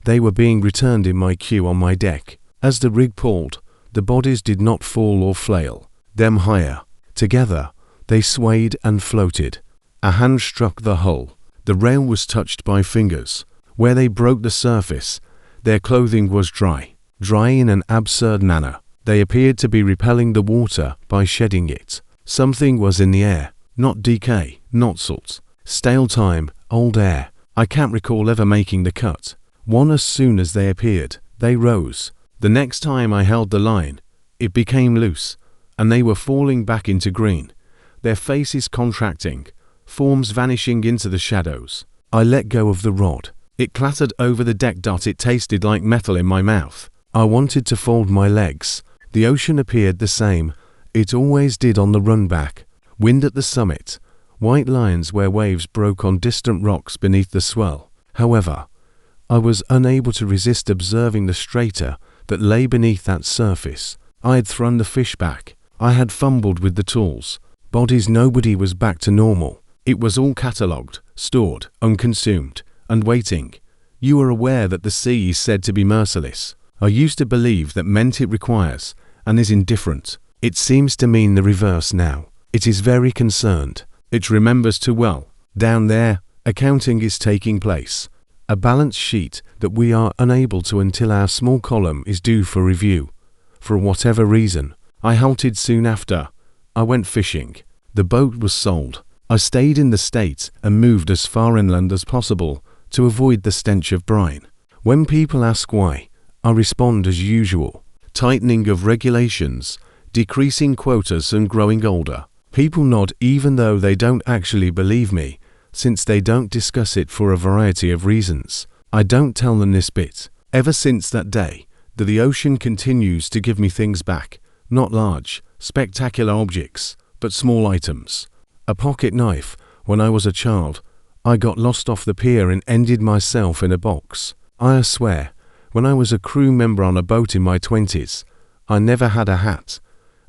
They were being returned in my queue on my deck. As the rig pulled, the bodies did not fall or flail. Them higher. Together, they swayed and floated. A hand struck the hull. The rail was touched by fingers. Where they broke the surface, their clothing was dry. Dry in an absurd manner. They appeared to be repelling the water by shedding it. Something was in the air. Not decay, not salt. Stale time, old air. I can't recall ever making the cut. One as soon as they appeared, they rose. The next time I held the line, it became loose, and they were falling back into green. Their faces contracting, forms vanishing into the shadows. I let go of the rod. It clattered over the deck. It tasted like metal in my mouth. I wanted to fold my legs. The ocean appeared the same. It always did on the run back. Wind at the summit. White lines where waves broke on distant rocks beneath the swell. However, I was unable to resist observing the strata that lay beneath that surface. I had thrown the fish back. I had fumbled with the tools. Bodies, nobody was back to normal. It was all catalogued, stored, unconsumed, and waiting. You are aware that the sea is said to be merciless. I used to believe that meant it requires, and is indifferent. It seems to mean the reverse now. It is very concerned. It remembers too well. Down there, accounting is taking place. A balance sheet that we are unable to until our small column is due for review. For whatever reason, I halted soon after. I went fishing. The boat was sold. I stayed in the States and moved as far inland as possible to avoid the stench of brine. When people ask why, I respond as usual: tightening of regulations, decreasing quotas and growing older. People nod even though they don't actually believe me, since they don't discuss it for a variety of reasons. I don't tell them this bit. Ever since that day, the ocean continues to give me things back, not large, spectacular objects, but small items. A pocket knife. When I was a child, I got lost off the pier and ended myself in a box. I swear, when I was a crew member on a boat in my 20s, I never had a hat,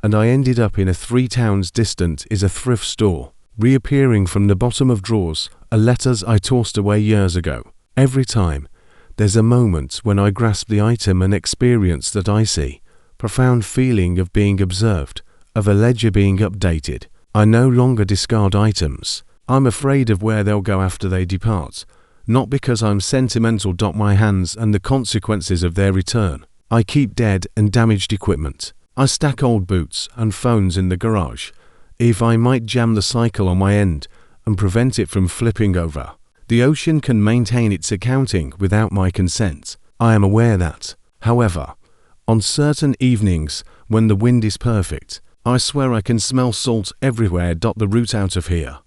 and I ended up in a 3 towns distant is a thrift store. Reappearing from the bottom of drawers are letters I tossed away years ago. Every time, there's a moment when I grasp the item and experience that icy, profound feeling of being observed, of a ledger being updated. I no longer discard items. I'm afraid of where they'll go after they depart, not because I'm sentimental. My hands and the consequences of their return. I keep dead and damaged equipment. I stack old boots and phones in the garage, if I might jam the cycle on my end and prevent it from flipping over. The ocean can maintain its accounting without my consent. I am aware that, however, on certain evenings when the wind is perfect, I swear I can smell salt everywhere. The route out of here.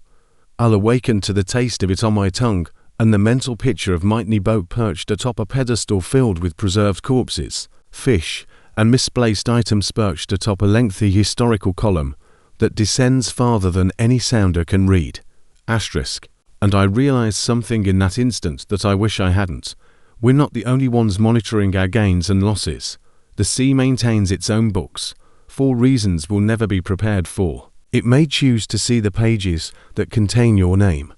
I'll awaken to the taste of it on my tongue and the mental picture of mighty boat perched atop a pedestal filled with preserved corpses, fish, and misplaced items perched atop a lengthy historical column that descends farther than any sounder can read. Asterisk. And I realize something in that instant that I wish I hadn't. We're not the only ones monitoring our gains and losses. The sea maintains its own books, for reasons we'll never be prepared for. It may choose to see the pages that contain your name.